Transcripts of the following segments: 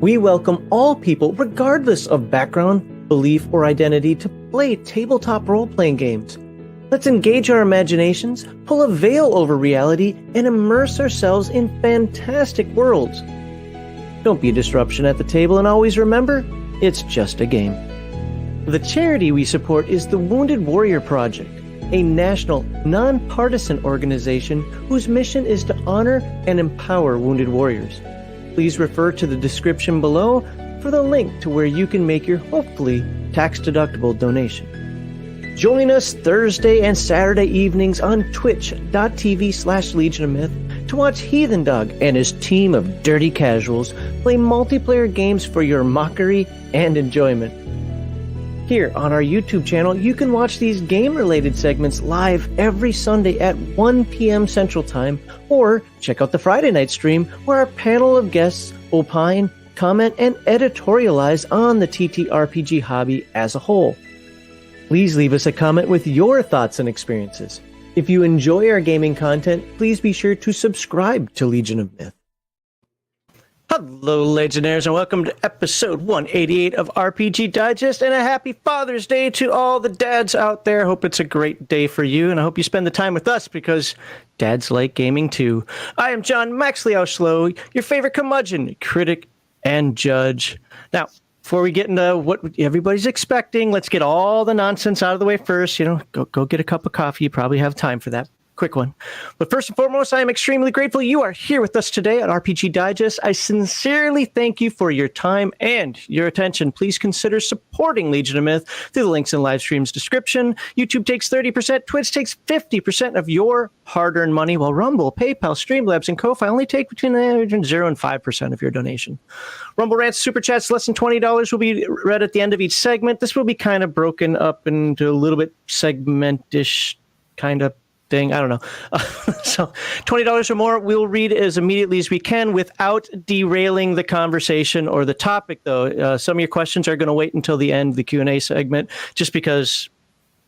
We welcome all people, regardless of background, belief, or identity, to play tabletop role-playing games. Let's engage our imaginations, pull a veil over reality, and immerse ourselves in fantastic worlds. Don't be a disruption at the table, and always remember, it's just a game. The charity we support is the Wounded Warrior Project, a national, nonpartisan organization whose mission is to honor and empower wounded warriors. Please refer to the description below for the link to where you can make your hopefully tax-deductible donation. Join us Thursday and Saturday evenings on twitch.tv/legionofmyth to watch Heathen Dog and his team of dirty casuals play multiplayer games for your mockery and enjoyment. Here on our YouTube channel, you can watch these game-related segments live every Sunday at 1 p.m. Central Time, or check out the Friday night stream where our panel of guests opine, comment, and editorialize on the TTRPG hobby as a whole. Please leave us a comment with your thoughts and experiences. If you enjoy our gaming content, please be sure to subscribe to Legion of Myth. Hello, Legionnaires, and welcome to episode 188 of RPG Digest, and a happy Father's Day to all the dads out there. Hope it's a great day for you, and I hope you spend the time with us, because dads like gaming too. I am John Maxley Auschlow, your favorite curmudgeon, critic, and judge. Now, before we get into what everybody's expecting, let's get all the nonsense out of the way first. Go get a cup of coffee. You probably have time for that. Quick one. But first and foremost, I am extremely grateful you are here with us today at RPG Digest. I sincerely thank you for your time and your attention. Please consider supporting Legion of Myth through the links in Livestream's description. YouTube takes 30%, Twitch takes 50% of your hard-earned money, while Rumble, PayPal, Streamlabs, and Ko-Fi only take between 0 and 5% of your donation. Rumble Rants Super Chats less than $20 will be read at the end of each segment. This will be kind of broken up into a little bit segment-ish kind of thing. I don't know. So $20 or more, we'll read as immediately as we can without derailing the conversation or the topic, though. Some of your questions are going to wait until the end of the Q&A segment, just because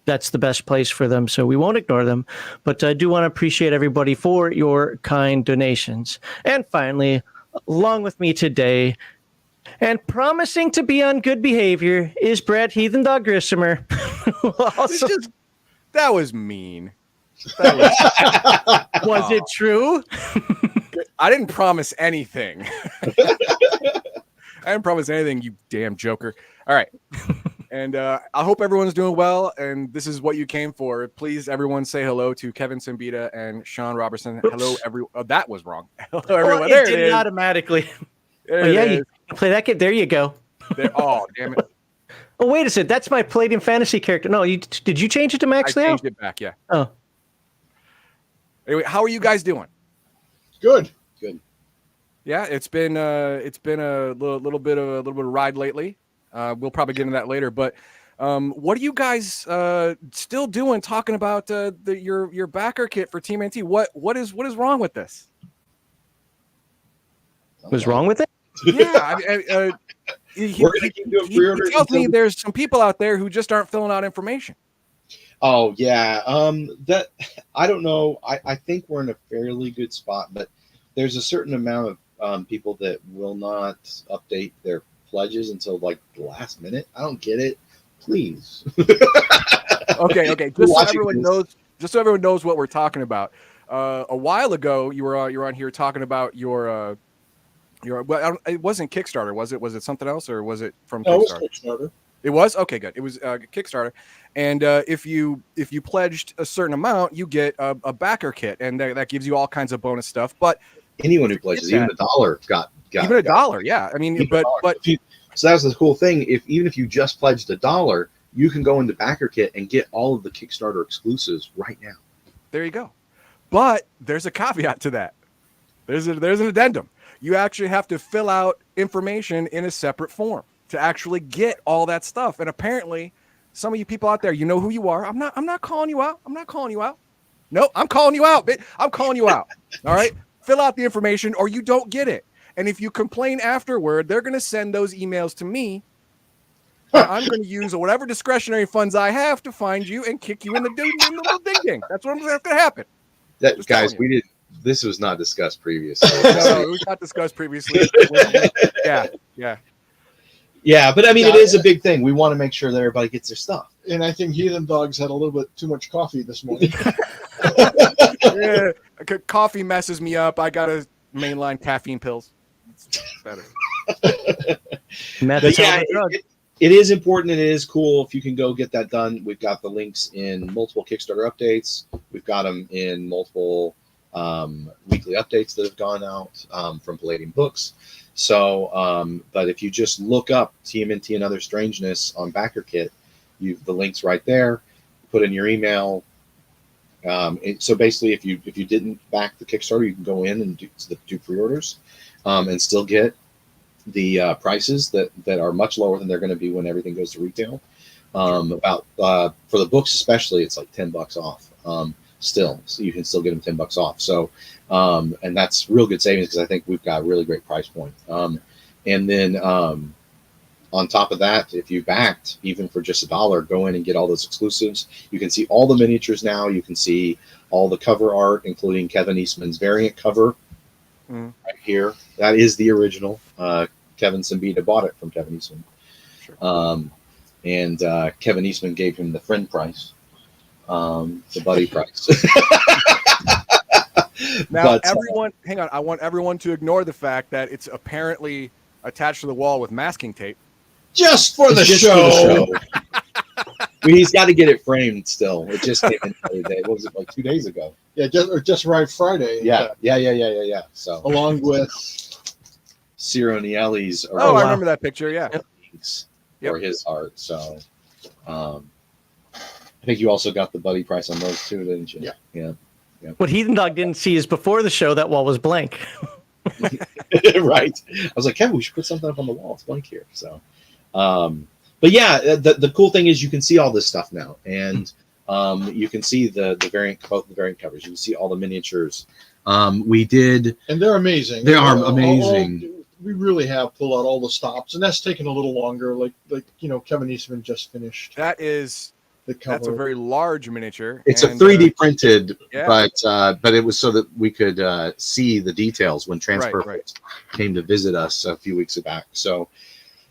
that's the best place for them, so we won't ignore them. But I do want to appreciate everybody for your kind donations. And finally, along with me today, and promising to be on good behavior, is Brad Heathen Dog Grissomer. That was mean. Was it true? I didn't promise anything. I didn't promise anything, you damn joker. All right. And I hope everyone's doing well, and this is what you came for. Please, everyone, say hello to Kevin Siembieda and Sean Roberson. Oops. Hello, everyone. Oh, that was wrong. Hello, everyone. It did automatically. You play that kid. There you go. Oh, damn it. Oh, wait a second. That's my Palladium fantasy character. No, did you change it to Max now? I changed it back, yeah. Oh. Anyway, how are you guys doing? Good. Yeah, it's been a little bit of a ride lately. We'll probably get into that later. But what are you guys still doing? Talking about your backer kit for TMNT. What is wrong with this? What's wrong with it? Yeah, he tells me there's some people out there who just aren't filling out information. Oh yeah, that I don't know. I think we're in a fairly good spot, but there's a certain amount of people that will not update their pledges until like the last minute. I don't get it. Please. Okay. Just so everyone knows what we're talking about. A while ago, you were on here talking about your. Well, it wasn't Kickstarter, was it? Was it something else, or was it from Kickstarter? No, it was Kickstarter. It was? Okay, good. It was Kickstarter. And if you pledged a certain amount, you get a backer kit, and that gives you all kinds of bonus stuff. But anyone who pledges, even $1 got even $1, yeah. I mean, but so that was the cool thing. Even if you just pledged $1, you can go into backer kit and get all of the Kickstarter exclusives right now. There you go. But there's a caveat to that. There's an addendum. You actually have to fill out information in a separate form to actually get all that stuff. And apparently, some of you people out there, you know who you are. I'm not calling you out. I'm not calling you out. No, I'm calling you out. I'm calling you out. All right. Fill out the information or you don't get it. And if you complain afterward, they're going to send those emails to me. I'm going to use whatever discretionary funds I have to find you and kick you in the little ding ding. That's what's going to happen. Guys, we this was not discussed previously. No, it was not discussed previously. Yeah. Yeah, but I mean, it is a big thing. We want to make sure that everybody gets their stuff. And I think Heathen Dogs had a little bit too much coffee this morning. Yeah, coffee messes me up. I got to mainline caffeine pills. It's better. Meth is yeah, a drug. It is important and it is cool if you can go get that done. We've got the links in multiple Kickstarter updates. We've got them in multiple weekly updates that have gone out from Palladium Books. So, but if you just look up TMNT and Other Strangeness on BackerKit, the link's right there. Put in your email. So basically, if you didn't back the Kickstarter, you can go in and do pre-orders and still get the prices that are much lower than they're going to be when everything goes to retail. About for the books especially, it's like $10 off. Still, so you can still get them $10 off. So, and that's real good savings because I think we've got a really great price point. And then on top of that, if you backed even for just $1, go in and get all those exclusives. You can see all the miniatures now. You can see all the cover art, including Kevin Eastman's variant cover right here. That is the original. Kevin Siembieda bought it from Kevin Eastman. Sure. And Kevin Eastman gave him the friend price. The buddy price. Now, hang on. I want everyone to ignore the fact that it's apparently attached to the wall with masking tape. Just for the show. He's got to get it framed still. It just came in the other day. What was it, like 2 days ago? Yeah, just arrived Friday. Yeah. So along with Ciro Nieli's. I remember that picture. Yeah. For his art. So, I think you also got the buddy price on those too, didn't you? Yeah. What Heathen Dog didn't see is before the show, that wall was blank. Right. I was like, Kevin, we should put something up on the wall. It's blank here. So, but yeah, the cool thing is you can see all this stuff now, and you can see both the variant covers. You can see all the miniatures. We did, and they're amazing. They are amazing. We really have pulled out all the stops, and that's taken a little longer. Like Kevin Eastman just finished. That's a very large miniature. It's a 3D printed, but it was so that we could see the details when Transperfect came to visit us a few weeks back. So,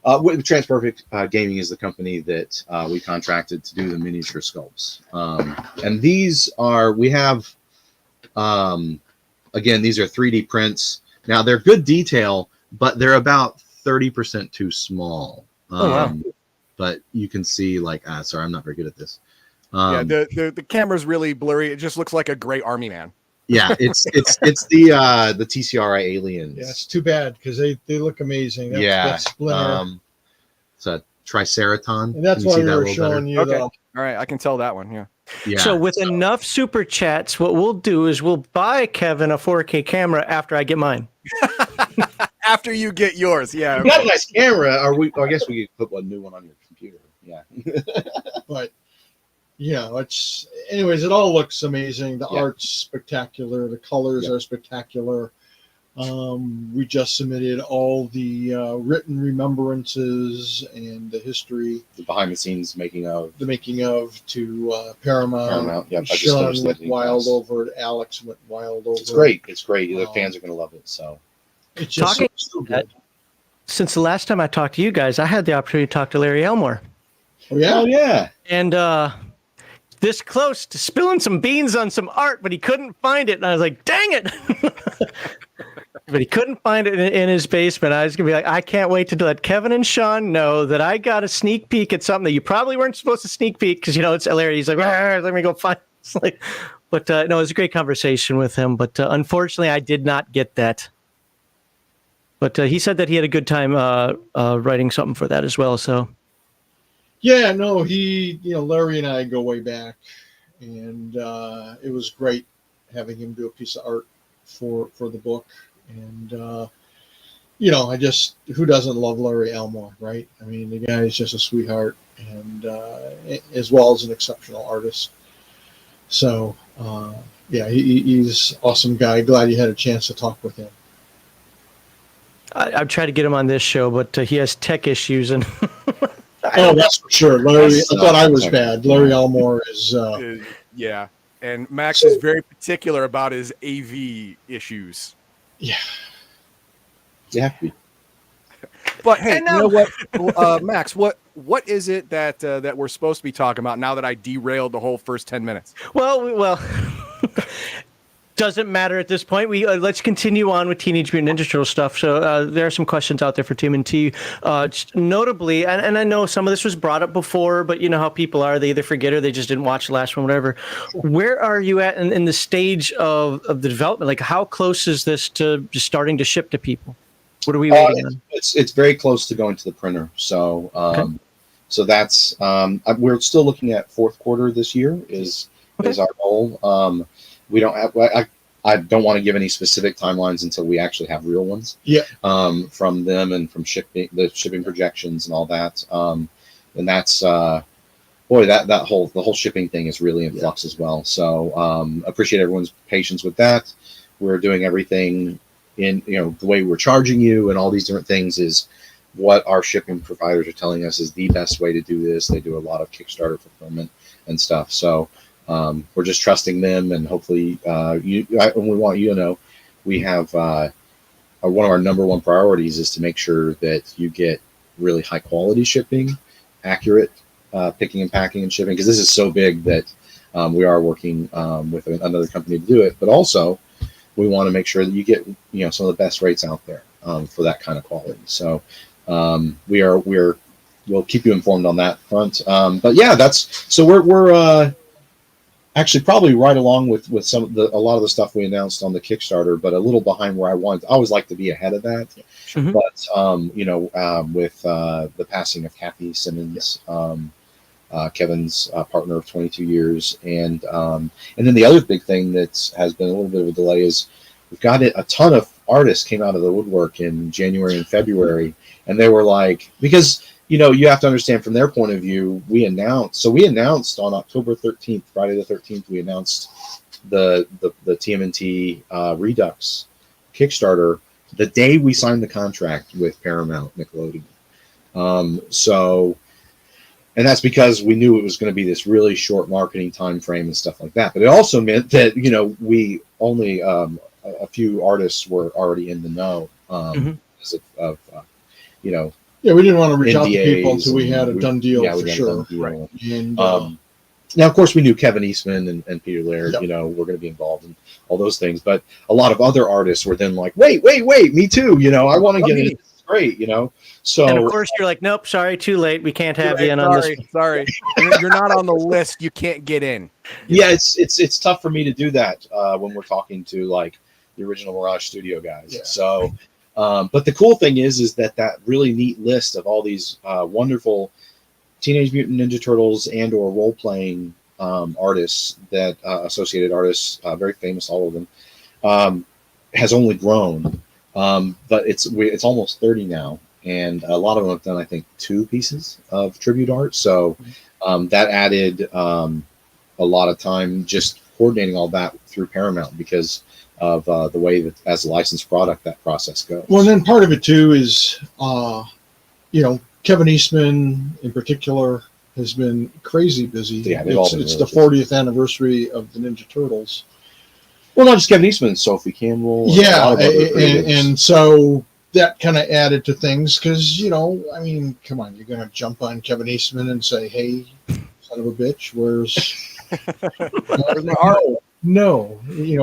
Transperfect Gaming is the company that we contracted to do the miniature sculpts. And these are, again, these are 3D prints. Now, they're good detail, but they're about 30% too small. Wow. But you can see, sorry, I'm not very good at this. The camera's really blurry. It just looks like a gray army man. Yeah, it's the TCRI aliens. Yeah, it's too bad because they look amazing. That's Splinter. It's a Triceraton. And that's why we were showing you. Okay. All right, I can tell that one. Yeah. So with enough super chats, what we'll do is we'll buy Kevin a 4K camera after I get mine. After you get yours, yeah. You got a nice camera. I guess we could put a new one on your computer. Yeah. But anyways, it all looks amazing. The art's spectacular. The colors are spectacular. We just submitted all the written remembrances and the history, the behind the scenes making of to Paramount. Yeah, Sean went wild over it. Alex went wild over it. It's great. The fans are going to love it. So it's just so good. Since the last time I talked to you guys, I had the opportunity to talk to Larry Elmore. Oh yeah. Oh yeah. And this close to spilling some beans on some art, but he couldn't find it. And I was like, dang it. But he couldn't find it in his basement. I was going to be like, I can't wait to let Kevin and Sean know that I got a sneak peek at something that you probably weren't supposed to sneak peek because, it's Larry. He's like, let me go find it. It's like, but no, it was a great conversation with him. But unfortunately, I did not get that. But he said that he had a good time writing something for that as well. So. Yeah, no, Larry and I go way back, and it was great having him do a piece of art for the book. And, who doesn't love Larry Elmore, right? I mean, the guy is just a sweetheart and as well as an exceptional artist. So, he's an awesome guy. Glad you had a chance to talk with him. I've tried to get him on this show, but he has tech issues and... Oh, that's for sure. Larry, I thought I was bad. Larry Elmore is... and Max is very particular about his AV issues. Yeah. You have to be. But hey, And you now- know what, Max? What is it that we're supposed to be talking about now that I derailed the whole first 10 minutes? Well, doesn't matter at this point. We let's continue on with Teenage Mutant Ninja Turtle stuff. So there are some questions out there for TMNT. Notably, and I know some of this was brought up before, but you know how people are. They either forget or they just didn't watch the last one, whatever. Where are you at in the stage of the development? Like, how close is this to just starting to ship to people? What are we waiting on? It's very close to going to the printer. So Okay. so that's we're still looking at fourth quarter this year is our goal. We don't have I don't want to give any specific timelines until we actually have real ones. Yeah. From them and from the shipping projections and all that. And that's boy, the whole shipping thing is really in flux as well. So appreciate everyone's patience with that. We're doing everything in the way we're charging you and all these different things is what our shipping providers are telling us is the best way to do this. They do a lot of Kickstarter fulfillment and stuff. So we're just trusting them, and hopefully we want you to know we have one of our number one priorities is to make sure that you get really high quality shipping, accurate picking and packing and shipping, because this is so big that we are working with another company to do it, but also we want to make sure that you get some of the best rates out there for that kind of quality. So we'll keep you informed on that front. But yeah, we're actually probably right along with a lot of the stuff we announced on the Kickstarter, but a little behind where I wanted. I always like to be ahead of that. Mhm. But with the passing of Kathy Simmons, Kevin's partner of 22 years, and then the other big thing that has been a little bit of a delay is we've got a ton of artists came out of the woodwork in January and February, and they were like, because you have to understand from their point of view, we announced on October 13th, Friday the 13th, we announced the TMNT Redux Kickstarter the day we signed the contract with Paramount Nickelodeon. And that's because we knew it was going to be this really short marketing time frame and stuff like that. But it also meant that we only a few artists were already in the know because of Yeah, we didn't want to reach out to NDAs people until we had a done deal for we had a sure. done deal. Right. And now, of course, we knew Kevin Eastman and Peter Laird, Yep. were going to be involved in all those things. But a lot of other artists were then like, wait, me too. I want to get in. It's great, So, And of course, you're like, nope, sorry, too late. We can't have you in on this. Sorry. You're not on the list. You can't get in. yeah, it's tough for me to do that when we're talking to like the original Mirage Studio guys. Yeah. So, but the cool thing is that really neat list of all these wonderful Teenage Mutant Ninja Turtles and or role-playing artists, that associated artists, very famous, all of them, has only grown. But it's almost 30 now, and a lot of them have done, I think, 2 pieces of tribute art. So that added a lot of time just coordinating all that through Paramount because of the way that as a licensed product that process goes. well, and then part of it too is, Kevin Eastman in particular has been crazy busy. Yeah, they've all been It's really the 40th anniversary of the Ninja Turtles. Well, not just Kevin Eastman, Sophie Campbell. And a Yeah, lot of other creatives. and so that kind of added to things because, come on, you're going to jump on Kevin Eastman and say, hey, son of a bitch, where's my art? No,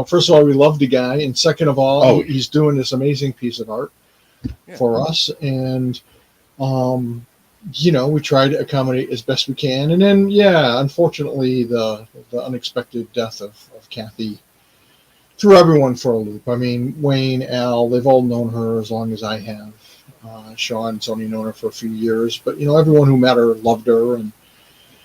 first of all, we love the guy, and second of all, Oh. he's doing this amazing piece of art for us, and we try to accommodate as best we can. And then, unfortunately, the unexpected death of Kathy threw everyone for a loop. I mean, Wayne, Al, they've all known her as long as I have. Sean's only known her for a few years, but everyone who met her loved her, and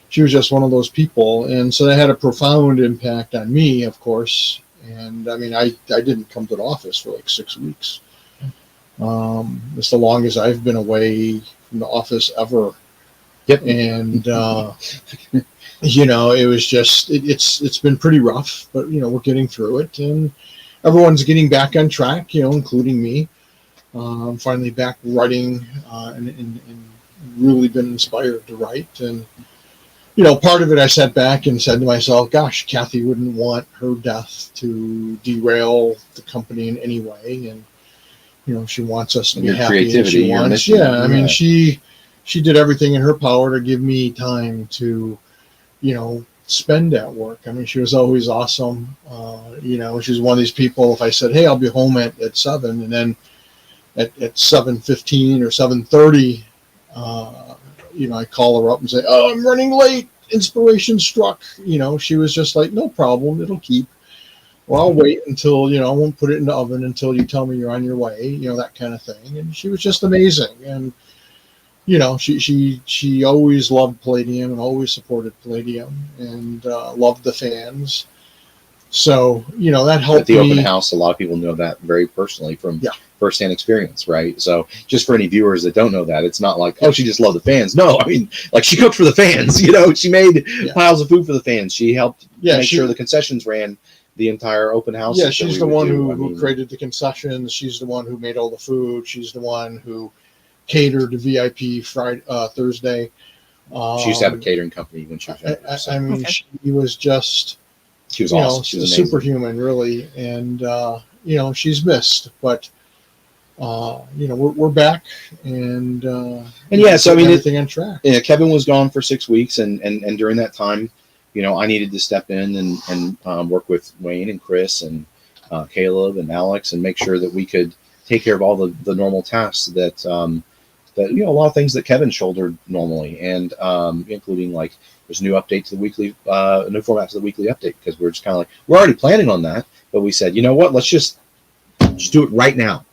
she was just one of those people. And so that had a profound impact on me, of course. And I mean, I didn't come to the office for like 6 weeks. It's the longest I've been away from the office ever. Yep. And it was just it's been pretty rough, but we're getting through it, and everyone's getting back on track, including me. I'm finally back writing and really been inspired to write, and part of it I sat back and said to myself, gosh, Kathy wouldn't want her death to derail the company in any way. And, she wants us to be Your happy. And creativity, she your wants, mission. I mean, she did everything in her power to give me time to, spend at work. I mean, she was always awesome. She's one of these people, if I said, hey, I'll be home at 7, and then at 7:15 or 7:30, I call her up and say, oh, I'm running late. Inspiration struck. She was just like, no problem. It'll keep. Well, I'll wait until, I won't put it in the oven until you tell me you're on your way, that kind of thing. And she was just amazing. And, she always loved Palladium and always supported Palladium and loved the fans. So, that helped At the me. open house, a lot of people know that very personally from Yeah. firsthand experience, right? So just for any viewers that don't know that, it's not like, oh, she just loved the fans. No, I mean, like she cooked for the fans, she made piles of food for the fans. She helped make sure the concessions ran the entire open house. Yeah, she's the one who created the concessions. She's the one who made all the food. She's the one who catered to VIP Friday, Thursday. She used to have a catering company when she was younger. I mean, she was just... She was awesome. She was amazing. Superhuman, really, and she's missed, but we're back, and so I mean, everything on track. Yeah, Kevin was gone for 6 weeks, and during that time, I needed to step in and work with Wayne and Chris and Caleb and Alex and make sure that we could take care of all the normal tasks that a lot of things that Kevin shouldered normally, and including like. There's a new update to the weekly, a new format to the weekly update, because we're just kind of like, we're already planning on that, but we said, you know what, let's just do it right now.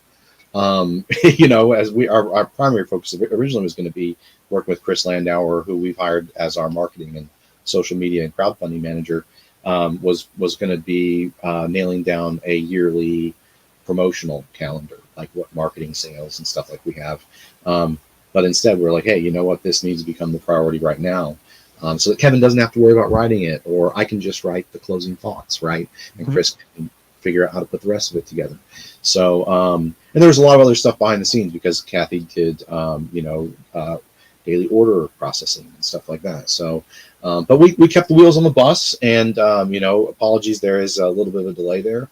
As our primary focus originally was going to be working with Chris Landauer, who we've hired as our marketing and social media and crowdfunding manager, was going to be nailing down a yearly promotional calendar, like what marketing sales and stuff like we have. But instead we're like, hey, you know what, this needs to become the priority right now. So that Kevin doesn't have to worry about writing it, or I can just write the closing thoughts, right? And Chris can figure out how to put the rest of it together. So, and there was a lot of other stuff behind the scenes because Kathy did, daily order processing and stuff like that. So, but we kept the wheels on the bus, and apologies, there is a little bit of a delay there.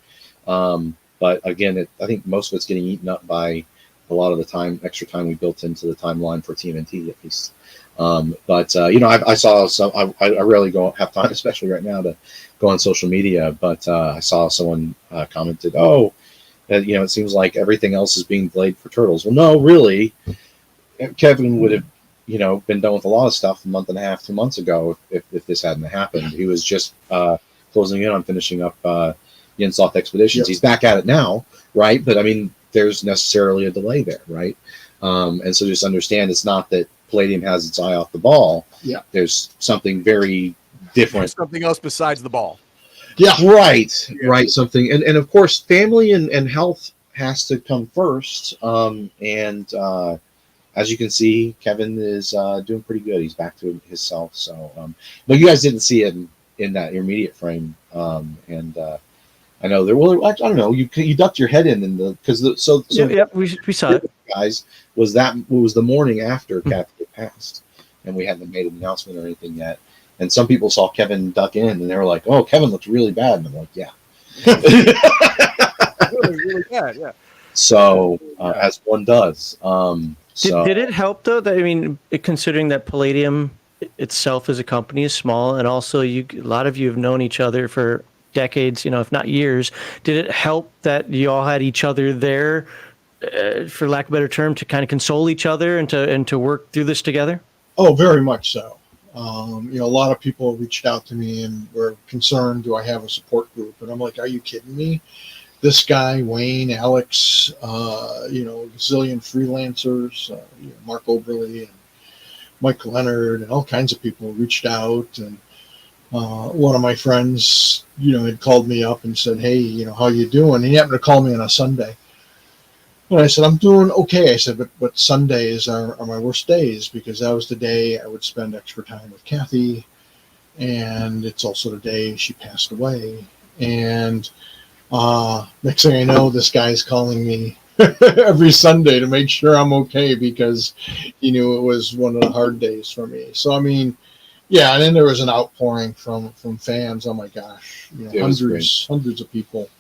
But again, I think most of it's getting eaten up by a lot of the extra time we built into the timeline for TMNT at least. I saw some. I rarely have time, especially right now, to go on social media. But I saw someone commented, "Oh, it seems like everything else is being delayed for Turtles." Well, no, really. Kevin would have, been done with a lot of stuff a month and a half, 2 months ago if this hadn't happened. He was just closing in on finishing up Yin-Sloth Expeditions. Yep. He's back at it now, right? But I mean, there's necessarily a delay there, right? And so just understand, it's not that Palladium has its eye off the ball. Yeah. There's something very different. There's something else besides the ball. Yeah. Right. Something. And of course, family and health has to come first. As you can see, Kevin is doing pretty good. He's back to himself. So, but you guys didn't see him in that intermediate frame. I know there. Well, I don't know. You ducked your head in the we saw it, guys. Was the morning after Kathy had passed, and we hadn't made an announcement or anything yet. And some people saw Kevin duck in, and they were like, "Oh, Kevin looks really bad." And I'm like, "Yeah, really bad, yeah." So as one does. Did it help though? That, I mean, considering that Palladium itself as a company is small, and also a lot of you have known each other for decades, if not years. Did it help that you all had each other there, for lack of a better term, to kind of console each other and to work through this together? Oh, very much so. A lot of people reached out to me and were concerned, do I have a support group? And I'm like, are you kidding me? This guy, Wayne, Alex, gazillion freelancers, Mark Oberly and Mike Leonard and all kinds of people reached out. And one of my friends, had called me up and said, hey, how you doing? And he happened to call me on a Sunday. And I said, I'm doing okay. I said, but Sundays are my worst days, because that was the day I would spend extra time with Kathy. And it's also the day she passed away. And next thing I know, this guy's calling me every Sunday to make sure I'm okay, because he knew it was one of the hard days for me. So, I mean, Yeah, and then there was an outpouring from fans. Oh my gosh, you know, It was hundreds of people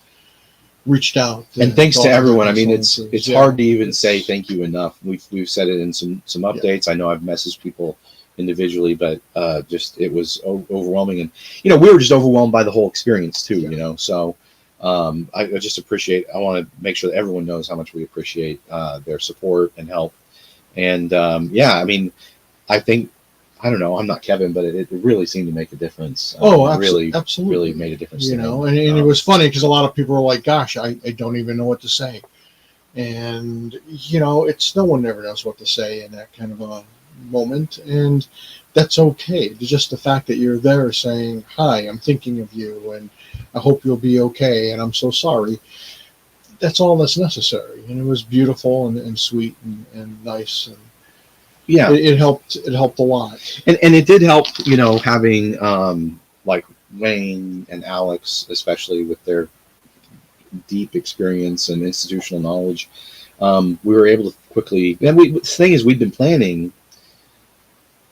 reached out. And thanks to everyone. I mean, it's Yeah. hard to even say thank you enough. We've said it in some updates. I know I've messaged people individually, but just it was overwhelming, and you know, we were just overwhelmed by the whole experience too. You know, so I just appreciate. I want to make sure that everyone knows how much we appreciate their support and help. And yeah, I mean, I think. I don't know. I'm not Kevin, but it really seemed to make a difference. Absolutely. Really made a difference. You know, and it was funny because a lot of people were like, "Gosh, I don't even know what to say," and you know, it's no one ever knows what to say in that kind of a moment, and that's okay. Just the fact that you're there saying, "Hi, I'm thinking of you, and I hope you'll be okay, and I'm so sorry." That's all that's necessary, and it was beautiful and sweet and nice. And yeah, it helped a lot, and it did help, you know, having like Wayne and Alex, especially with their deep experience and institutional knowledge. We were able to quickly, and the thing is, we'd been planning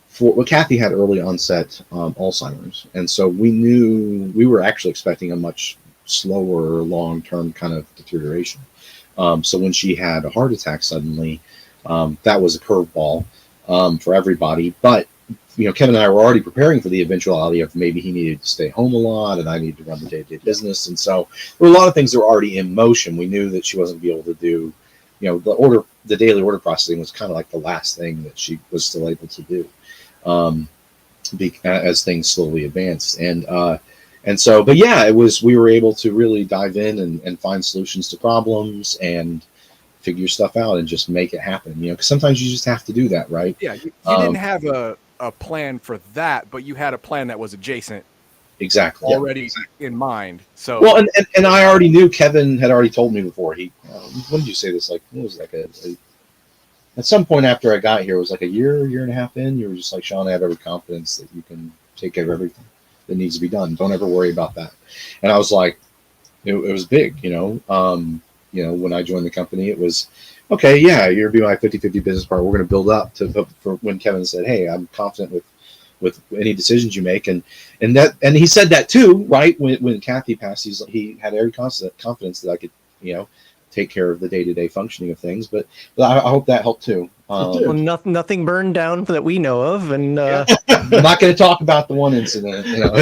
for what Kathy had early onset Alzheimer's, and so we knew we were actually expecting a much slower long-term kind of deterioration. So when she had a heart attack suddenly, that was a curveball for everybody. But you know, Kevin and I were already preparing for the eventuality of maybe he needed to stay home a lot, and I needed to run the day-to-day business. And so there were a lot of things that were already in motion. We knew that she wasn't going to be able to do, you know, the daily order processing was kind of like the last thing that she was still able to do as things slowly advanced. And so, but yeah, we were able to really dive in and find solutions to problems and figure stuff out and just make it happen, you know, because sometimes you just have to do that, right? Yeah, you didn't have a plan for that, but you had a plan that was adjacent, exactly, already in mind. So well, and I already knew. Kevin had already told me before. When did you say this? Like, it was like at some point after I got here, it was like a year and a half in. You were just like, Sean, I have every confidence that you can take care of everything that needs to be done. Don't ever worry about that. And I was like, it was big, you know. You know, when I joined the company, it was, okay, yeah, you're going to be my 50-50 business partner. We're going to build up for when Kevin said, hey, I'm confident with any decisions you make. And he said that too, right? When Kathy passed, he had every confidence that I could, you know, take care of the day-to-day functioning of things. But I hope that helped too. Well, nothing burned down that we know of. And I'm not going to talk about the one incident, you know.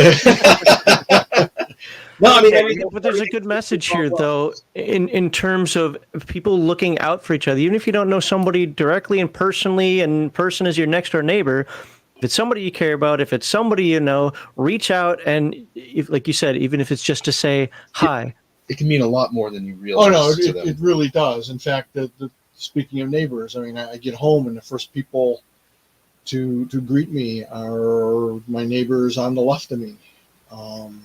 No, I mean, but there's a good message here, though, in terms of people looking out for each other. Even if you don't know somebody directly and personally, and person is your next door neighbor, if it's somebody you care about, if it's somebody you know, reach out. And if, like you said, even if it's just to say hi. It can mean a lot more than you realize. Oh no, it really does. In fact, speaking of neighbors, I mean, I get home and the first people to greet me are my neighbors on the left of me. And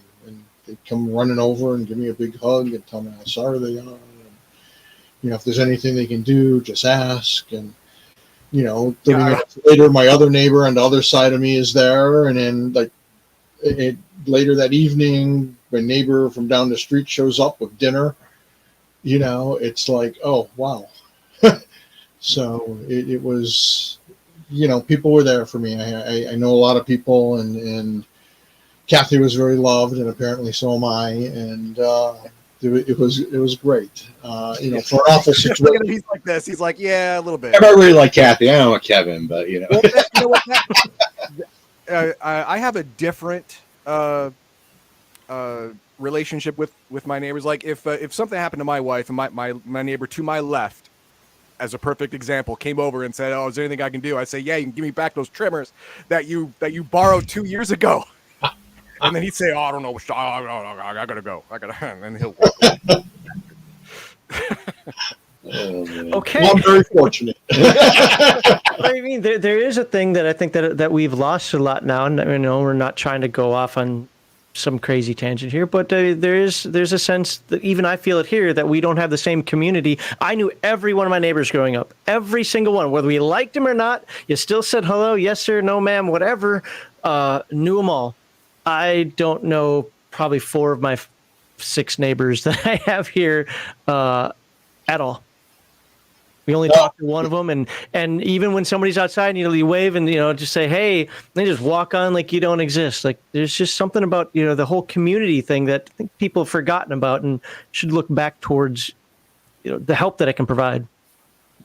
they come running over and give me a big hug and tell me how sorry they are. And, you know, if there's anything they can do, just ask. And, you know, 30 minutes later, my other neighbor on the other side of me is there. And then, like, later that evening, my neighbor from down the street shows up with dinner. You know, it's like, oh, wow. So it was, you know, people were there for me. I know a lot of people, and Kathy was very loved, and apparently so am I. And it was great. You know, for an awful situation. He's like this. He's like, yeah, a little bit. I really like Kathy. I don't like Kevin, but you know. Well, you know what, I have a different relationship with my neighbors. Like if something happened to my wife and my neighbor to my left, as a perfect example, came over and said, "Oh, is there anything I can do?" I say, "Yeah, you can give me back those trimmers that you borrowed 2 years ago." And then he'd say, "Oh, I don't know. I gotta go. And then he'll walk away. Okay. Well, I'm very fortunate. I mean, there is a thing that I think that we've lost a lot now, and you know, we're not trying to go off on some crazy tangent here, but there's a sense that even I feel it here that we don't have the same community. I knew every one of my neighbors growing up, every single one, whether we liked them or not. You still said hello, yes sir, no ma'am, whatever. Knew them all. I don't know probably 4 of my 6 neighbors that I have here at all. We only talk to one of them, and even when somebody's outside, you wave and just say hey, they just walk on like you don't exist. Like there's just something about the whole community thing that I think people have forgotten about and should look back towards the help that it can provide.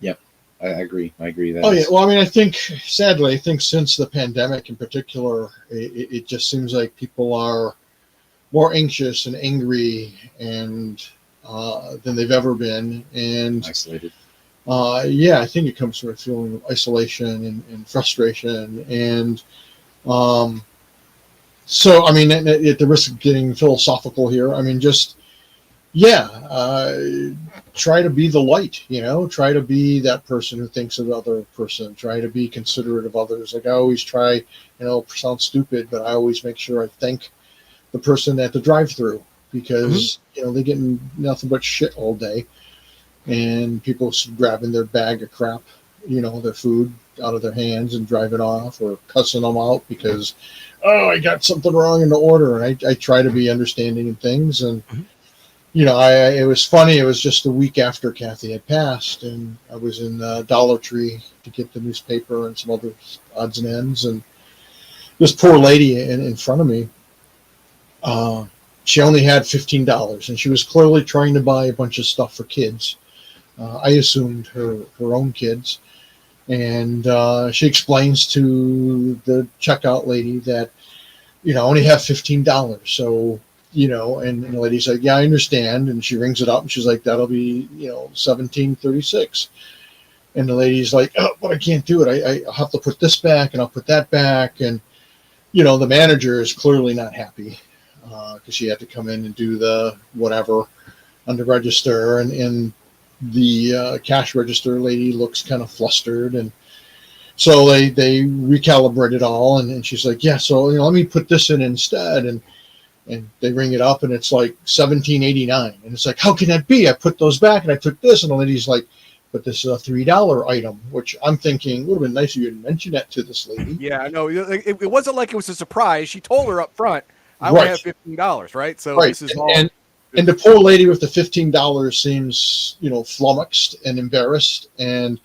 Yep, I agree. That yeah. Well, I mean, sadly, I think since the pandemic in particular, it just seems like people are more anxious and angry and than they've ever been, and isolated. Yeah, I think it comes from a feeling of isolation and frustration, and so I mean, at the risk of getting philosophical here, I mean, just try to be the light, try to be that person who thinks of the other person, try to be considerate of others. Like I always try, sound stupid, but I always make sure I thank the person at the drive-through because, they get nothing but shit all day and people grabbing their bag of crap, their food out of their hands and driving off or cussing them out because, I got something wrong in the order. And I try to be understanding in things and, it was funny. It was just a week after Kathy had passed, and I was in Dollar Tree to get the newspaper and some other odds and ends. And this poor lady in front of me, she only had $15, and she was clearly trying to buy a bunch of stuff for kids. I assumed her own kids. And she explains to the checkout lady that, I only have $15. So, and the lady's like, yeah, I understand. And she rings it up and she's like, that'll be, $17.36. And the lady's like, oh, but I can't do it. I'll have to put this back and I'll put that back. And, the manager is clearly not happy because she had to come in and do the whatever on the register. And the cash register lady looks kind of flustered. And so they recalibrate it all. And she's like, yeah, so, let me put this in instead. And they ring it up and it's like $17.89. And it's like, how can that be? I put those back and I took this. And the lady's like, but this is a $3 item, which I'm thinking would have been nice if you had mentioned that to this lady. Yeah, I know. It wasn't like it was a surprise. She told her up front, I only have $15, right? So this is all. And the poor lady with the $15 seems, flummoxed and embarrassed. And,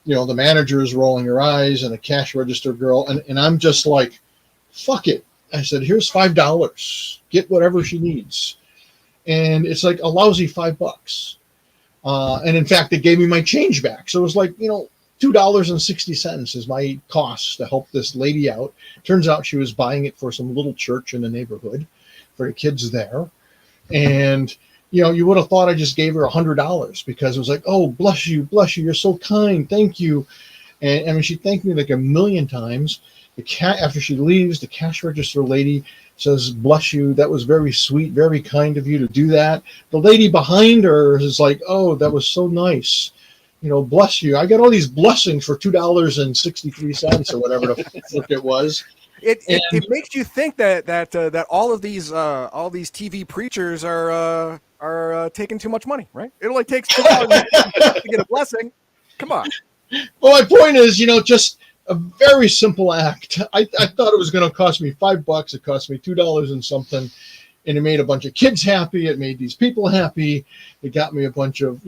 the manager is rolling her eyes and a cash register girl. And I'm just like, fuck it. I said, here's $5. Get whatever she needs. And it's like a lousy $5. And in fact, it gave me my change back. So it was like, $2.60 is my cost to help this lady out. Turns out she was buying it for some little church in the neighborhood for the kids there. And, you would have thought I just gave her $100 because it was like, oh, bless you. You're so kind. Thank you. And I mean, she thanked me like a million times. After she leaves, the cash register lady says, bless you. That was very sweet, very kind of you to do that. The lady behind her is like, oh, that was so nice. Bless you. I got all these blessings for $2.63 or whatever the fuck it was. It makes you think that all these TV preachers are taking too much money, right? It only takes $2 to get a blessing. Come on. Well, my point is, just a very simple act. I thought it was going to cost me $5. It cost me $2 and something. And it made a bunch of kids happy. It made these people happy. It got me a bunch of,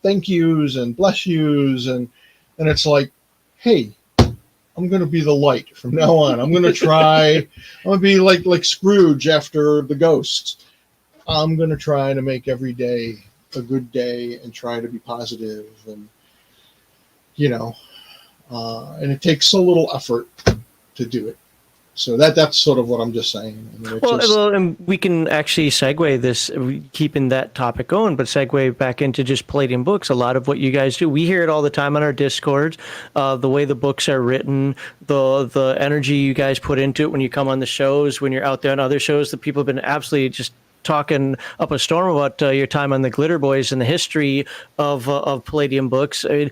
thank yous and bless yous. And it's like, hey, I'm going to be the light from now on. I'm going to try. I'm going to be like Scrooge after the ghosts. I'm going to try to make every day a good day and try to be positive and, and it takes so little effort to do it. So that's sort of what I'm just saying. I mean, well, and we can actually segue this, keeping that topic going, but segue back into just Palladium books. A lot of what you guys do, we hear it all the time on our Discord. The way the books are written, the energy you guys put into it when you come on the shows, when you're out there on other shows, the people have been absolutely just talking up a storm about your time on the Glitter Boys and the history of Palladium books. I mean,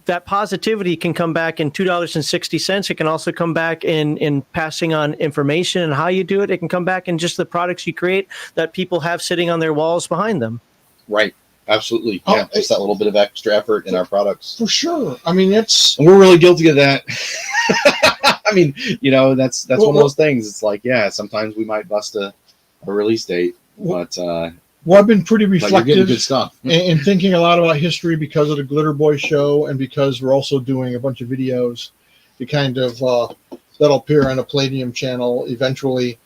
that positivity can come back in $2.60. It can also come back in passing on information and how you do it. It can come back in just the products you create that people have sitting on their walls behind them. Right. Absolutely. Yeah. Just that little bit of extra effort in our products. For sure. I mean, we're really guilty of that. I mean, that's one of those things. It's like, yeah, sometimes we might bust a release date, but Well, I've been pretty But you're reflective getting good stuff. and thinking a lot about history because of the Glitter Boy show, and because we're also doing a bunch of videos to kind of that'll appear on a Palladium channel eventually,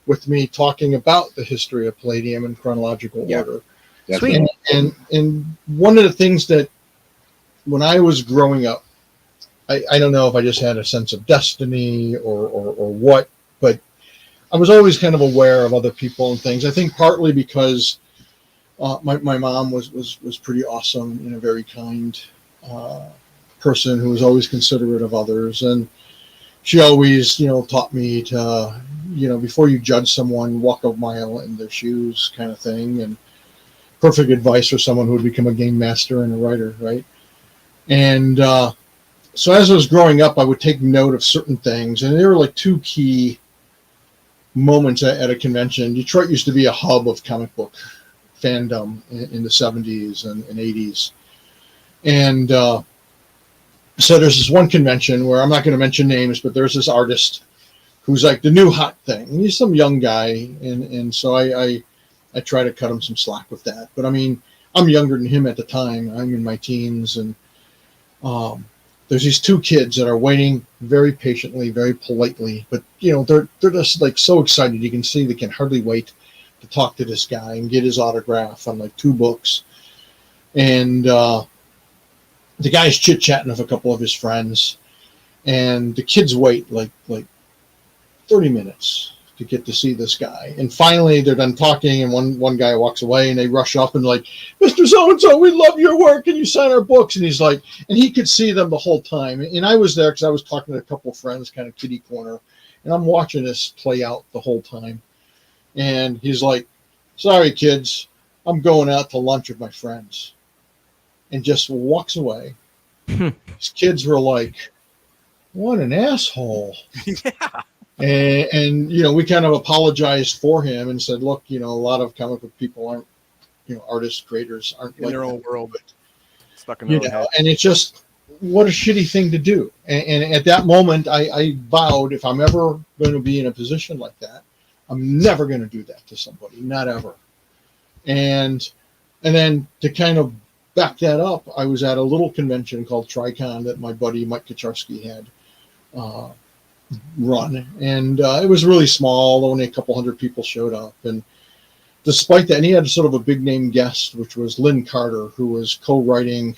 with me talking about the history of Palladium in chronological order. Sweet. And one of the things that when I was growing up, I don't know if I just had a sense of destiny or what, but I was always kind of aware of other people and things. I think partly because my mom was pretty awesome and a very kind person who was always considerate of others. And she always, taught me to, before you judge someone, walk a mile in their shoes kind of thing. And perfect advice for someone who would become a game master and a writer, right? And so as I was growing up, I would take note of certain things. And there were like two key moments at a convention. Detroit used to be a hub of comic book fandom in the 70s and 80s. And so there's this one convention where I'm not going to mention names, but there's this artist who's like the new hot thing. And he's some young guy. And so I try to cut him some slack with that. But I mean, I'm younger than him at the time. I'm in my teens. And there's these two kids that are waiting very patiently, very politely, but they're just like so excited. You can see they can hardly wait to talk to this guy and get his autograph on like 2 books. And the guy's chit-chatting with a couple of his friends, and the kids wait like 30 minutes to get to see this guy. And finally they're done talking, and one guy walks away, and they rush up and like, Mr. So-and-so, we love your work. Can you sign our books? And he's like, and he could see them the whole time. And I was there because I was talking to a couple of friends, kind of kitty corner, and I'm watching this play out the whole time. And he's like, sorry, kids, I'm going out to lunch with my friends. And just walks away. His kids were like, what an asshole. Yeah. And we kind of apologized for him and said, look, a lot of comic book people aren't, artists, creators aren't In like their that. own world, stuck in their own head. And it's just, what a shitty thing to do. And at that moment, I vowed, if I'm ever going to be in a position like that, I'm never going to do that to somebody, not ever. And then to kind of back that up, I was at a little convention called Tricon that my buddy Mike Kaczarski had run, and it was really small. Only a couple hundred people showed up, and despite that, and he had sort of a big name guest, which was Lynn Carter, who was co-writing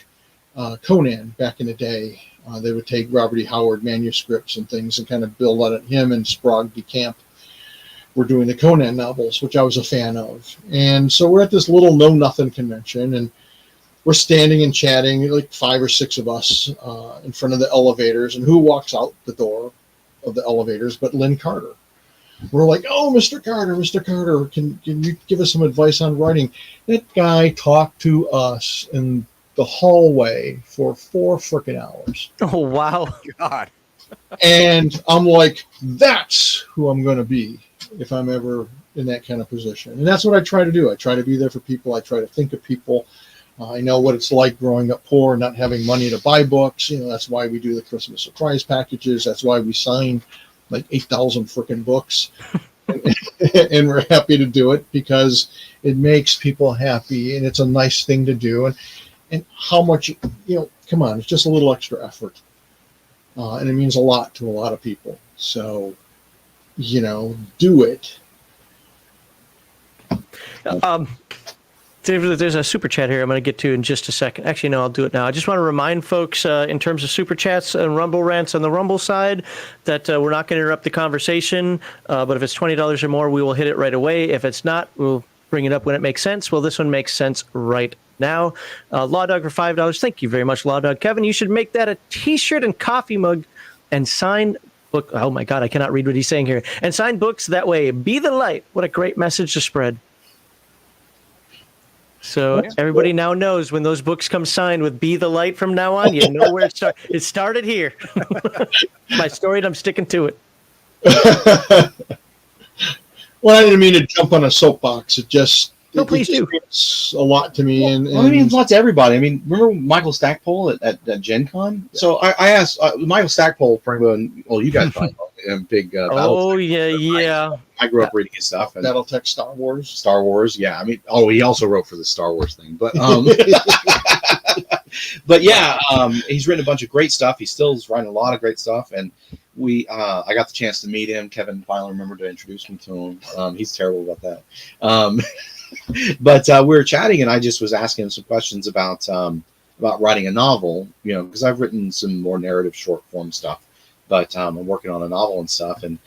Conan back in the day. They would take Robert E. Howard manuscripts and things and kind of build on it. Him and Sprague de Camp were doing the Conan novels, which I was a fan of. And so we're at this little know-nothing convention, and we're standing and chatting, like 5 or 6 of us in front of the elevators. And who walks out the door of the elevators but Lynn Carter? We're like, oh, Mr. Carter, can you give us some advice on writing? That guy talked to us in the hallway for 4 frickin' hours. Oh, wow. God. And I'm like, that's who I'm going to be if I'm ever in that kind of position. And that's what I try to do. I try to be there for people. I try to think of people. I know what it's like growing up poor, not having money to buy books. That's why we do the Christmas surprise packages. That's why we sign like 8,000 freaking books. And we're happy to do it because it makes people happy, and it's a nice thing to do. And how much, come on, it's just a little extra effort. And it means a lot to a lot of people. So, do it. There's a super chat here I'm going to get to in just a second. Actually, no, I'll do it now. I just want to remind folks in terms of super chats and Rumble rants on the Rumble side that we're not going to interrupt the conversation. But if it's $20 or more, we will hit it right away. If it's not, we'll bring it up when it makes sense. Well, this one makes sense right now. Law Dog for $5. Thank you very much, Law Dog. Kevin, you should make that a T-shirt and coffee mug and sign book. Oh my God, I cannot read what he's saying here. And sign books that way. Be the light. What a great message to spread. So everybody now knows when those books come signed with Be the Light from now on, you know where it started. It started here. My story, and I'm sticking to it. Well, I didn't mean to jump on a soapbox. It just... No, please do. It's a lot to me. Well, I mean, it's a lot to everybody. I mean, remember Michael Stackpole at GenCon? Yeah. So I asked Michael Stackpole, for anyone, well, you guys probably know him, big Oh, yeah. I grew up reading his stuff. And BattleTech Star Wars. Star Wars, yeah. I mean, he also wrote for the Star Wars thing, but but yeah, he's written a bunch of great stuff. He still is writing a lot of great stuff, and I got the chance to meet him. Kevin finally remembered to introduce me to him. He's terrible about that. But we were chatting, and I just was asking him some questions about writing a novel, because I've written some more narrative short form stuff, but I'm working on a novel and stuff. And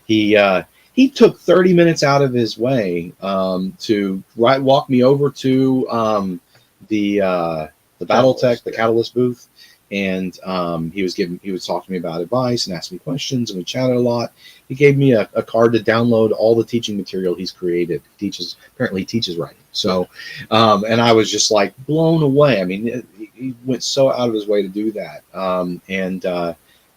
he took 30 minutes out of his way to walk me over to the BattleTech, the Catalyst booth, and he was talking to me about advice and asking me questions, and we chatted a lot. He gave me a card to download all the teaching material he's created. Apparently he teaches writing. So, and I was just like blown away. I mean, he went so out of his way to do that.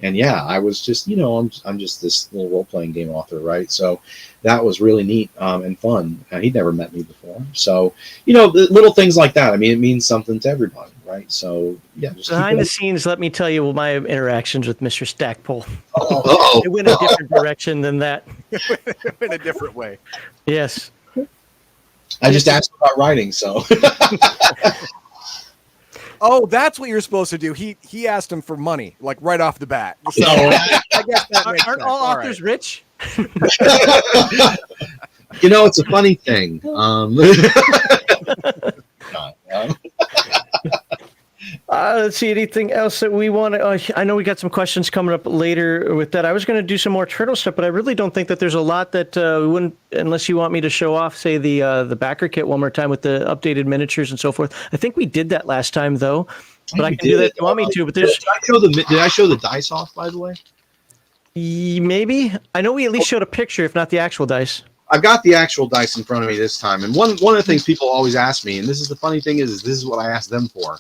And yeah, I was just, I'm just this little role-playing game author, right? So that was really neat and fun. He'd never met me before. So, the little things like that. I mean, it means something to everybody, right? So, yeah. Just behind the scenes, let me tell you my interactions with Mr. Stackpole. Uh-oh. It went a different direction than that. In a different way. Yes. I just asked about writing, so. Oh, that's what you're supposed to do. He asked him for money, like right off the bat. So I guess that makes Aren't sense. all authors rich? It's a funny thing. Let's see, anything else that we want to... I know we got some questions coming up later with that. I was going to do some more turtle stuff, but I really don't think that there's a lot that we wouldn't... Unless you want me to show off, say, the backer kit one more time with the updated miniatures and so forth. I think we did that last time, though. But I can do that if you want me to. But there's... Did I show the dice off, by the way? Maybe. I know we at least showed a picture, if not the actual dice. I've got the actual dice in front of me this time. And one of the things people always ask me, and this is the funny thing is this is what I ask them for,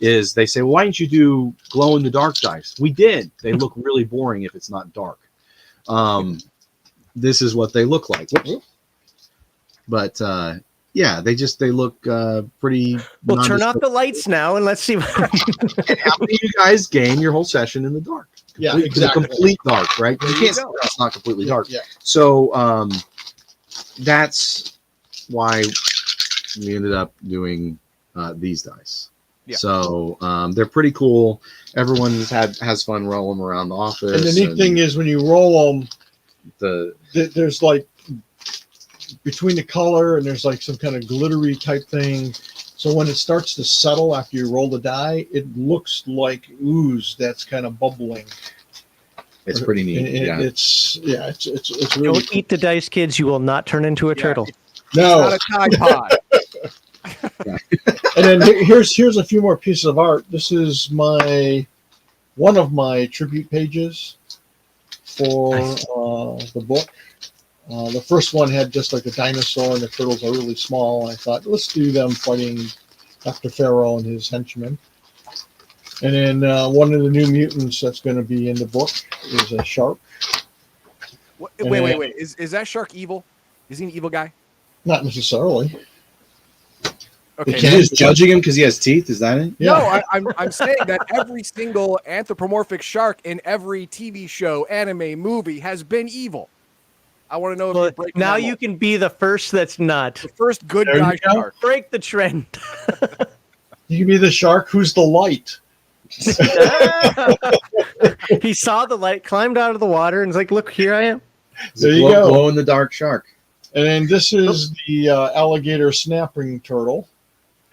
is they say, well, why didn't you do glow-in-the-dark dice? We did. They look really boring if it's not dark. This is what they look like. But, yeah, they look pretty... Well, turn off the lights now and let's see. How many of you guys game your whole session in the dark? Yeah, exactly. Complete dark, right? You can't say it's not completely dark. Yeah. So that's why we ended up doing these dice. Yeah. So they're pretty cool. Everyone has fun rolling them around the office. And the neat thing is when you roll them, there's like between the color and there's like some kind of glittery type thing. So when it starts to settle after you roll the die, it looks like ooze that's kind of bubbling. It's pretty neat. It's really Don't eat the dice, kids. You will not turn into a turtle. No. It's not a Tide Pod. And then here's a few more pieces of art. This is one of my tribute pages for the book. The first one had just like a dinosaur and the turtles are really small. I thought, let's do them fighting Dr. Pharaoh and his henchmen. And then one of the new mutants that's going to be in the book is a shark. Wait. Is that shark evil? Is he an evil guy? Not necessarily. Okay. You're just judging him because he has teeth? Is that it? No, I'm saying that every single anthropomorphic shark in every TV show, anime, movie has been evil. I want to know if you break now you can be the first that's not. the first good There guy you go. shark. Break the trend. You can be the shark who's the light. He saw the light, climbed out of the water, and was like, look, here I am. There you go. Glow in the dark shark. And then this is the alligator snapping turtle.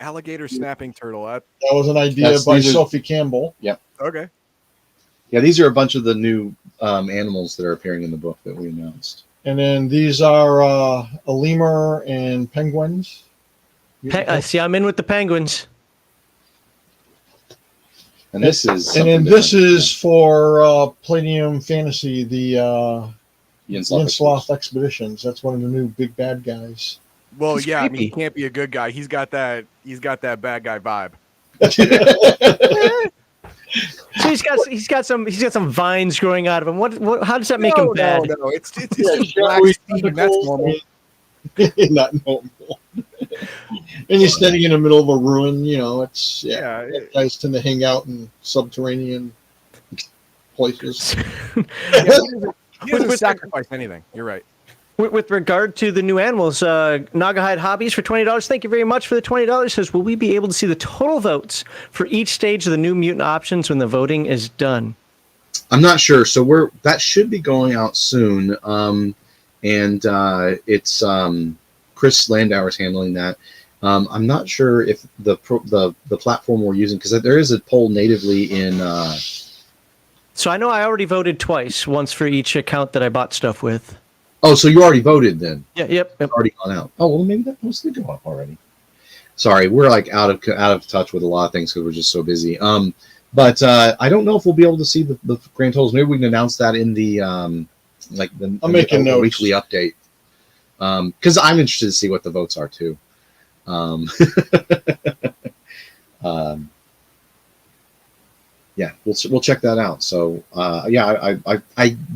Alligator snapping turtle. That was an idea by Sophie Campbell. Okay. Yeah, these are a bunch of the new animals that are appearing in the book that we announced. And then these are a lemur and penguins. I see. I'm in with the penguins. And this is this is for Palladium Fantasy, the Yin-Sloth Expeditions. That's one of the new big bad guys. Well, He's yeah, I mean, creepy. he can't be a good guy. He's got that bad guy vibe. So he's got some vines growing out of him. What how does that make him bad? No, it's just black steam. That's normal. Not normal. And he's standing in the middle of a ruin. It's guys tend to hang out in subterranean places. Yeah, he doesn't sacrifice anything. You're right. With regard to the new animals, Nagahide Hobbies for $20. Thank you very much for the $20. Says, will we be able to see the total votes for each stage of the new mutant options when the voting is done? I'm not sure. So that should be going out soon. And it's Chris Landauer's handling that. I'm not sure if the platform we're using, because there is a poll natively in. So I know I already voted twice, once for each account that I bought stuff with. Oh, so you already voted then? Yeah. Yep. It's already gone out. Oh, well, maybe that must go up already. Sorry, we're like out of touch with a lot of things because we're just so busy. But I don't know if we'll be able to see the grand totals. Maybe we can announce that in the I'm making the weekly update. Because I'm interested to see what the votes are too. Yeah, we'll check that out. So I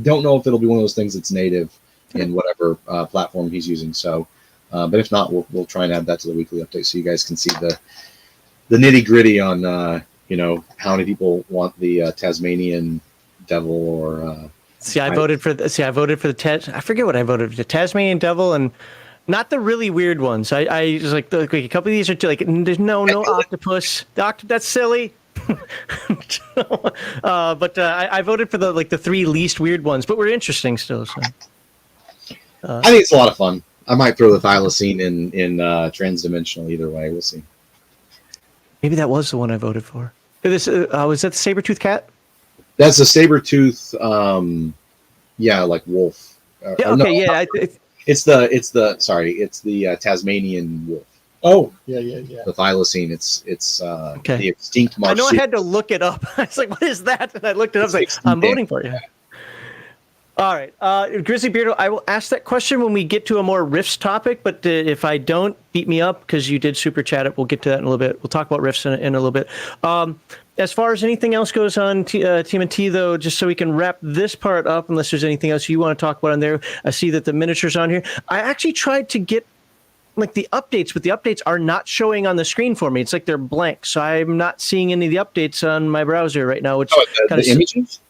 don't know if it'll be one of those things that's native in whatever platform he's using. So, but if not, we'll try and add that to the weekly update so you guys can see the nitty gritty on how many people want the Tasmanian devil or. I voted for the I forget what I voted for, the Tasmanian devil, and not the really weird ones. I just like a couple of these are too, like there's no octopus. That's silly. But I voted for the three least weird ones, but we're interesting still. So. I think it's a lot of fun. I might throw the thylacine in transdimensional. Either way, we'll see. Maybe that was the one I voted for. Was that the saber-tooth cat? That's a saber-tooth. Like wolf. It's the Tasmanian wolf. Oh, yeah. The thylacine. It's the extinct marsupial. I know I had to look it up. I was like, what is that? And I looked it up. I was like, I'm voting for you. All right. Grizzly Beardo, I will ask that question when we get to a more Rifts topic, but if I don't, beat me up because you did super chat it. We'll get to that in a little bit. We'll talk about Rifts in a little bit. As far as anything else goes on TMNT, though, just so we can wrap this part up, unless there's anything else you want to talk about on there, I see that the miniature's on here. I actually tried to get the updates, but the updates are not showing on the screen for me. It's like they're blank, so I'm not seeing any of the updates on my browser right now. Which the images?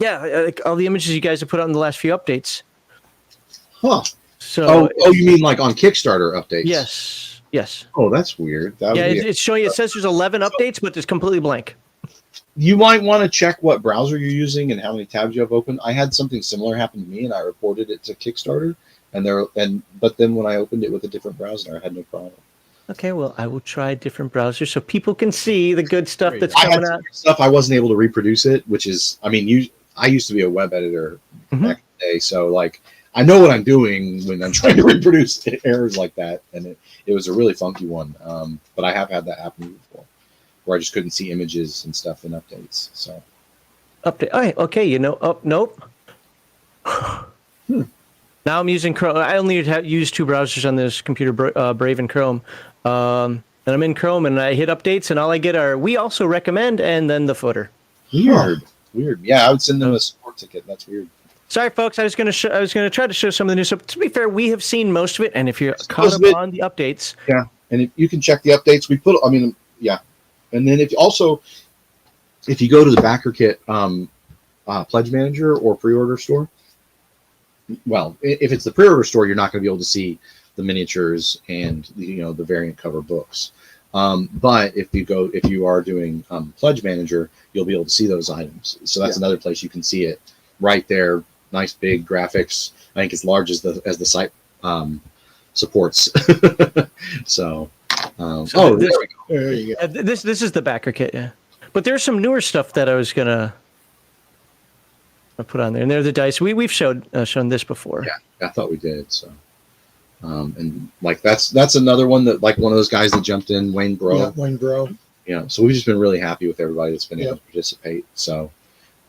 Yeah, like all the images you guys have put out in the last few updates. Huh. So you mean like on Kickstarter updates? Yes. Oh, that's weird. It's showing. It says there's 11 updates, but it's completely blank. You might want to check what browser you're using and how many tabs you have open. I had something similar happen to me, and I reported it to Kickstarter. But then when I opened it with a different browser, I had no problem. Okay, well, I will try different browsers so people can see the good stuff that's coming out. Stuff I wasn't able to reproduce it, which is, I used to be a web editor back in the day, so I know what I'm doing when I'm trying to reproduce errors like that, and it was a really funky one. But I have had that happen before, where I just couldn't see images and stuff in updates. So update. Okay. Nope. Now I'm using Chrome. I only use two browsers on this computer, Brave and Chrome. And I'm in Chrome, and I hit updates, and all I get are "we also recommend" and then the footer. Weird. Yeah, I would send them a support ticket. That's weird. Sorry, folks. I was gonna try to show some of the new stuff. To be fair, we have seen most of it, and if you're caught up on the updates, and if you can check the updates, we put. And then if you go to the Backer Kit Pledge Manager or pre-order store. Well, if it's the pre-order store, you're not going to be able to see the miniatures and the variant cover books. But if you are doing Pledge Manager, you'll be able to see those items. So that's another place you can see it right there. Nice big graphics. I think as large as the site supports. So there we go. There you go. This is the Backer Kit, yeah. But there's some newer stuff that I was gonna put on there, and they're the dice. We've shown this before. Yeah, I thought we did. So, and that's another one that one of those guys that jumped in, Wayne Bro. Yeah, Wayne Bro. So we've just been really happy with everybody that's been able to participate. So,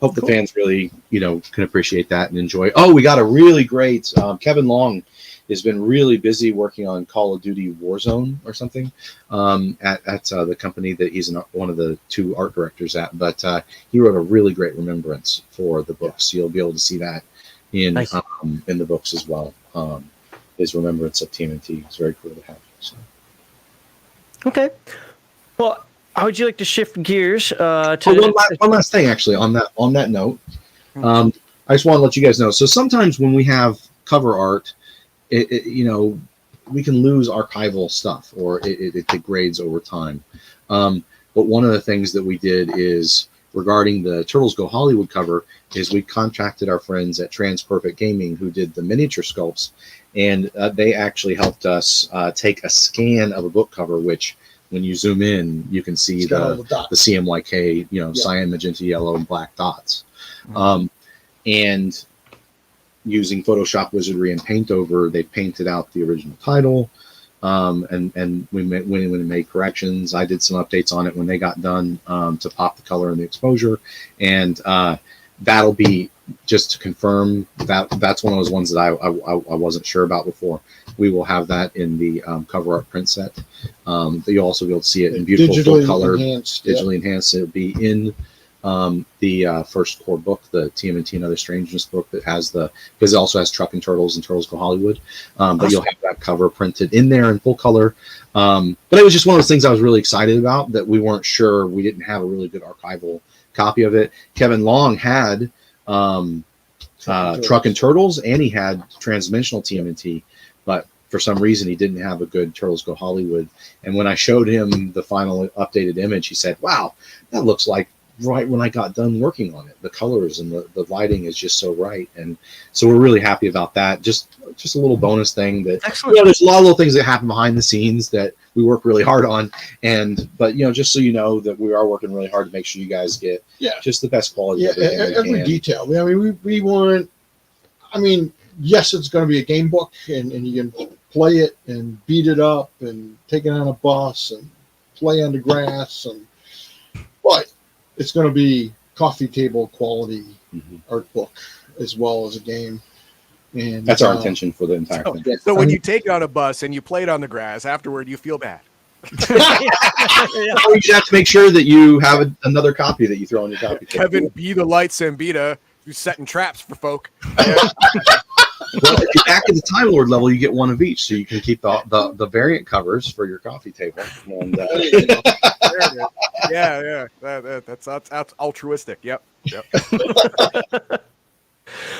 hope the fans really can appreciate that and enjoy. Oh, we got a really great Kevin Long has been really busy working on Call of Duty Warzone or something at the company that he's one of the two art directors at. But he wrote a really great remembrance for the books. So you'll be able to see that in the books as well. His remembrance of TMNT. It's very cool to have. So. Okay. Well, how would you like to shift gears? To one last thing, actually, on that note, I just want to let you guys know. So sometimes when we have cover art, we can lose archival stuff, or it degrades over time. But one of the things that we did is, regarding the Turtles Go Hollywood cover, is we contacted our friends at Transperfect Gaming who did the miniature sculpts, and they actually helped us take a scan of a book cover, which when you zoom in, you can see the CMYK, cyan, magenta, yellow, and black dots. And using Photoshop wizardry and paint over, they painted out the original title. And we went in and made corrections. I did some updates on it when they got done to pop the color and the exposure. And that'll be, just to confirm, that's one of those ones that I wasn't sure about before. We will have that in the cover art print set. You'll also be able to see it in beautiful full color, digitally enhanced. It'll be in the first core book, the TMNT and Other Strangeness book, that has because it also has Truckin' Turtles and Turtles Go Hollywood. But you'll have that cover printed in there in full color. But it was just one of those things I was really excited about, that we weren't sure. We didn't have a really good archival copy of it. Kevin Long had Truckin' Turtles, and he had Transdimensional TMNT, but for some reason he didn't have a good Turtles Go Hollywood. And when I showed him the final updated image, he said, "Wow, that looks like right when I got done working on it. The colors and the lighting is just so right." And so we're really happy about that. Just a little bonus thing that, there's a lot of little things that happen behind the scenes that we work really hard on. But just so you know that we are working really hard to make sure you guys get just the best quality. Every detail. I mean, we want, yes, it's going to be a game book, and you can play it and beat it up and take it on a bus and play on the grass, but it's going to be coffee table quality art book as well as a game. And that's our intention for the entire thing. So when you take it on a bus and you play it on the grass, afterward you feel bad. You just have to make sure that you have another copy that you throw on your copy table. Kevin B. the Light Siembieda, who's setting traps for folk. Well, if you're back at the Time Lord level, you get one of each, so you can keep the variant covers for your coffee table. And, that's altruistic. Yep.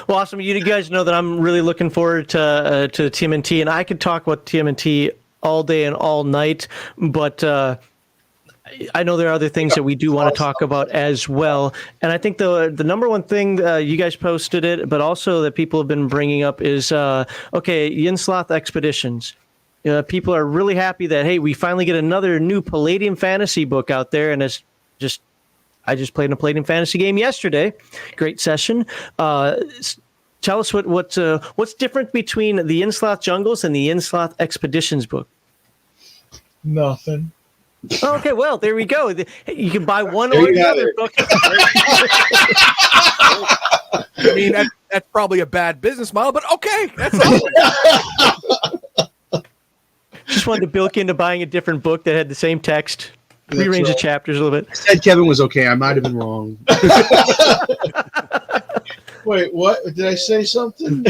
Well, awesome. You guys know that I'm really looking forward to TMNT, and I could talk about TMNT all day and all night, but I know there are other things that we do want to talk about as well. And I think the number one thing, you guys posted it, but also that people have been bringing up is, Yin-Sloth Expeditions. People are really happy that, hey, we finally get another new Palladium fantasy book out there, and I just played in a Palladium fantasy game yesterday. Great session. Tell us what's different between the Yin-Sloth Jungles and the Yin-Sloth Expeditions book. Nothing. Okay, well, there we go. You can buy one or the other book. I mean, that's probably a bad business model, but okay. That's all. Just wanted to bilk into buying a different book that had the same text. Rearrange the chapters a little bit. I said Kevin was okay. I might have been wrong. Wait, what? Did I say something?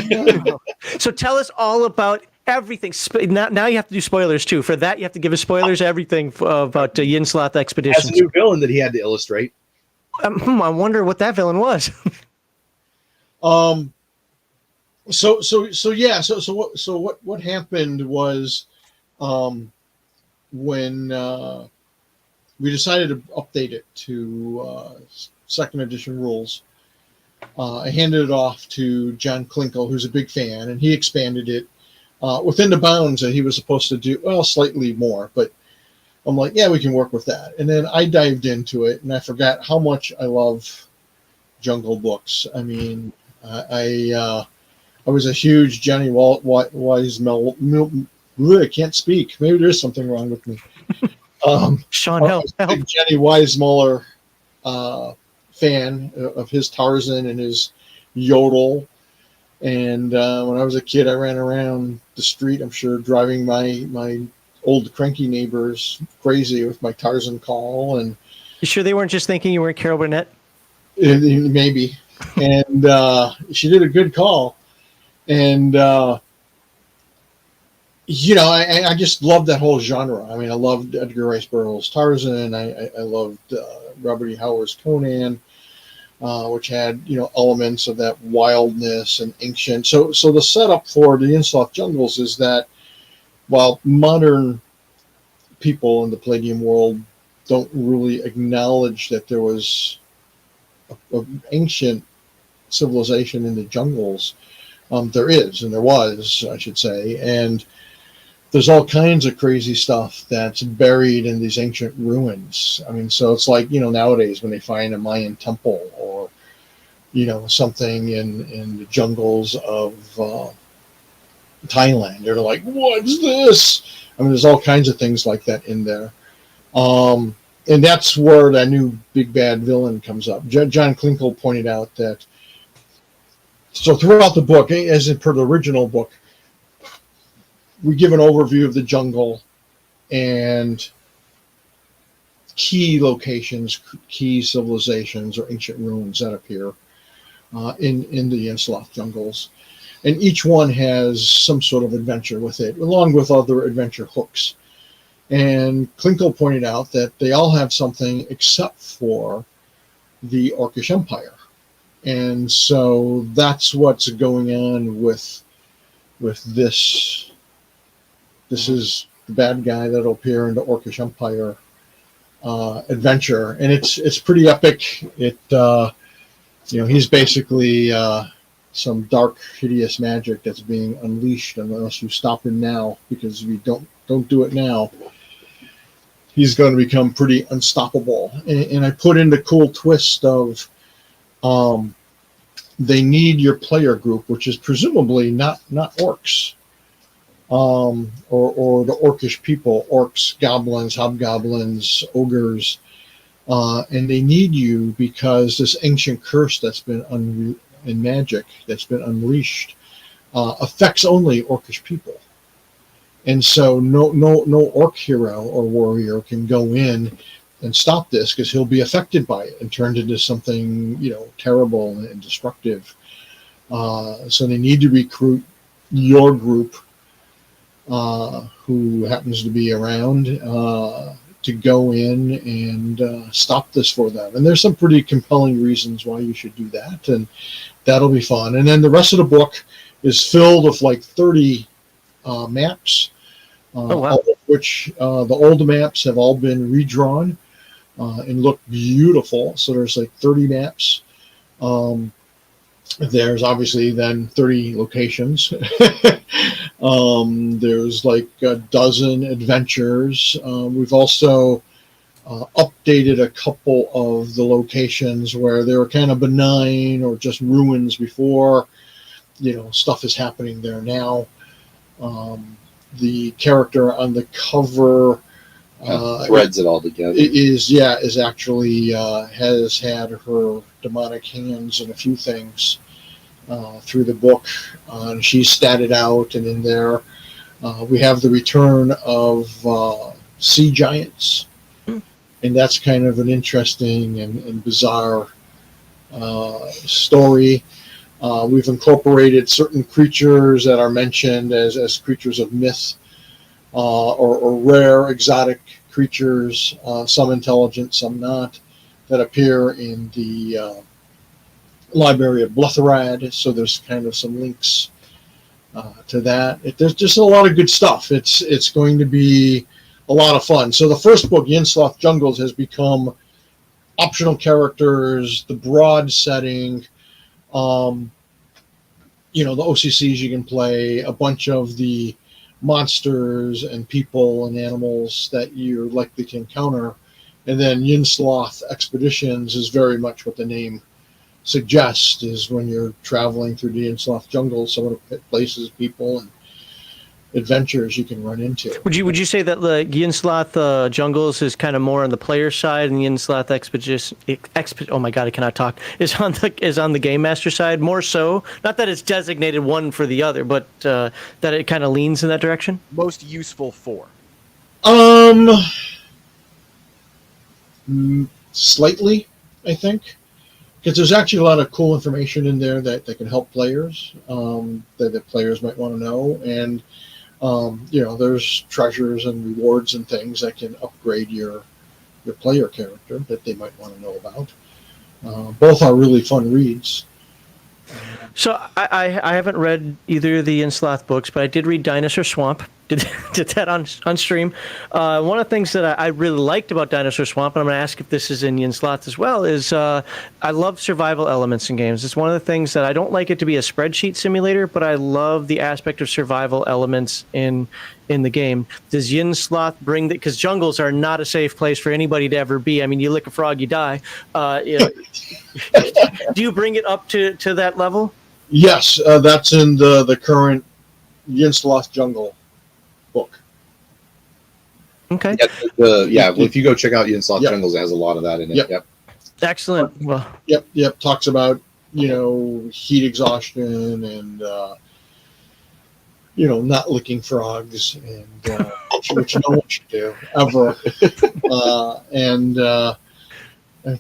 So tell us all about everything. Now you have to do spoilers too. For that, you have to give us spoilers everything about Yin-Sloth Expeditions. That's a new villain that he had to illustrate. I wonder what that villain was. What happened was, when we decided to update it to second edition rules, I handed it off to John Klinkle, who's a big fan, and he expanded it within the bounds that he was supposed to do, well, slightly more, but I'm like, yeah, we can work with that. And then I dived into it, and I forgot how much I love jungle books. I mean, I was a huge Johnny I can't speak. Maybe there's something wrong with me. Sean, help. Jenny Weissmuller fan of his Tarzan and his Yodel. And when I was a kid, I ran around the street, I'm sure, driving my old cranky neighbors crazy with my Tarzan call. And you sure they weren't just thinking you weren't Carol Burnett? Maybe. And she did a good call. And I just loved that whole genre. I mean, I loved Edgar Rice Burroughs' Tarzan. I loved Robert E. Howard's Conan. which had elements of that wildness and ancient. So the setup for the Yin-Sloth jungles is that while modern people in the Palladium world don't really acknowledge that there was an ancient civilization in the jungles, there is, and there was, I should say, and there's all kinds of crazy stuff that's buried in these ancient ruins. I mean, so it's like, nowadays when they find a Mayan temple or, something in the jungles of Thailand, they're like, what's this? I mean, there's all kinds of things like that in there. And that's where that new big bad villain comes up. John Klinkle pointed out that, so throughout the book, as in per the original book, we give an overview of the jungle and key locations, key civilizations or ancient ruins that appear in the Yin-Sloth jungles. And each one has some sort of adventure with it, along with other adventure hooks. And Klinkle pointed out that they all have something except for the Orcish Empire. And so that's what's going on with this. This is the bad guy that'll appear in the Orcish Empire adventure, and it's pretty epic. He's basically some dark, hideous magic that's being unleashed unless you stop him now. Because if you don't do it now, he's going to become pretty unstoppable. And I put in the cool twist of they need your player group, which is presumably not orcs. Or the orcish people, orcs, goblins, hobgoblins, ogres, and they need you because this ancient curse that's been in magic that's been unleashed affects only orcish people, and so no orc hero or warrior can go in and stop this because he'll be affected by it and turned into something terrible and destructive. So they need to recruit your group. Who happens to be around to go in and stop this for them. And there's some pretty compelling reasons why you should do that, and that'll be fun. And then the rest of the book is filled with like 30 maps, oh, wow. all of which the old maps have all been redrawn and look beautiful. So there's like 30 maps. There's obviously then 30 locations. There's like a dozen adventures. We've also updated a couple of the locations where they were kind of benign or just ruins before. Stuff is happening there now. The character on the cover threads it all together. Is actually has had her demonic hands in a few things through the book. And she's statted out, and in there we have the return of sea giants. And that's kind of an interesting and bizarre story. We've incorporated certain creatures that are mentioned as creatures of myth or rare exotic creatures, some intelligent, some not, that appear in the Library of Blutherad. So there's kind of some links to that. There's just a lot of good stuff. It's going to be a lot of fun. So the first book, Yin-Sloth Jungles, has become optional characters, the broad setting, the OCCs you can play, a bunch of the monsters and people and animals that you're likely to encounter. And then Yin-Sloth Expeditions is very much what the name suggests, is when you're traveling through the Yin-Sloth jungles, some of the places, people, and adventures you can run into. Would you say that the Yin-Sloth jungles is kind of more on the player side, and the Yin-Sloth oh my god, I cannot talk, is on the game master side more so? Not that it's designated one for the other, but that it kind of leans in that direction? Most useful for? Slightly, I think. Because there's actually a lot of cool information in there that can help players, that players might want to know. And, there's treasures and rewards and things that can upgrade your player character that they might want to know about. Both are really fun reads. So I haven't read either of the Yin-Sloth books, but I did read Dinosaur Swamp. Did that on stream. One of the things that I really liked about Dinosaur Swamp, and I'm going to ask if this is in Yin-Sloth as well, is I love survival elements in games. It's one of the things that I don't like it to be a spreadsheet simulator, but I love the aspect of survival elements in the game. Does Yin-Sloth bring that? Because jungles are not a safe place for anybody to ever be. I mean, you lick a frog, you die. Do you bring it up to that level? Yes, that's in the current Yin-Sloth Jungle book. Okay. If you go check out Yin-Sloth Jungles, it has a lot of that in it. Yep. Excellent. Well. Yep. Talks about heat exhaustion and not licking frogs, and which no one should do ever. And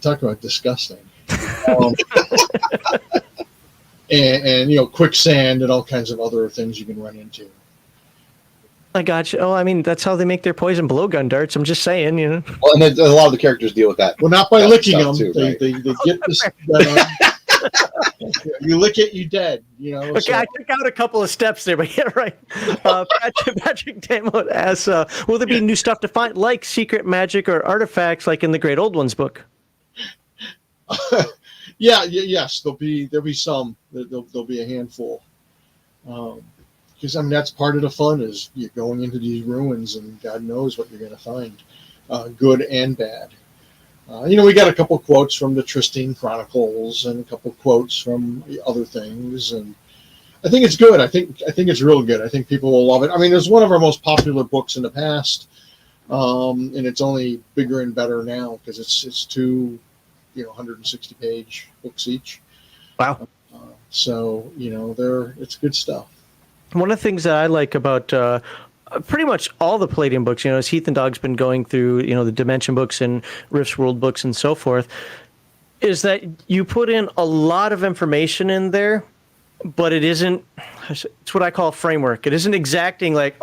talk about disgusting. And quicksand and all kinds of other things you can run into. I got you. Oh, I mean, that's how they make their poison blowgun darts. I'm just saying, Well, and then a lot of the characters deal with that. Well, not by licking them. Too, they get this. You lick it, you dead. Okay, so. I took out a couple of steps there, but yeah, right. Patrick Damo asks, will there be new stuff to find, like secret magic or artifacts, like in the Great Old Ones book? Yes, there'll be some. There'll be a handful. Because that's part of the fun is you're going into these ruins and God knows what you're going to find, good and bad. We got a couple quotes from the Tristine Chronicles and a couple quotes from other things, and I think it's good. I think it's real good. I think people will love it. I mean, it's one of our most popular books in the past, and it's only bigger and better now because it's two 160-page books each. Wow. So it's good stuff. One of the things that I like about pretty much all the Palladium books, as Heath and Dog's been going through, the Dimension books and Rift's World books and so forth, is that you put in a lot of information in there, but it's what I call a framework. It isn't exacting like,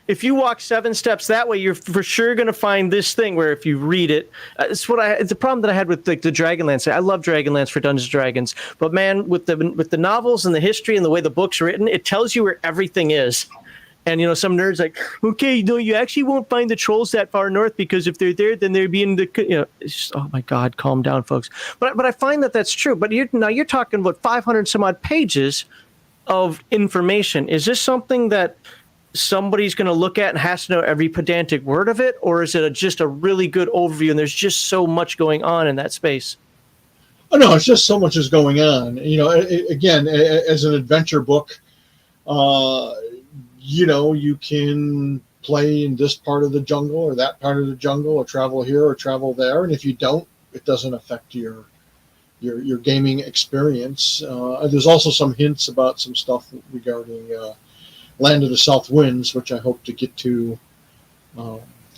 if you walk 7 steps that way, you're for sure going to find this thing, where if you read it, it's the problem that I had with the Dragonlance. I love Dragonlance for Dungeons & Dragons, but man, with the novels and the history and the way the book's written, it tells you where everything is. And, some nerds like, okay, you actually won't find the trolls that far north, because if they're there, then they'd be in the, it's just, oh my God, calm down, folks. But I find that that's true. But you're talking about 500 some odd pages of information. Is this something that somebody's going to look at and has to know every pedantic word of it? Or is it just a really good overview and there's just so much going on in that space? Oh, no, it's just so much is going on. Again, as an adventure book, you can play in this part of the jungle or that part of the jungle, or travel here or travel there. And if you don't, it doesn't affect your gaming experience. There's also some hints about some stuff regarding Land of the South Winds, which I hope to get to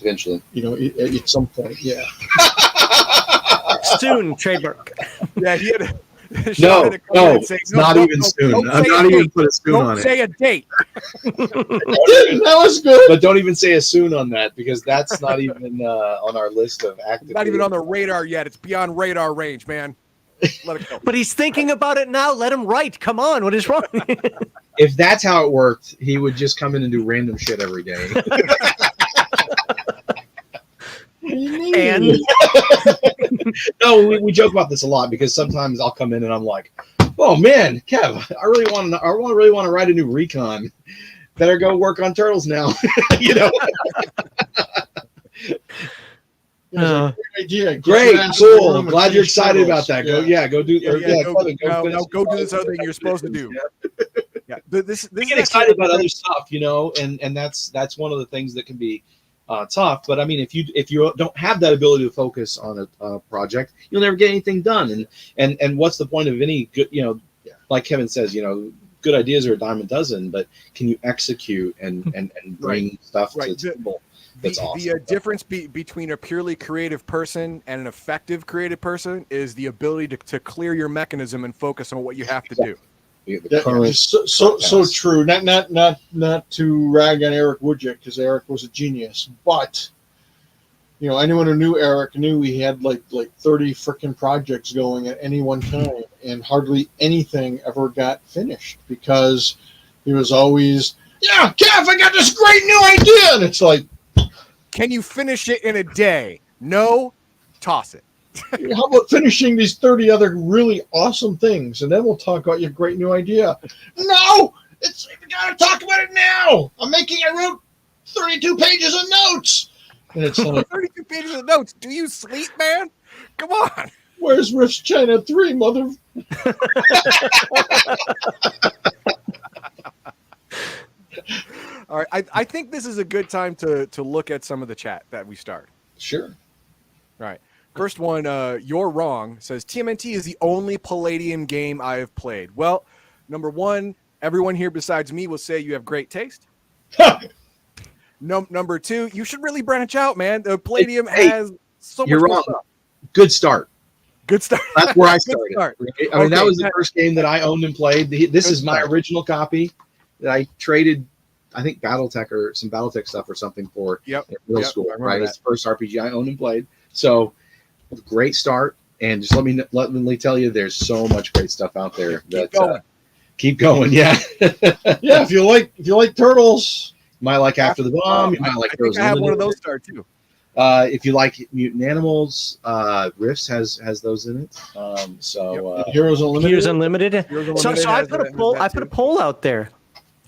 eventually. At some point. Yeah. Soon, trademark. Yeah, he had. No, it's not even soon. I'm not even put a soon on it. Don't say a date. That was good. But don't even say a soon on that, because that's not even on our list of active. Not even on the radar yet. It's beyond radar range, man. Let it go. But he's thinking about it now. Let him write. Come on, what is wrong? If that's how it worked, he would just come in and do random shit every day. And no, we joke about this a lot, because sometimes I'll come in and I'm like, "Oh man, Kev, I really want to write a new recon. Better go work on turtles now." Great idea. Great, cool. Glad you're excited about that. Go do. Go do this other thing you're supposed to do. Yeah, this we get excited about other stuff, and that's one of the things that can be tough. But I mean, if you don't have that ability to focus on a project, you'll never get anything done. And what's the point of any good, like Kevin says, good ideas are a dime a dozen, but can you execute and bring stuff to the table? That's awesome. The difference between a purely creative person and an effective creative person is the ability to clear your mechanism and focus on what you have to do. So true. Not to rag on Eric Woodjick, because Eric was a genius, but anyone who knew Eric knew he had like 30 freaking projects going at any one time, and hardly anything ever got finished because he was always, yeah, Kev, I got this great new idea, and it's like, Can you finish it in a day? No, toss it. how about finishing these 30 other really awesome things, and then we'll talk about your great new idea. No, we gotta talk about it now. I wrote 32 pages of notes. And it's like, 32 pages of notes. Do you sleep, man? Come on. where's Riffs China 3, mother? All right. I think this is a good time to look at some of the chat that we started. Sure. All right. First one, You're Wrong, says TMNT is the only Palladium game I have played. Well, number one, everyone here besides me will say you have great taste. Number two, you should really branch out, man. The Palladium has so much You're more wrong. stuff. Good start. Good start. That's where I Good started. start. Right? I mean, that Okay, was the first game that I owned and played. This is my original copy that I traded, I think, BattleTech or some BattleTech stuff or something for in middle school. I remember Right, that. it's the first RPG I owned and played. So, great start. And just let me tell you, there's so much great stuff out there. Keep going. Yeah. Yeah, if you like turtles. You might like After the Bomb. You might like I think I have one of those start too. If you like Mutant Animals, Rifts has those in it. Heroes Unlimited. Heroes Unlimited. So I has put a that- poll. has I that put a too. poll out there,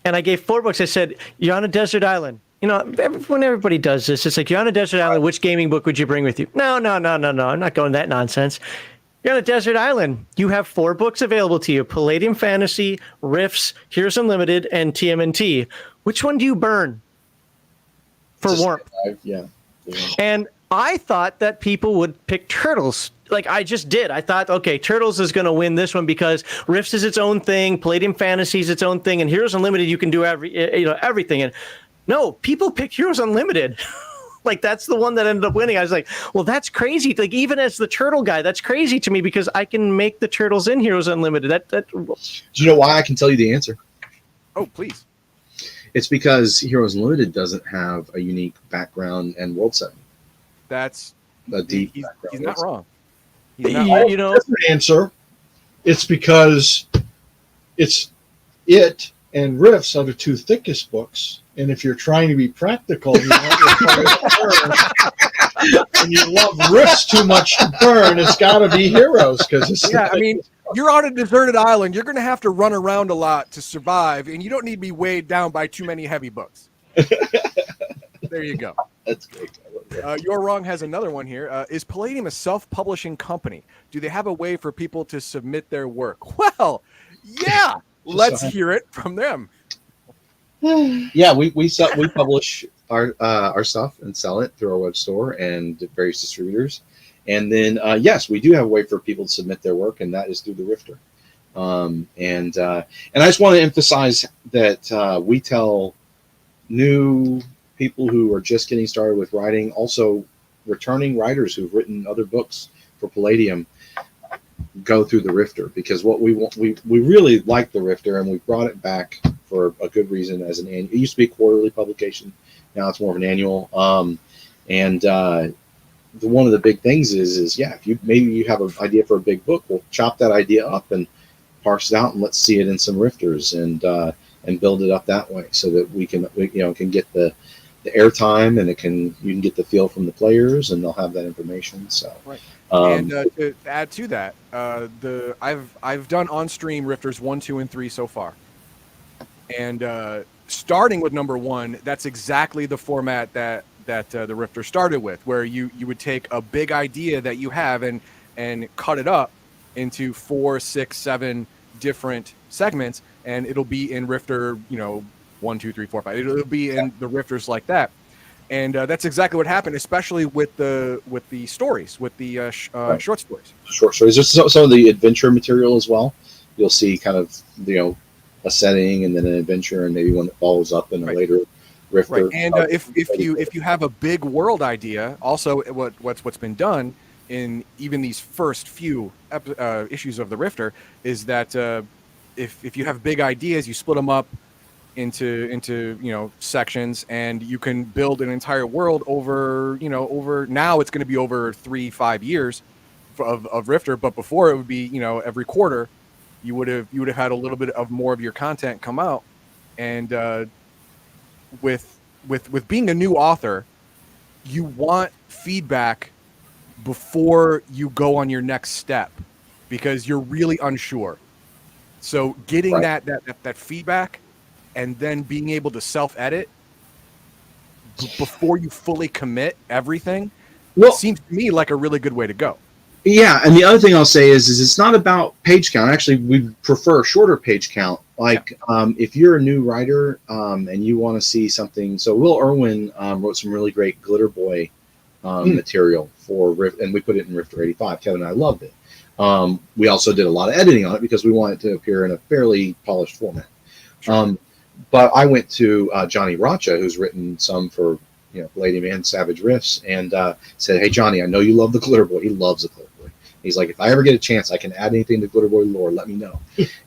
and I gave 4 books. I said, "You're on a desert island." When everybody does this, it's like, "You're on a desert island. Which gaming book would you bring with you?" No. I'm not going that nonsense. You're on a desert island. You have 4 books available to you: Palladium Fantasy, Rifts, Heroes Unlimited, and TMNT. Which one do you burn for warmth? Yeah. And I thought that people would pick Turtles. Like I just did. I thought, okay, Turtles is going to win this one because Rifts is its own thing, Palladium Fantasy is its own thing, and Heroes Unlimited you can do everything. And no, people picked Heroes Unlimited. Like that's the one that ended up winning. I was like, well, that's crazy. Like even as the turtle guy, that's crazy to me because I can make the turtles in Heroes Unlimited. Do you know why? I can tell you the answer. Oh, please. It's because Heroes Unlimited doesn't have a unique background and world setting. That's A deep he's background not world wrong. He's not wrong. Different answer. It's because it and Rifts are the 2 thickest books. And if you're trying to be practical, you want your fire to burn, and you love Rifts too much to burn, it's got to be Heroes because it's Yeah, I mean, you're on a deserted island. You're going to have to run around a lot to survive, and you don't need to be weighed down by too many heavy books. There you go. That's great. I love that. You're Wrong has another one here. Is Palladium a self-publishing company? Do they have a way for people to submit their work? Well, yeah. Let's hear it from them. Yeah, we publish our stuff and sell it through our web store and various distributors. And then yes, we do have a way for people to submit their work, and that is through the Rifter. And I just want to emphasize that we tell new people who are just getting started with writing, also returning writers who've written other books for Palladium, go through the Rifter, because what we want, we really like the Rifter, and we brought it back for a good reason as an annual. It used to be a quarterly publication, now it's more of an annual. One of the big things is yeah, if you have an idea for a big book, we'll chop that idea up and parse it out, and let's see it in some Rifters and build it up that way, so that we can get the airtime, and you can get the feel from the players, and they'll have that information. So right. And to add to that, I've done on stream Rifters 1, 2, and 3 so far, and starting with number 1, that's exactly the format that the Rifter started with, where you would take a big idea that you have and cut it up into 4, 6, 7 different segments, and it'll be in Rifter 1, 2, 3, 4, 5. It'll be in the Rifters like that. And that's exactly what happened, especially with the stories, with the short stories. Short stories. There's some of the adventure material as well. You'll see kind of a setting, and then an adventure, and maybe one that follows up in a later Rifter. Right. And if you have a big world idea, also what's been done in even these first few issues of the Rifter is that if you have big ideas, you split them up into sections, and you can build an entire world over now it's going to be over 3-5 years of Rifter, but before it would be every quarter you would have had a little bit of more of your content come out. And with being a new author, you want feedback before you go on your next step, because you're really unsure. So getting that feedback and then being able to self-edit before you fully commit everything seems to me like a really good way to go. Yeah, and the other thing I'll say is it's not about page count. Actually, we prefer a shorter page count. Like, if you're a new writer and you want to see something, so Will Irwin wrote some really great Glitter Boy material for Rift, and we put it in Rifter 85. Kevin and I loved it. We also did a lot of editing on it because we want it to appear in a fairly polished format. Sure. But I went to Johnny Racha, who's written some for Palladium and Savage Rifts, and said, "Hey, Johnny, I know you love the Glitter Boy." He loves the Glitter Boy. He's like, "If I ever get a chance, I can add anything to Glitter Boy lore, let me know."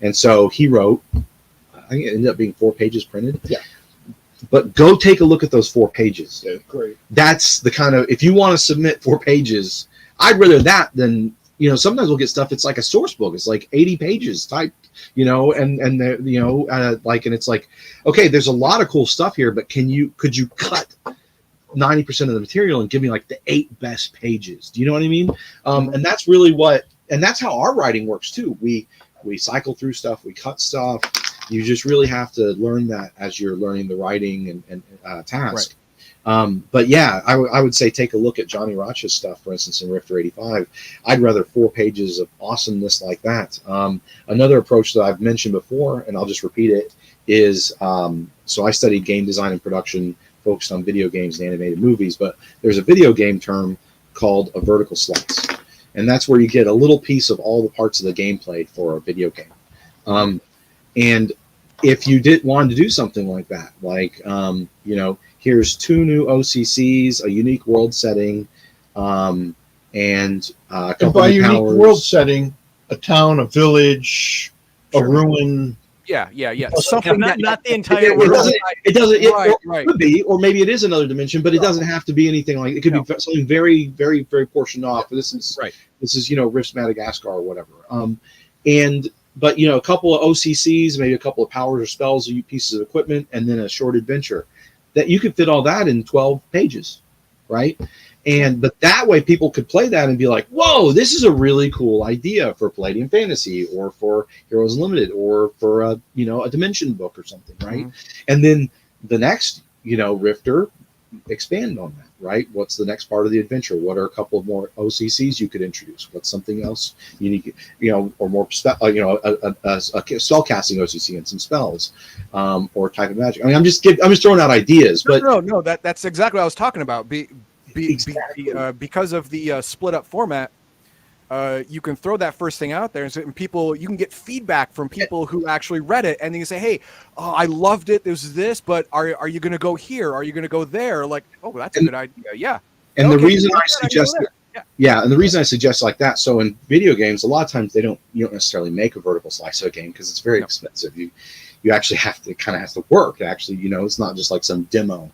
And so he wrote, I think it ended up being 4 pages printed. Yeah. But go take a look at those 4 pages. Yeah, great. That's the kind of, if you want to submit 4 pages, I'd rather that than, sometimes we'll get stuff, it's like a source book. It's like 80 pages typed, and it's like, okay, there's a lot of cool stuff here, but could you cut 90% of the material and give me like the 8 best pages? Do you know what I mean? And that's really and that's how our writing works too. We cycle through stuff, we cut stuff. You just really have to learn that as you're learning the writing and task. Right. But yeah, I would say take a look at Johnny Racha's stuff, for instance, in Rifter 85. I'd rather 4 pages of awesomeness like that. Another approach that I've mentioned before, and I'll just repeat it, is so I studied game design and production, focused on video games and animated movies, but there's a video game term called a vertical slice. And that's where you get a little piece of all the parts of the gameplay for a video game. And if you wanted to do something like that, like, here's 2 new OCCs, a unique world setting, and a couple by of unique powers. World setting, a town, a village, a ruin. Yeah. Something not the entire world. It doesn't. Right. Could be, or maybe it is another dimension, but it doesn't have to be anything like. It could be something very, very, very portioned off. This is Rifts Madagascar or whatever. But a couple of OCCs, maybe a couple of powers or spells, pieces of equipment, and then a short adventure. That you could fit all that in 12 pages, right? But that way people could play that and be like, whoa, this is a really cool idea for Palladium Fantasy or for Heroes Unlimited or for a Dimension book or something, right? And then the next, Rifter, expand on that, right? What's the next part of the adventure? What are a couple of more OCCs you could introduce? What's something else unique, or more, a spell casting OCC and some spells, or type of magic. I mean, I'm just throwing out ideas, but no, that's exactly what I was talking about. Because of the split up format, you can throw that first thing out there, and you can get feedback from people who actually read it, and they can say, "Hey, I loved it. There's this, but are you going to go here? Are you going to go there?" Like, oh, that's a good idea. Yeah. And the reason I suggest and the reason I suggest like that, so in video games, a lot of times you don't necessarily make a vertical slice of a game because it's very expensive. You actually have to work. Actually, it's not just like some demo.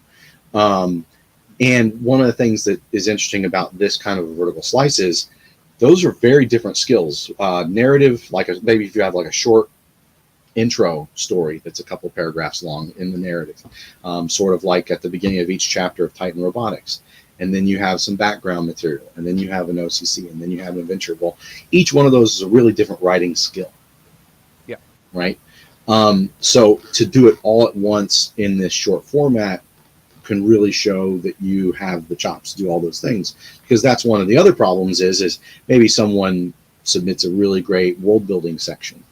And one of the things that is interesting about this kind of a vertical slice is those are very different skills. Narrative, maybe if you have like a short intro story that's a couple paragraphs long in the narrative, sort of like at the beginning of each chapter of Titan Robotics. And then you have some background material, and then you have an OCC, and then you have an adventure. Well, each one of those is a really different writing skill. Yeah. Right? So to do it all at once in this short format can really show that you have the chops to do all those things, because that's one of the other problems is maybe someone submits a really great world building section,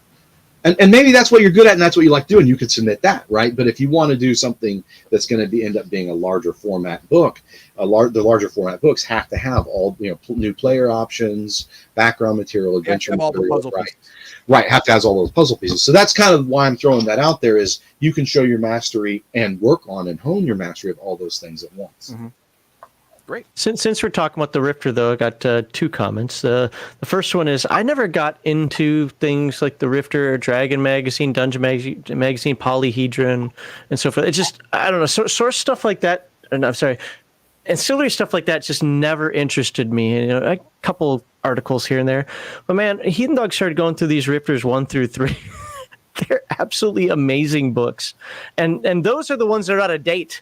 and maybe that's what you're good at and that's what you like doing. You could submit that, right? But if you want to do something that's going to end up being a larger format book, the larger format books have to have all new player options, background material, adventure material, right? Have to have all those puzzle pieces. So that's kind of why I'm throwing that out there, is you can show your mastery and work on and hone your mastery of all those things at once. Great. Since we're talking about the Rifter, though, I got 2 comments. The first one is I never got into things like the Rifter, Dragon Magazine, Dungeon Magazine, Polyhedron, and so forth. It's just, I don't know, source stuff like that. And I'm sorry, ancillary stuff like that just never interested me. You know, a couple articles here and there, but man, Heathen Dog started going through these Rifters 1 through 3. They're absolutely amazing books, and those are the ones that are out of date.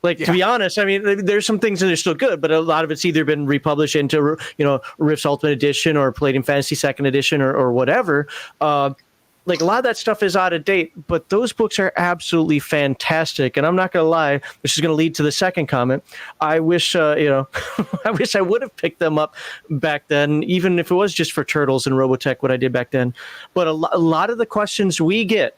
Like, to be honest, I mean, there's some things that are still good, but a lot of it's either been republished into, you know, Rift's Ultimate Edition or Palladium Fantasy 2nd Edition or whatever. Like, a lot of that stuff is out of date, but those books are absolutely fantastic. And I'm not going to lie, this is going to lead to the second comment. I wish, I wish I would have picked them up back then, even if it was just for Turtles and Robotech, what I did back then. But a lot of the questions we get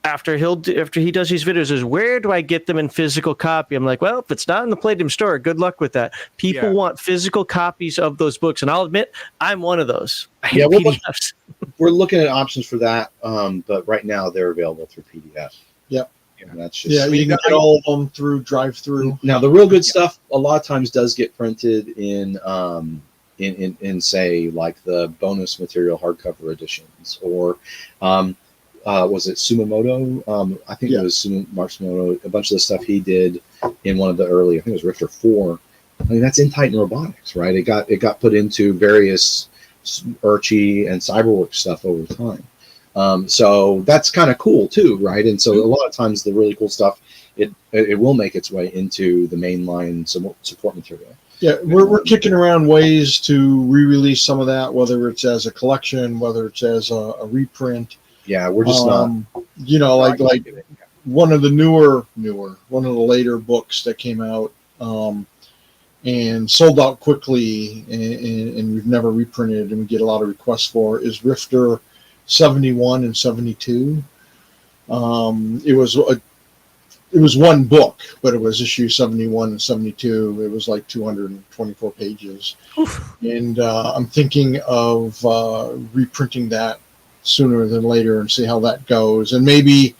after he does these videos is, where do I get them in physical copy? I'm like, well, if it's not in the Palladium store, good luck with that. People want physical copies of those books, and I'll admit I'm one of those. I hate PDFs. We're looking at options for that, but right now they're available through PDF. Yep. And that's just, you can get all of them through drive-through. Now the real good stuff a lot of times does get printed in say like the bonus material hardcover editions, or was it Sumamoto? I think it was Mark Sumamoto. A bunch of the stuff he did in one of the early, I think it was Rifter 4. I mean, that's in Titan Robotics, right? It got put into various Urchi and Cyberworks stuff over time. So that's kind of cool too, right? And so a lot of times the really cool stuff, it will make its way into the mainline support material. Yeah, we're kicking around ways to re-release some of that, whether it's as a collection, whether it's as a reprint. Yeah, we're just not. You know, like one of the later books that came out and sold out quickly, and we've never reprinted, and we get a lot of requests for, is Rifter 71 and 72. It was one book, but it was issue 71 and 72. It was like 224 pages. Oof. And I'm thinking of reprinting that sooner than later and see how that goes. And maybe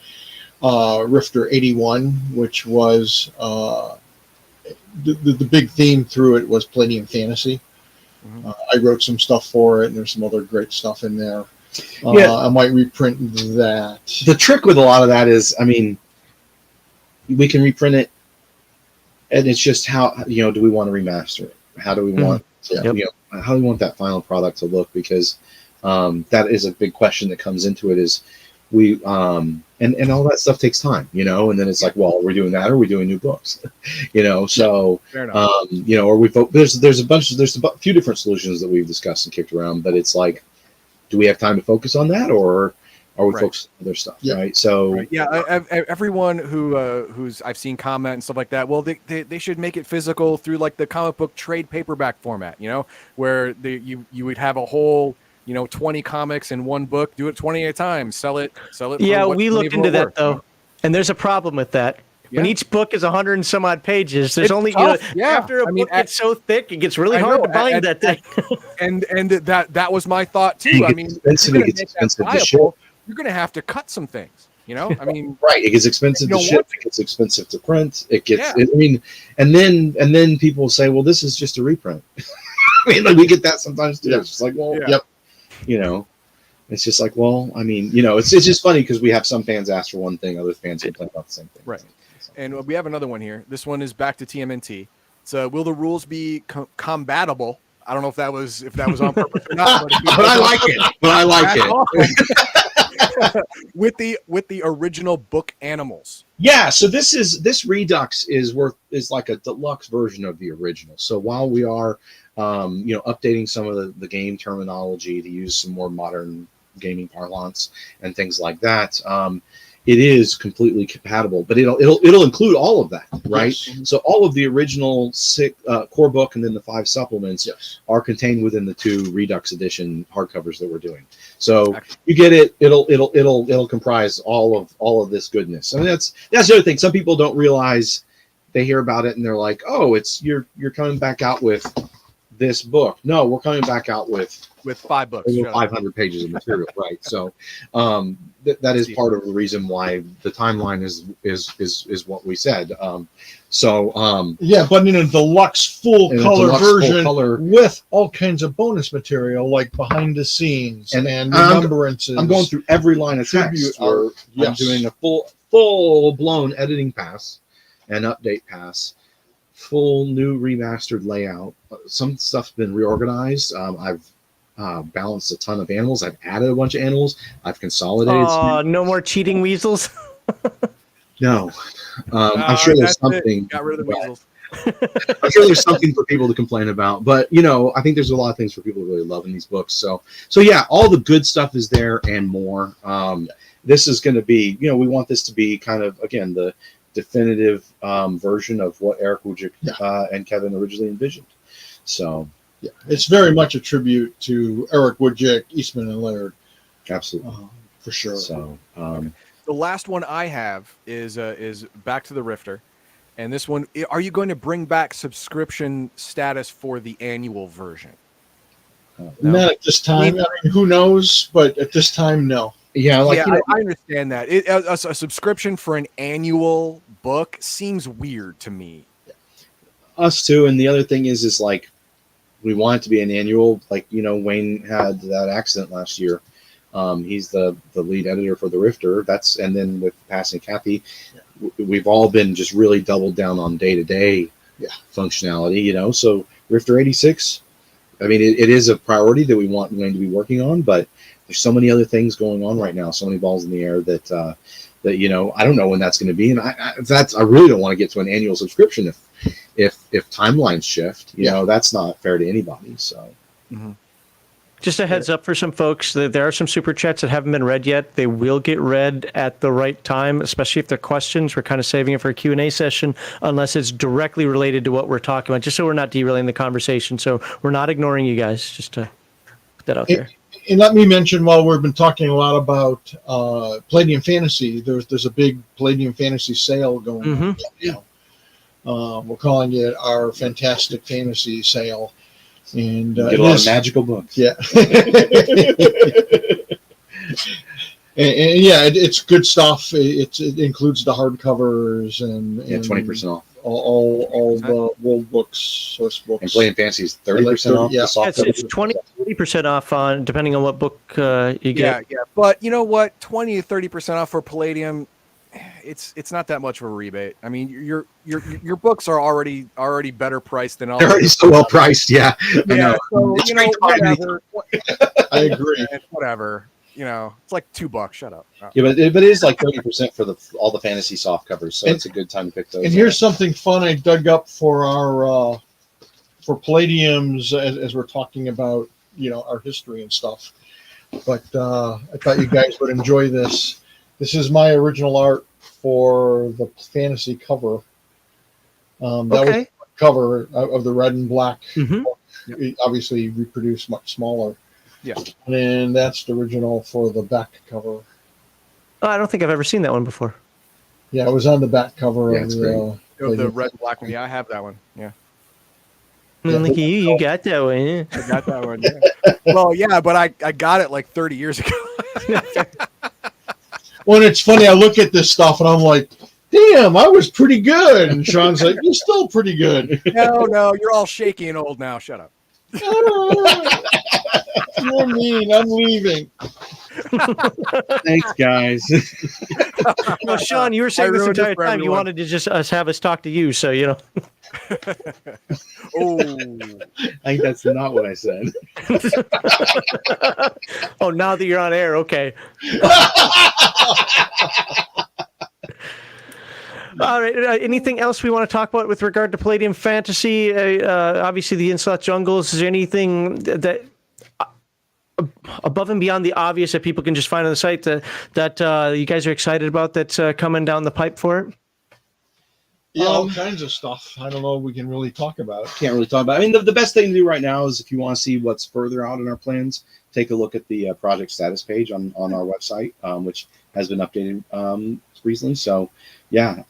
Rifter 81, which was the big theme through it was Palladium Fantasy. Mm-hmm. I wrote some stuff for it, and there's some other great stuff in there. I might reprint that. The trick with a lot of that is, I mean, we can reprint it, and it's just how, do we want to remaster it? How do we want how do we want that final product to look? Because that is a big question that comes into it, is we and all that stuff takes time, and then it's like, well, we're doing that, or we're doing new books, so or there's a few different solutions that we've discussed and kicked around, but it's like, do we have time to focus on that, or are we focused on other stuff? Right. So everyone who's I've seen comment and stuff like that, well, they should make it physical through like the comic book trade paperback format, where you would have a whole 20 comics in one book, do it 20 at a time, sell it. Yeah, we looked into that though, and there's a problem with that. When each book is 100 and some odd pages, there's only after a book gets so thick, it gets really hard to bind that thing. And that was my thought too. I mean, you're going to have to cut some things. I mean, right? It gets expensive to ship. It gets expensive to print. It gets. I mean, and then people say, well, this is just a reprint. I mean, like, we get that sometimes too. It's just like, well, it's just like, well, I mean, it's just funny because we have some fans ask for one thing, other fans complain about the same thing. Right. And we have another one here. This one is back to TMNT. So, will the rules be compatible? I don't know if that was on purpose or not, but I like it. with the original book animals. Yeah. So this Redux is like a deluxe version of the original. So while we are updating some of the game terminology to use some more modern gaming parlance and things like that, it is completely compatible, but it'll include all of that, right? Yes. So all of the original core book and then the 5 supplements are contained within the 2 Redux edition hardcovers that we're doing. So you get it; it'll comprise all of this goodness. I mean, that's the other thing. Some people don't realize. They hear about it and they're like, "Oh, you're coming back out with this book. No, we're coming back out with 5 books. over Shut up. 500 pages of material, right? So that is part of the reason why the timeline is what we said. Yeah, but in a deluxe full In a color deluxe full version color- with all kinds of bonus material like behind the scenes And and I'm- remembrances. I'm going through every line of Tribute text. art, Where I'm yes. doing a full blown editing pass and update pass, full new remastered layout. Some stuff's been reorganized. I've balanced a ton of animals. I've added a bunch of animals. I've consolidated. Oh, no more cheating weasels. No, I'm sure there's That's it. something. Got rid of the but- weasels. I'm sure there's something for people to complain about, but I think there's a lot of things for people to really love in these books. So yeah, all the good stuff is there and more. This is going to be, we want this to be kind of, again, the definitive version of what Eric Wujcik and Kevin originally envisioned. So Yeah, it's very much a tribute to Eric Wujcik, Eastman, and Laird, absolutely, for sure. So The last one I have is Back to the Rifter, and this one, are you going to bring back subscription status for the annual version? no. Not at this time. I mean, who knows? But at this time, no. Yeah, I understand that. A subscription for an annual book seems weird to me. us too. And the other thing is like, we want it to be an annual. Like Wayne had that accident last year. He's the lead editor for the Rifter. And then with passing Kathy, we've all been just really doubled down on day-to-day functionality. So Rifter 86. I mean, it is a priority that we want Wayne to be working on, but there's so many other things going on right now, so many balls in the air that I don't know when that's going to be, and I really don't want to get to an annual subscription if timelines shift. That's not fair to anybody. So. Mm-hmm. Just a heads up for some folks, there are some super chats that haven't been read yet. They will get read at the right time, especially if they're questions. We're kind of saving it for a Q&A session, unless it's directly related to what we're talking about, just so we're not derailing the conversation. So we're not ignoring you guys, just to put that out there. And let me mention, while we've been talking a lot about Palladium Fantasy, there's a big Palladium Fantasy sale going on right now. We're calling it our Fantastic Fantasy Sale. And Get a lot of magical books. Yeah. and yeah, it's good stuff. It includes the hardcovers and 20% off. All the world books, source books. And Playing Fantasy is 30% off. Yeah. The soft It's cover. 20-30% off on depending on what book you get. Yeah. But you know what? 20 to 30% off for Palladium. It's not that much of a rebate. I mean, your books are already better priced than all. They're already so well priced. Yeah. I know. So, It's great to buy whatever. I agree. Whatever. It's like $2. Shut up. Yeah, but it is like 30% for all the fantasy soft covers, so it's a good time to pick those. And here's something fun I dug up for our for Palladiums as we're talking about our history and stuff. But I thought you guys would enjoy this. This is my original art for the fantasy cover. That was the cover of the red and black. Mm-hmm. It obviously reproduced much smaller. Yeah. And then that's the original for the back cover. Oh, I don't think I've ever seen that one before. Yeah, it was on the back cover Yeah, of it's The red and black one. Yeah, I have that one. Yeah. Look at you got that one. Yeah. I got that one. Yeah. Well, yeah, but I got it like 30 years ago. Well, it's funny. I look at this stuff and I'm like, damn, I was pretty good. And Sean's like, you're still pretty good. No, you're all shaky and old now. Shut up. You're mean. I'm leaving. Thanks, guys. Well, Sean, you were saying this ruined it entire for time you everyone. wanted to just have us talk to you, so Oh, I think that's not what I said. Oh, now that you're on air, okay. All right. Anything else we want to talk about with regard to Palladium Fantasy? Obviously, the Yin-Sloth Jungles. Is there anything that above and beyond the obvious that people can just find on the site that you guys are excited about that's coming down the pipe for it? Yeah, all kinds of stuff. I don't know if we can really talk about. Can't really talk about it. I mean, the best thing to do right now is if you want to see what's further out in our plans, take a look at the project status page on our website, which has been updated recently. So, yeah,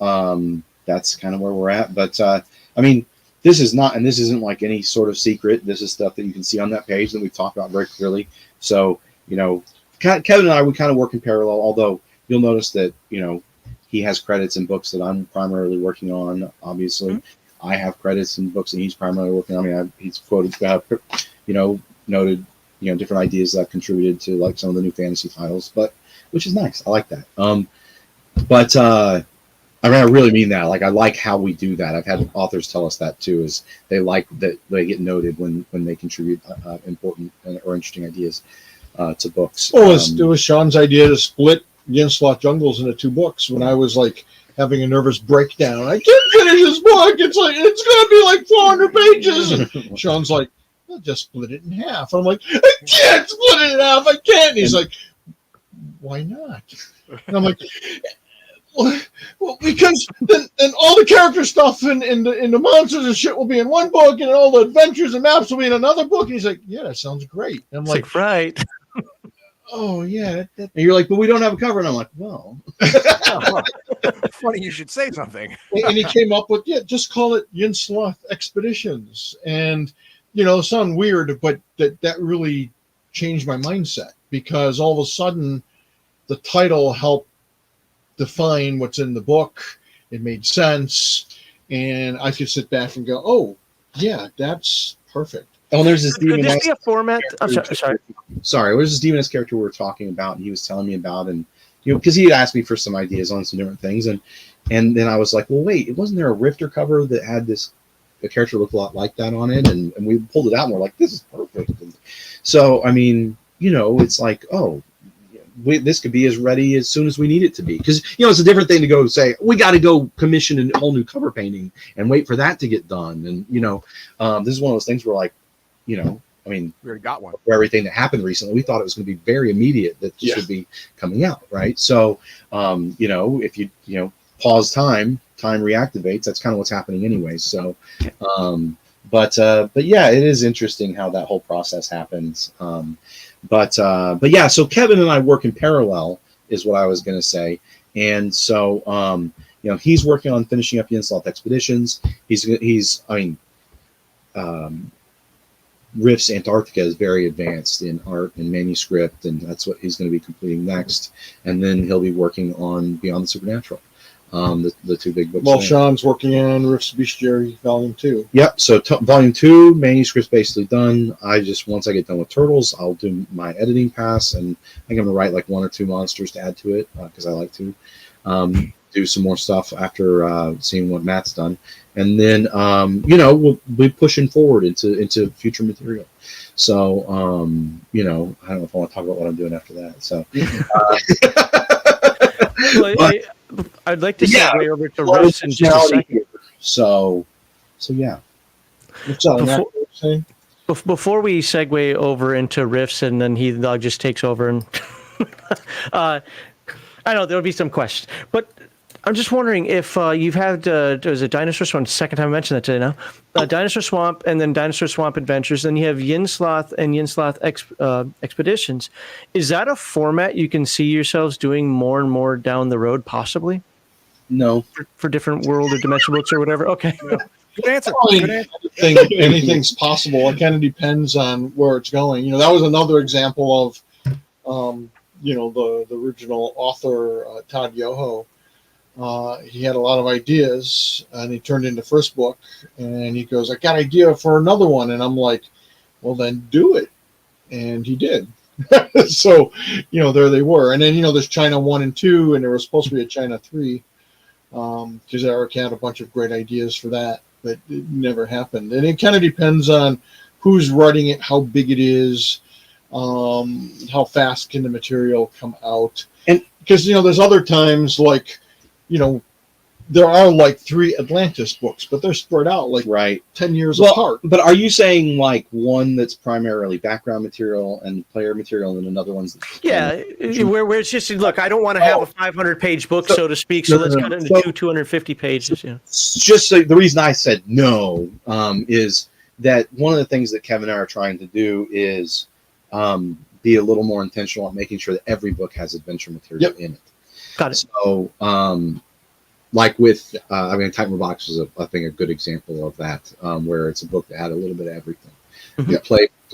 that's kind of where we're at. But, I mean, this is not, and this isn't like any sort of secret. This is stuff that you can see on that page that we've talked about very clearly. So, Kevin and I, we kind of work in parallel, although you'll notice that, he has credits in books that I'm primarily working on, obviously. Mm-hmm. I have credits in books that he's primarily working on. I mean, he's quoted, noted, different ideas that I've contributed to, like some of the new fantasy titles, which is nice. I like that. I really mean that. Like, I like how we do that. I've had authors tell us that too, is they like that they get noted when they contribute important or interesting ideas to books. Well, it was Sean's idea to split Yin-Sloth Jungles into 2 books when I was like having a nervous breakdown. I can't finish this book. It's going to be like 400 pages. And Sean's like, well, just split it in half. I'm like, I can't split it in half. I can't. And he's like, why not? And I'm like, well, because then all the character stuff and the monsters and shit will be in one book, and all the adventures and maps will be in another book. And he's like, yeah, that sounds great. And I'm like, right. Oh yeah. And you're like, but we don't have a cover. And I'm like, well, funny you should say something. And he came up with, just call it Yin-Sloth Expeditions. And sound weird, but that really changed my mindset, because all of a sudden the title helped define what's in the book. It made sense, and I could sit back and go, oh yeah, that's perfect. Oh, there's this Could this be a format? I'm sorry. There's this Demon S character we were talking about, and he was telling me about, and because he had asked me for some ideas on some different things, and then I was like, well, wait, wasn't there a Rifter cover that had the character looked a lot like that on it, and we pulled it out, and we're like, this is perfect. And so I mean, it's like, oh, this could be as ready as soon as we need it to be, because it's a different thing to go say we got to go commission a whole new cover painting and wait for that to get done, and this is one of those things where, like, I mean, we already got one for everything that happened recently. We thought it was going to be very immediate that this would be coming out, right? So, if you pause time reactivates. That's kind of what's happening anyway. So, but yeah, it is interesting how that whole process happens. But yeah, so Kevin and I work in parallel, is what I was going to say, and so he's working on finishing up Yin-Sloth Expeditions. Rifts Antarctica is very advanced in art and manuscript, and that's what he's going to be completing next. And then he'll be working on Beyond the Supernatural, the 2 big books. Well, Sean's working on Rifts Bestiary Volume 2. Yep. So Volume 2 manuscript's basically done. Once I get done with Turtles, I'll do my editing pass, and I think I'm going to write like 1 or 2 monsters to add to it, because I like to do some more stuff after seeing what Matt's done. And then, we'll be pushing forward into future material. So, I don't know if I want to talk about what I'm doing after that. So, I'd like to segue over to Rifts in just a second. So yeah. Before we segue over into Rifts, and then Heathen Dog just takes over, and I know there'll be some questions, but I'm just wondering if you've had there's a Dinosaur Swamp. Second time I mentioned that today now. Dinosaur Swamp, and then Dinosaur Swamp Adventures. Then you have Yin-Sloth and Yin-Sloth Expeditions. Is that a format you can see yourselves doing more and more down the road, possibly? No, for different world or dimension books or whatever. Okay. Yeah. Good answer. Anything's possible. It kind of depends on where it's going. That was another example of, the original author Todd Yoho. He had a lot of ideas, and he turned in the first book, and he goes, I got an idea for another one. And I'm like, well, then do it. And he did. So, there they were. And then, there's China 1 and 2, and there was supposed to be a China 3, because Eric had a bunch of great ideas for that, but it never happened. And it kind of depends on who's writing it, how big it is, how fast can the material come out. And because, there's other times like, there are like 3 Atlantis books, but they're spread out like 10 years apart. But are you saying like one that's primarily background material and player material, and another one's where it's just, look, I don't want to have a 500-page book, so to speak, so let's cut it into 250 pages. Just so the reason I said no is that one of the things that Kevin and I are trying to do is be a little more intentional on making sure that every book has adventure material in it. Got it. So, like with, I mean, Titan Robotics is, I think, a good example of that, where it's a book that had a little bit of everything. Mhm. You got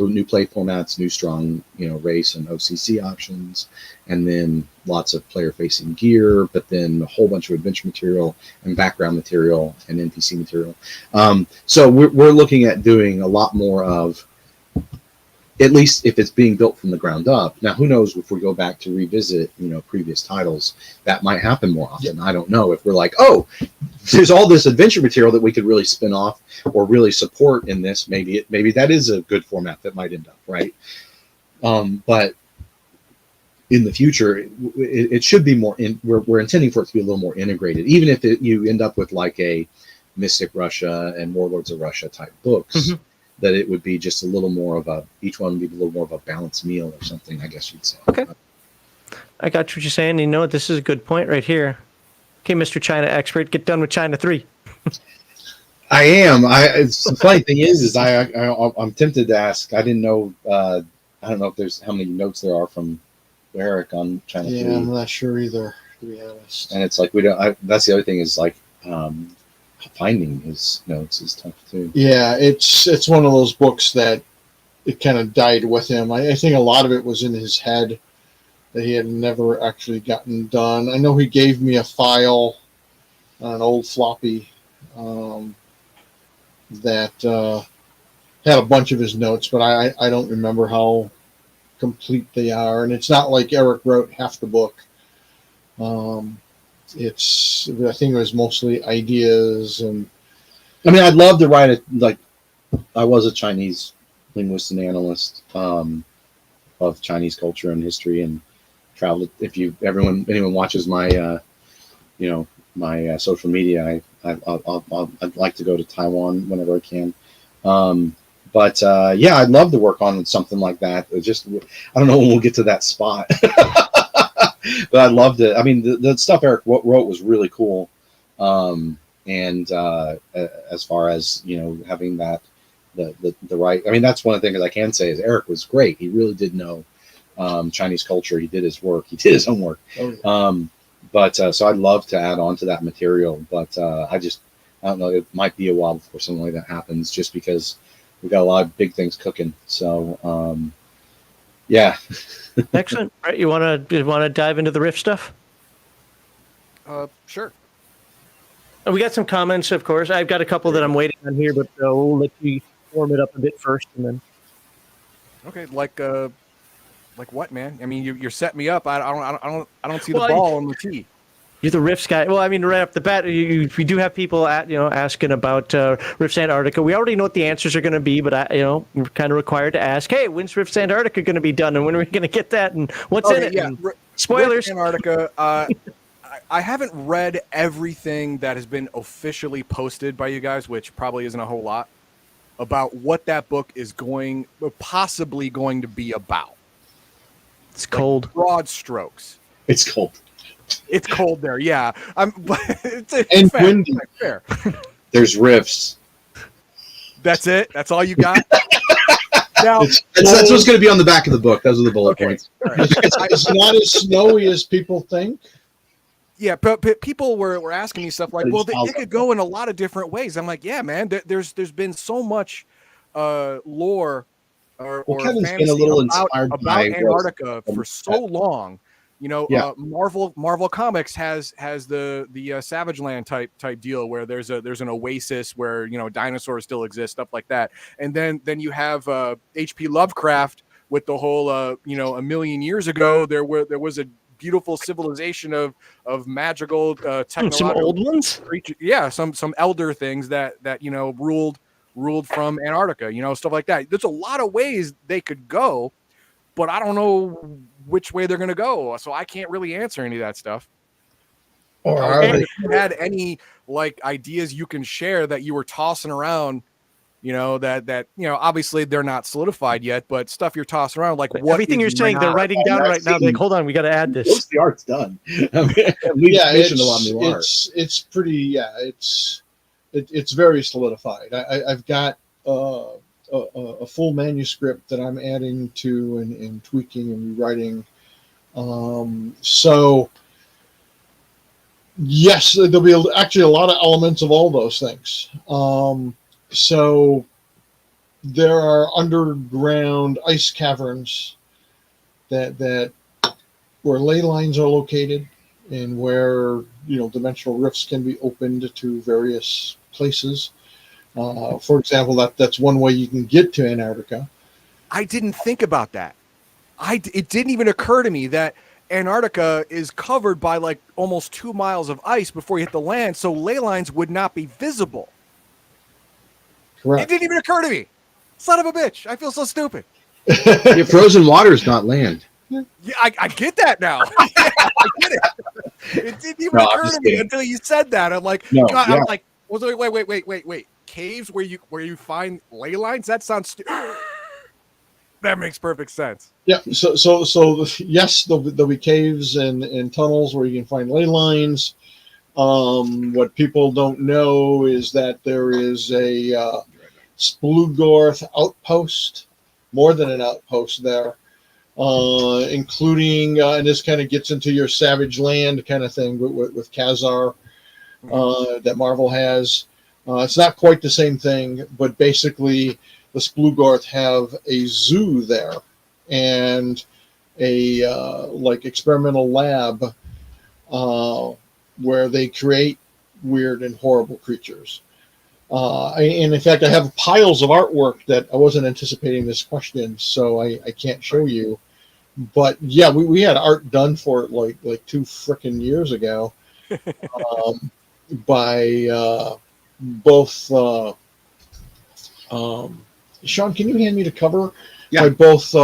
new play formats, new strong, race and OCC options, and then lots of player-facing gear, but then a whole bunch of adventure material and background material and NPC material. So we're looking at doing a lot more of, at least if it's being built from the ground up. Now, who knows if we go back to revisit, previous titles, that might happen more often. I don't know. If we're like, oh, there's all this adventure material that we could really spin off or really support in this, maybe that is a good format that might end up, right? But in the future, it should be more. We're intending for it to be a little more integrated, even if you end up with like a Mystic Russia and Warlords of Russia type books. Mm-hmm. That it would be just a little more of each one would be a little more of a balanced meal or something, I guess you'd say. Okay. I got what you're saying. You know what? This is a good point right here. Okay, Mr. China expert, get done with China 3. I am. The funny thing is I'm tempted to ask. I didn't know. I don't know if there's how many notes there are from Eric on China 3. Yeah, I'm not sure either, to be honest. And it's like we don't. That's the other thing is like. Finding his notes is tough too. Yeah, it's one of those books that it kind of died with him. I think a lot of it was in his head that he had never actually gotten done. I know he gave me a file on an old floppy that had a bunch of his notes, but I don't remember how complete they are. And it's not like Eric wrote half the book. I think it was mostly ideas, and I mean, I'd love to write it. Like, I was a Chinese linguist and analyst of Chinese culture and history, and traveled. If anyone watches my, my social media, I'd like to go to Taiwan whenever I can. But I'd love to work on something like that. I don't know when we'll get to that spot. But I'd love to. I mean, the stuff Eric wrote was really cool, and as far as having that the right. I mean, that's one of the things I can say is Eric was great. He really did know Chinese culture. He did his work. He did his homework. So I'd love to add on to that material, but I don't know. It might be a while before something like that happens, just because we've got a lot of big things cooking. So. Yeah. Excellent. All right, you want to dive into the Rift stuff? Sure. We got some comments, of course. I've got a couple that I'm waiting on here, but we'll let you warm it up a bit first, and then. Okay, like what, man? I mean, you're setting me up. I don't see the ball on the tee. You're the Rifts guy. Well, I mean, right off the bat, we do have people asking about Rifts Antarctica. We already know what the answers are going to be, but we're kind of required to ask, hey, when's Rifts Antarctica going to be done, and when are we going to get that, and what's in it? Yeah. Spoilers. Rifts Antarctica. I haven't read everything that has been officially posted by you guys, which probably isn't a whole lot, about what that book is possibly going to be about. It's cold. Like broad strokes. It's cold. It's cold there, yeah. It's and fair, windy. Fair. There's rifts. That's it. That's all you got. Now, that's what's going to be on the back of the book. Those are the bullet points. All right. It's not as snowy as people think. Yeah, but people were asking me stuff like, well, it could go in a lot of different ways. I'm like, yeah, man. There's been so much lore or Kevin's fantasy been a little about Antarctica for so long. Marvel Comics has the Savage Land type deal where there's an oasis where dinosaurs still exist, stuff like that, and then you have H.P. Lovecraft with the whole a million years ago there was a beautiful civilization of magical technological some old ones, creatures, some elder things that ruled from Antarctica, stuff like that. There's a lot of ways they could go, but I don't know which way they're going to go. So I can't really answer any of that stuff. Or if you had any ideas you can share that you were tossing around, that obviously they're not solidified yet, but stuff you're tossing around, like what everything you're saying, they're writing down right now. Like, hold on, we got to add this. Most of the art's done. It's pretty. It's very solidified. I've got a full manuscript that I'm adding to and tweaking and rewriting. So Yes, there'll be actually a lot of elements of all those things. So there are underground ice caverns that where ley lines are located, and where dimensional rifts can be opened to various places. For example, that's one way you can get to Antarctica. I didn't think about that. It didn't even occur to me that Antarctica is covered by like almost 2 miles of ice before you hit the land, so ley lines would not be visible. Correct. It didn't even occur to me. Son of a bitch. I feel so stupid. Yeah, frozen water is not land. Yeah, I get that now. Yeah, I get it. It didn't even occur to me until you said that. I'm like, No, God, yeah. I'm like, wait. Caves where you find ley lines? That sounds stupid. That makes perfect sense. Yeah. So yes, there'll be caves and tunnels where you can find ley lines. What people don't know is that there is a Splugorth outpost, more than an outpost there, including, and this kind of gets into your Savage Land kind of thing with Khazar that Marvel has. It's not quite the same thing, but basically the Splugorth have a zoo there and a like experimental lab where they create weird and horrible creatures. And in fact, I have piles of artwork that I wasn't anticipating this question, so I can't show you. But yeah, we had art done for it like 2 frickin' years ago by both. Sean, can you hand me the cover? Yeah. By both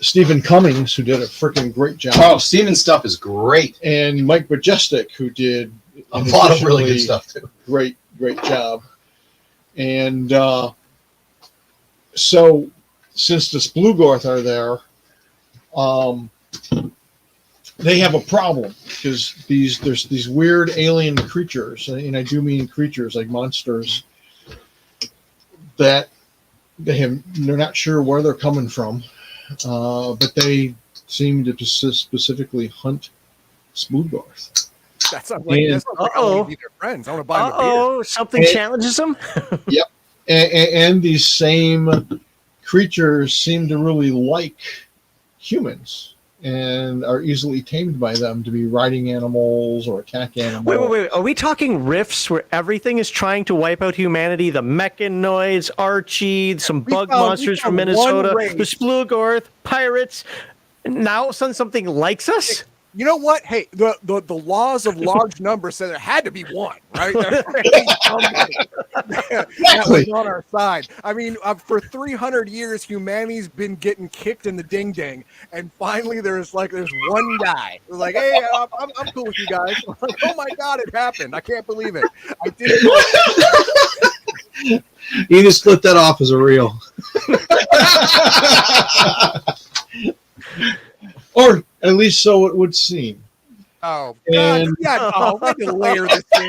Stephen Cummings, who did a freaking great job. Oh, Steven's stuff is great. And Mike Majestic, who did A lot of really good stuff too. Great job. And so, since the Splugorth are there, they have a problem because there's these weird alien creatures, and I do mean creatures like monsters, that they're not sure where they're coming from, but they seem to specifically hunt Splugorth. That sounds like I want to be their friends. I want to buy them a beer. Something challenges them. Yep, and these same creatures seem to really like humans and are easily tamed by them to be riding animals or attack animals. Wait. Are we talking rifts where everything is trying to wipe out humanity? The mechanoids, Archie, some bug monsters from Minnesota, the Splugorth, pirates. Now something likes us? You know what? Hey, the laws of large numbers said there had to be one, right? That was on our side. I mean, for 300 years, humanity's been getting kicked in the ding ding, and finally there's one guy who's like, "Hey, I'm cool with you guys." I'm like, oh my God, it happened! I can't believe it. I didn't know. You just split that off as a reel. Or at least so it would seem. Oh, God. Yeah, we can layer this thing.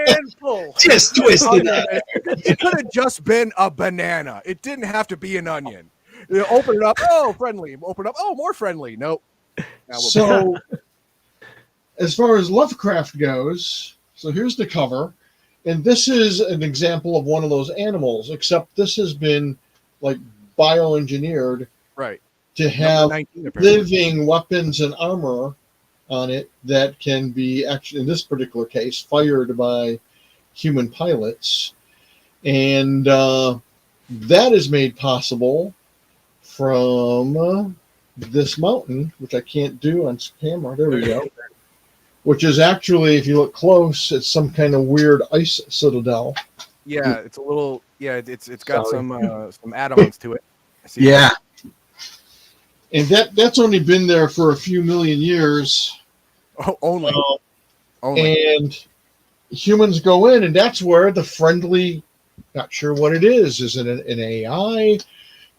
And pull. Just twisted it. It could have just been a banana. It didn't have to be an onion. You open it up. Oh, friendly. Open it up. Oh, more friendly. Nope. So, as far as Lovecraft goes, so here's the cover. And this is an example of one of those animals, except this has been like bioengineered. Right. To have 19, living weapons and armor on it that can be actually, in this particular case, fired by human pilots. And that is made possible from this mountain, which I can't do on camera. There we go. Which is actually, if you look close, it's some kind of weird ice citadel. Yeah, it's a little. Yeah, it's got some add-ons to it. Yeah. And that's only been there for a few million years. Oh, only. And humans go in, and that's where the friendly, not sure what it is. Is it an AI?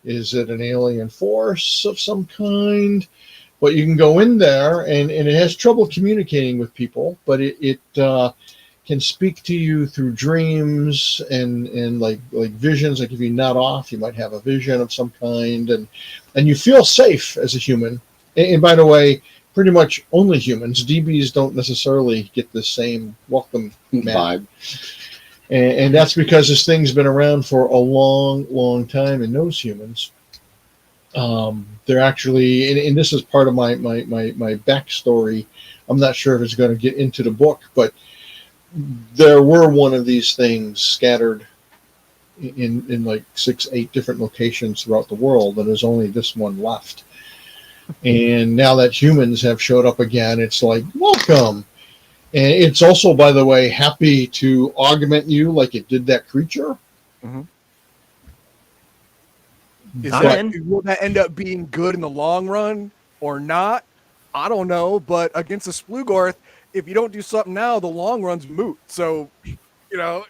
Is it an alien force of some kind? But you can go in there, and it has trouble communicating with people, but it can speak to you through dreams and like visions. Like if you nod off, you might have a vision of some kind, and you feel safe as a human. And by the way, pretty much only humans. DBs don't necessarily get the same welcome Vibe. and that's because this thing's been around for a long, long time and knows humans. They're actually, and this is part of my backstory. I'm not sure if it's going to get into the book, but there were one of these things scattered in like 6-8 different locations throughout the world, and there's only this one left. And now that humans have showed up again, it's like, welcome. And it's also, by the way, happy to augment you like it did that creature. Mm-hmm. Will that end up being good in the long run or not? I don't know, but against the Splugorth, if you don't do something now, the long run's moot. So, you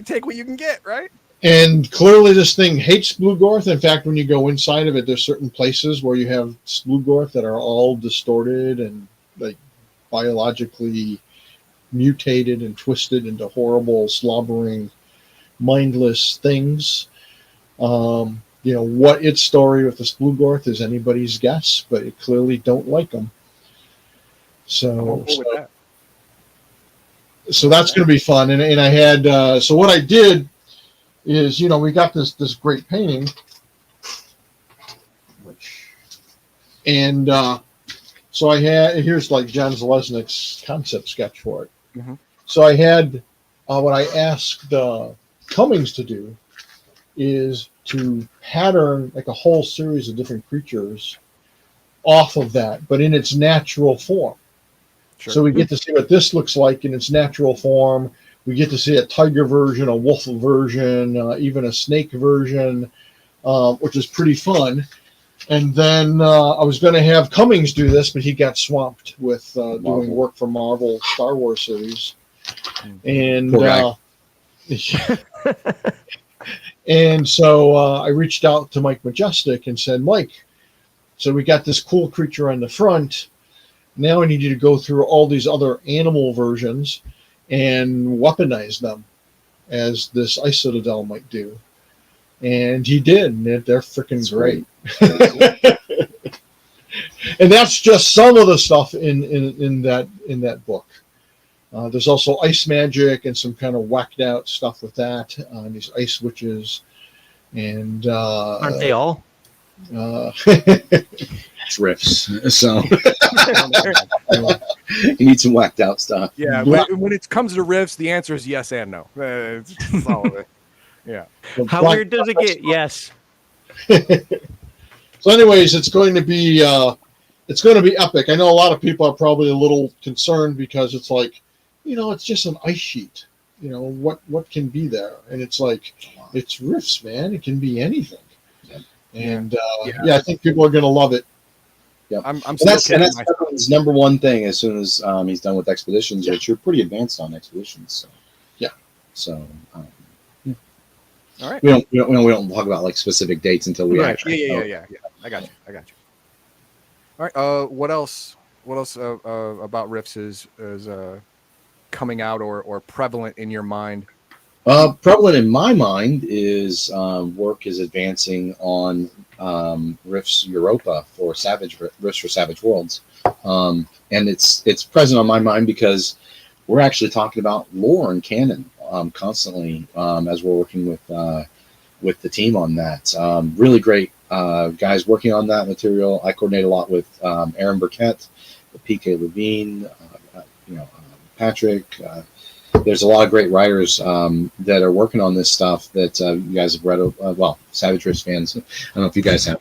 take what you can get, right? And clearly this thing hates Splugorth. In fact, when you go inside of it, there's certain places where you have Splugorth that are all distorted and like biologically mutated and twisted into horrible, slobbering, mindless things. What its story with the Splugorth is anybody's guess, but it clearly don't like them. So that's going to be fun. And I had, so what I did is, we got this great painting, and so I had, here's like John Zalesnik's concept sketch for it. Mm-hmm. So I had, what I asked Cummings to do is to pattern like a whole series of different creatures off of that, but in its natural form. Sure. So we get to see what this looks like in its natural form. We get to see a tiger version, a wolf version, even a snake version, which is pretty fun. And then I was going to have Cummings do this, but he got swamped with doing work for Marvel Star Wars series. And and so I reached out to Mike Majestic and said, Mike, so we got this cool creature on the front. Now I need you to go through all these other animal versions and weaponize them as this Ice Citadel might do. And he did, and they're freaking great. And that's just some of the stuff in that book. There's also ice magic and some kind of whacked out stuff with that. These ice witches, and aren't they all? It's riffs, so you need some whacked out stuff. Yeah, when it comes to riffs, the answer is yes and no. It's all of it. Yeah. How weird does it get? Yes. So, anyways, it's going to be epic. I know a lot of people are probably a little concerned because it's like, it's just an ice sheet. What can be there? And it's like, it's riffs, man. It can be anything. And I think people are going to love it. Yeah, that's his number one thing. As soon as he's done with expeditions, which you're pretty advanced on expeditions. So. Yeah. So. All right. We don't talk about like specific dates until we actually. Yeah. I got you. All right. What else? About riffs is coming out or prevalent in your mind? Prevalent in my mind is work is advancing on Rifts Europa for Rifts for Savage Worlds, and it's present on my mind because we're actually talking about lore and canon constantly as we're working with the team on that. Really great guys working on that material. I coordinate a lot with Aaron Burkett, PK Levine, Patrick. There's a lot of great writers that are working on this stuff that you guys have read. Savage Rifts fans. I don't know if you guys have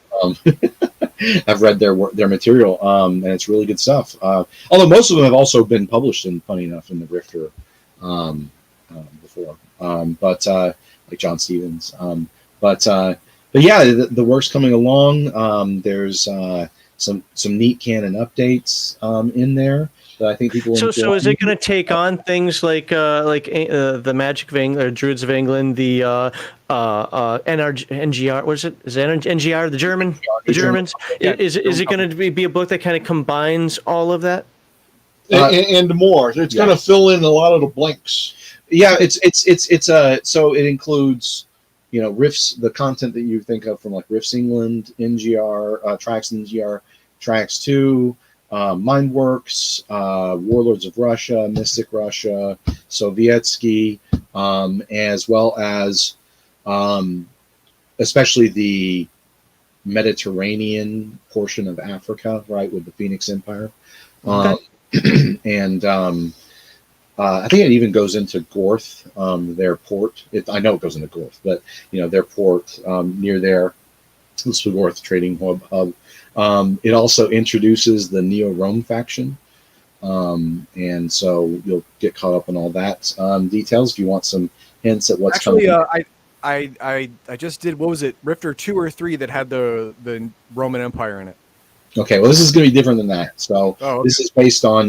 have read their material, and it's really good stuff. Although most of them have also been published, funny enough, in the Rifter before. But like John Stevens. But yeah, the work's coming along. There's some neat canon updates in there. I think people. So is it going to take on things like the Magic of England, or Druids of England, the NGR? What is it? Is it NGR? The Germans? Yeah. Is it going to be a book that kind of combines all of that? And more. It's going to fill in a lot of the blanks. Yeah, so it includes, Rifts, the content that you think of from like Rifts England, NGR, Tracks NGR, Triax 2, Mindworks, Warlords of Russia, Mystic Russia, Sovietsky, as well as especially the Mediterranean portion of Africa, right, with the Phoenix Empire. And I think it even goes into Gorth, their port. I know it goes into Gorth, but their port near there, the Swigorth trading hub. It also introduces the Neo-Rome faction, and so you'll get caught up in all that details if you want some hints at what's Actually, coming. I just did, what was it, Rifter 2 or 3 that had the Roman Empire in it. Okay, well, this is going to be different than that. So okay. This is based on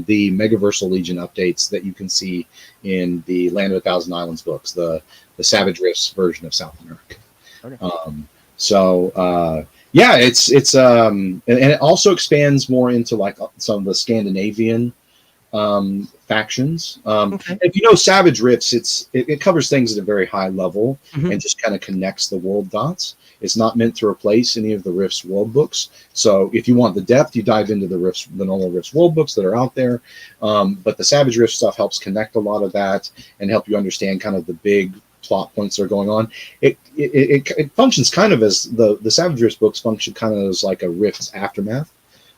the Megaversal Legion updates that you can see in the Land of a Thousand Islands books, the Savage Rifts version of South America. Okay. Yeah, it's and it also expands more into like some of the Scandinavian factions. If you know Savage Rifts, it covers things at a very high level and just kind of connects the world dots. It's not meant to replace any of the Rifts world books. So if you want the depth, you dive into the normal Rifts world books that are out there. But the Savage Rift stuff helps connect a lot of that and help you understand kind of the big plot points that are going on. It functions kind of as the Savage Rifts books function kind of as like a Rifts aftermath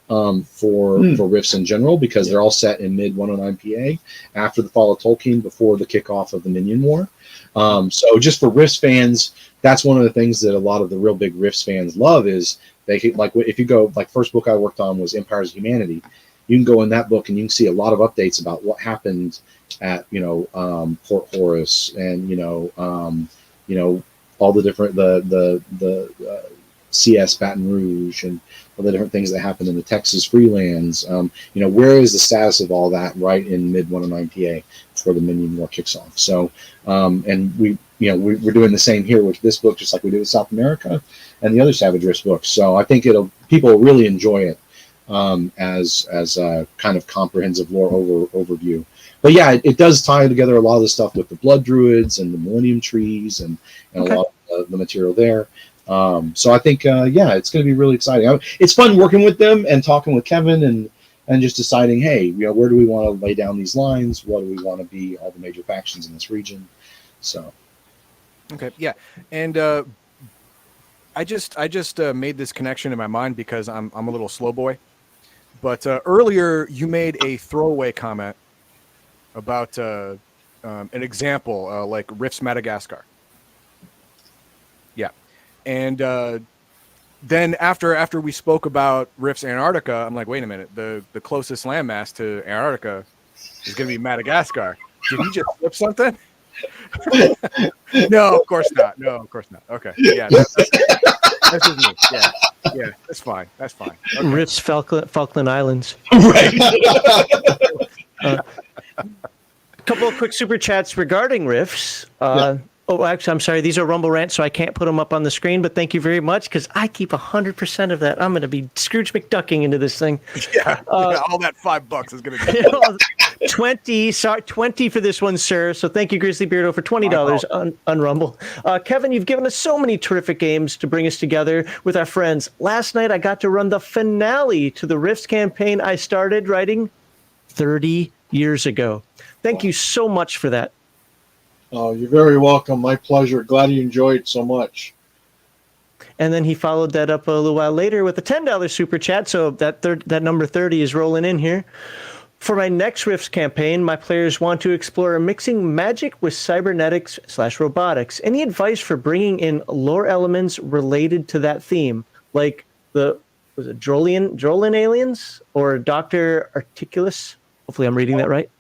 for Rifts in general, because they're all set in mid 109 PA after the fall of Tolkien, before the kickoff of the Minion War. So just for Rifts fans, that's one of the things that a lot of the real big Rifts fans love is they can, like, if you go, like, first book I worked on was Empires of Humanity. You can go in that book and you can see a lot of updates about what happened at Port Horace and all the different the CS Baton Rouge and all the different things that happened in the Texas Freelands. Where is the status of all that right in mid 109 PA before the Minion War kicks off? So and we're doing the same here with this book, just like we did with South America and the other Savage Rifts books. So I think people will really enjoy it as a kind of comprehensive lore overview. But yeah, it does tie together a lot of the stuff with the Blood Druids and the Millennium Trees and a lot of the material there. So I think it's going to be really exciting. It's fun working with them and talking with Kevin and just deciding, hey, where do we want to lay down these lines? What do we want to be all the major factions in this region? So. Okay, yeah, and I just made this connection in my mind because I'm a little slow boy. But earlier you made a throwaway comment about an example like Rifts Madagascar. Yeah, and then after we spoke about Rifts Antarctica, I'm like, wait a minute, the closest landmass to Antarctica is going to be Madagascar. Did he just flip something? No, of course not. Okay, yeah, that's just me. Yeah, that's fine. Okay. Rifts Falkland Islands. Right. A couple of quick super chats regarding Rifts. Oh, actually, I'm sorry. These are Rumble rants, so I can't put them up on the screen. But thank you very much, because I keep 100% of that. I'm going to be Scrooge McDucking into this thing. Yeah, all that $5 is going to be 20 for this one, sir. So thank you, Grizzly Beardo, for $20 on Rumble. Kevin, you've given us so many terrific games to bring us together with our friends. Last night, I got to run the finale to the Rifts campaign I started writing 30 years ago. Thank you so much for that. Oh, you're very welcome. My pleasure. Glad you enjoyed so much. And then he followed that up a little while later with a $10 super chat. So that number 30 is rolling in here. For my next Rifts campaign, my players want to explore mixing magic with cybernetics/robotics. Any advice for bringing in lore elements related to that theme? Like was it Drolian aliens or Dr. Articulus? Hopefully I'm reading that right.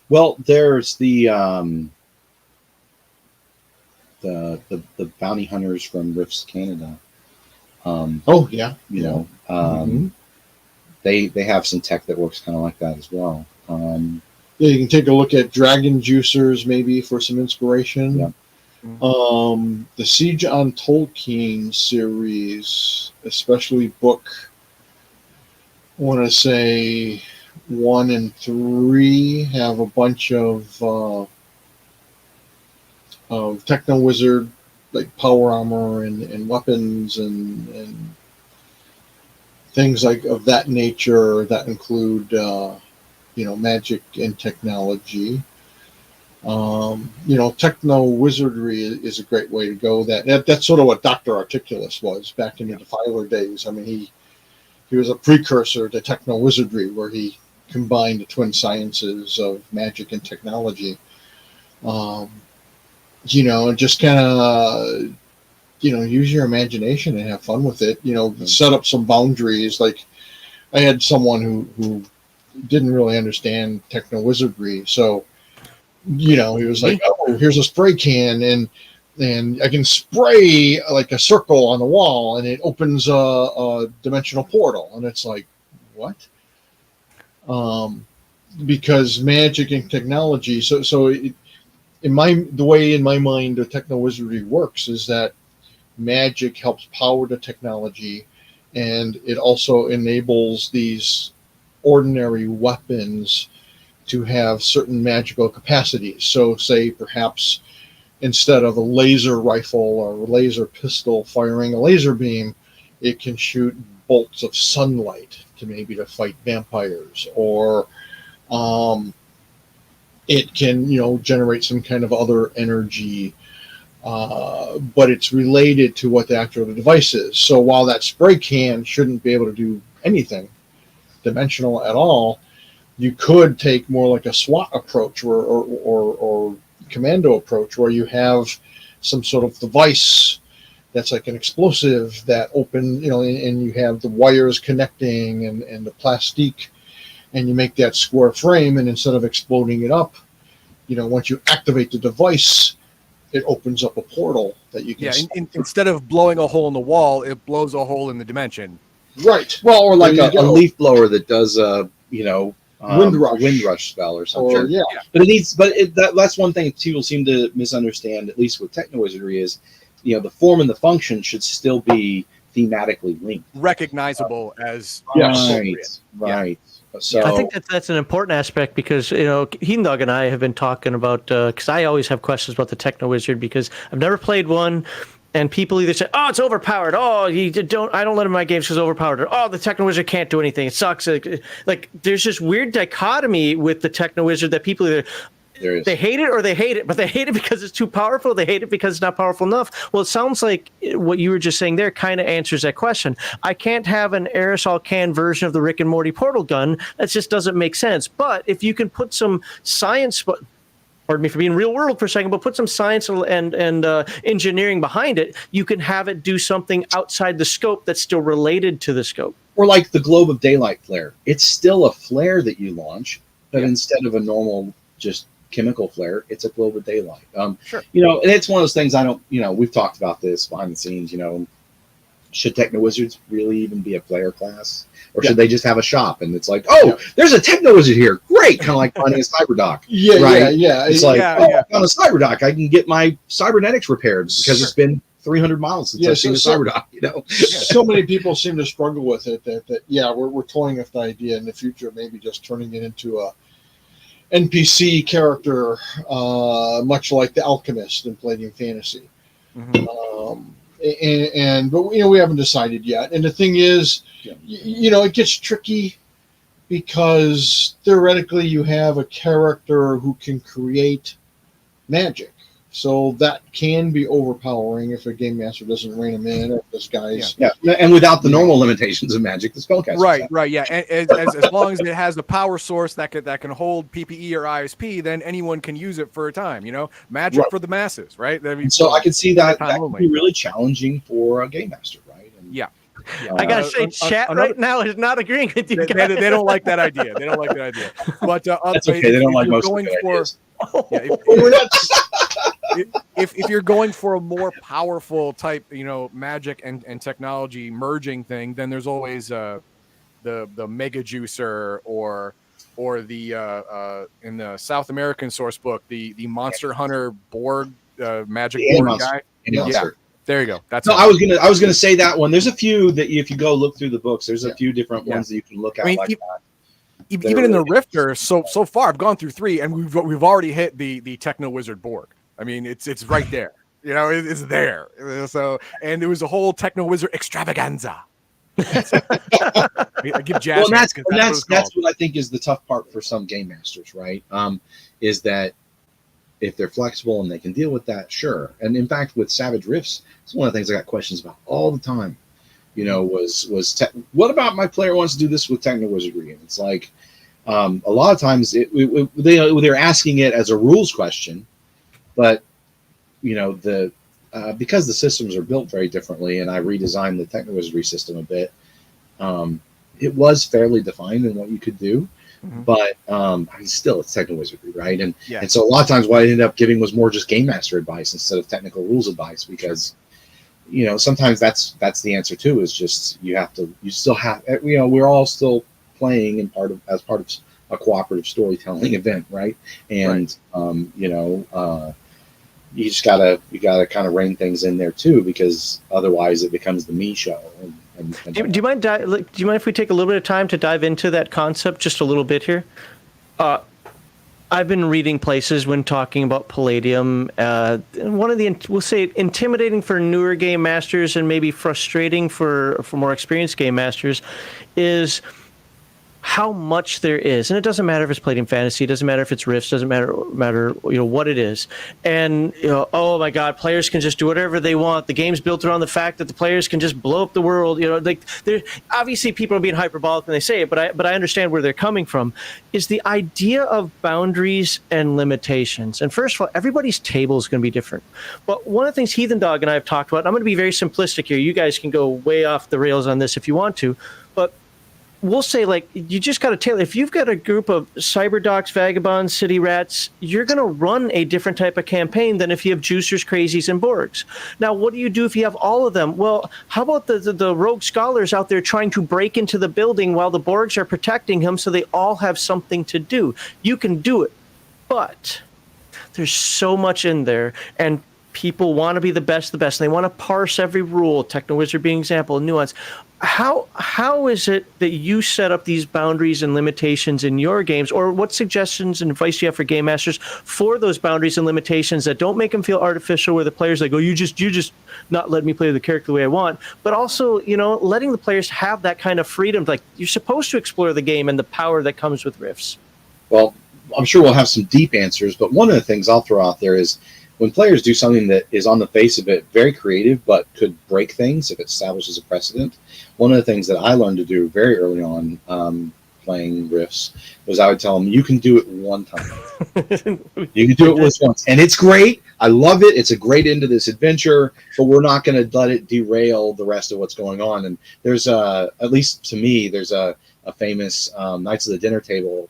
Well, there's the bounty hunters from Rifts Canada. They have some tech that works kind of like that as well. You can take a look at Dragon Juicers maybe for some inspiration. Yeah. The Siege on Tolkien series, especially book, I want to say 1 and 3, have a bunch of Techno Wizard, like power armor and weapons and things like of that nature that include, magic and technology. Techno wizardry is a great way to go. That's sort of what Dr. Articulus was back in the Defiler days. I mean, he was a precursor to techno wizardry, where he combined the twin sciences of magic and technology. And just kind of, use your imagination and have fun with it. Set up some boundaries. Like, I had someone who didn't really understand techno wizardry, so he was like, "Oh, here's a spray can, and I can spray like a circle on the wall, and it opens a dimensional portal." And it's like, what? Because magic and technology. So the way in my mind the techno wizardry works is that magic helps power the technology, and it also enables these ordinary weapons to have certain magical capacities. So say perhaps instead of a laser rifle or a laser pistol firing a laser beam, it can shoot bolts of sunlight to fight vampires, or it can generate some kind of other energy, but it's related to what the actual device is. So while that spray can shouldn't be able to do anything dimensional at all, you could take more like a SWAT approach or commando approach, where you have some sort of device that's like an explosive that open, and you have the wires connecting and the plastique, and you make that square frame, and instead of exploding it up, once you activate the device, it opens up a portal that you can. Yeah, instead of blowing a hole in the wall, it blows a hole in the dimension. Right. Well, or like a leaf blower that does wind rush spell or something. Or, yeah. But that's one thing people seem to misunderstand, at least with techno wizardry, is the form and the function should still be thematically linked, recognizable as right. So I think that's an important aspect, because Heathen Dog and I have been talking about, because I always have questions about the techno wizard, because I've never played one. And people either say, "Oh, it's overpowered." "Oh, I don't let him in my games because it's overpowered." Or, "Oh, the techno wizard can't do anything. It sucks." Like there's this weird dichotomy with the techno wizard that people either they hate it or they hate it, but they hate it because it's too powerful. They hate it because it's not powerful enough. Well, it sounds like what you were just saying there kind of answers that question. I can't have an aerosol can version of the Rick and Morty portal gun. That just doesn't make sense. But if you can put some science, pardon me for being real world for a second, but put some science and engineering behind it, you can have it do something outside the scope that's still related to the scope. Or like the globe of daylight flare. It's still a flare that you launch, but instead of a normal just chemical flare, it's a globe of daylight. Sure. And it's one of those things we've talked about this behind the scenes, should techno wizards really even be a player class? Or should they just have a shop, and it's like, there's a techno wizard here. Great. Kind of like finding a cyberdoc. Yeah. It's like, on a cyberdoc, I can get my cybernetics repaired because it's been 300 miles since I've seen a cyberdoc, So many people seem to struggle with it that we're toying with the idea in the future, maybe just turning it into a NPC character, much like the Alchemist in Palladium Fantasy. Mm-hmm. But we haven't decided yet. And the thing is, it gets tricky, because theoretically you have a character who can create magic. So that can be overpowering if a game master doesn't rein him in, or if this guy's... And without the normal limitations of magic, the spellcaster. Right, yeah. And as long as it has the power source that can hold PPE or ISP, then anyone can use it for a time, Magic for the masses, right? So I can see that could be really challenging for a game master, right? And, I gotta say, chat right now is not agreeing with you guys. They don't like that idea. But that's okay. They don't like most of the ideas. If you're going for a more powerful type, magic and technology merging thing, then there's always the Mega Juicer or the in the South American source book, the Monster Hunter Borg magic board guy. There you go. I was gonna say that one. There's a few that if you go look through the books, there's a few different ones that you can look at that. Even in the Rifter, so far I've gone through 3, and we've already hit the Techno Wizard Borg. I mean, it's right there. It's there. So, and there was a whole Techno Wizard extravaganza. I give jazz Well, hands 'cause what it's that's called. what I think is the tough part for some game masters, right? Is that if they're flexible and they can deal with that, sure. And in fact, with Savage Rifts, it's one of the things I got questions about all the time. What about my player wants to do this with techno wizardry? And it's like a lot of times they're asking it as a rules question, but because the systems are built very differently, and I redesigned the techno wizardry system a bit. It was fairly defined in what you could do, but still it's techno wizardry, right? And so a lot of times what I ended up giving was more just game master advice instead of technical rules advice, because sometimes that's the answer too, is just we're all still playing as part of a cooperative storytelling event, right? And you just gotta kind of rein things in there too, because otherwise it becomes the me show. Do you mind if we take a little bit of time to dive into that concept just a little bit here? I've been reading places when talking about Palladium. One of the, we'll say, intimidating for newer game masters and maybe frustrating for more experienced game masters is how much there is. And it doesn't matter if it's Palladium Fantasy, it doesn't matter if it's Rifts, doesn't matter what it is. And oh my God, players can just do whatever they want. The game's built around the fact that the players can just blow up the world. Obviously people are being hyperbolic when they say it, but I understand where they're coming from. Is the idea of boundaries and limitations. And first of all, everybody's table is going to be different. But one of the things Heathen Dog and I have talked about, and I'm going to be very simplistic here. You guys can go way off the rails on this if you want to, but we'll say, like, you just got to tailor. If you've got a group of cyberdocs, vagabonds, city rats, you're going to run a different type of campaign than if you have juicers, crazies, and borgs. Now, what do you do if you have all of them? Well, how about the rogue scholars out there trying to break into the building while the borgs are protecting him, so they all have something to do? You can do it, but there's so much in there, and people want to be the best, and they want to parse every rule. Techno Wizard being an example, nuance. How is it that you set up these boundaries and limitations in your games, or what suggestions and advice do you have for game masters for those boundaries and limitations that don't make them feel artificial, where the players like, oh, you just not letting me play the character the way I want, but also, letting the players have that kind of freedom, like you're supposed to explore the game and the power that comes with Rifts? Well, I'm sure we'll have some deep answers, but one of the things I'll throw out there is when players do something that is on the face of it very creative, but could break things if it establishes a precedent. One of the things that I learned to do very early on playing Rifts was I would tell them, you can do it one time. You can do it once. And it's great. I love it. It's a great end to this adventure, but we're not going to let it derail the rest of what's going on. And there's at least to me, there's a famous Knights of the Dinner Table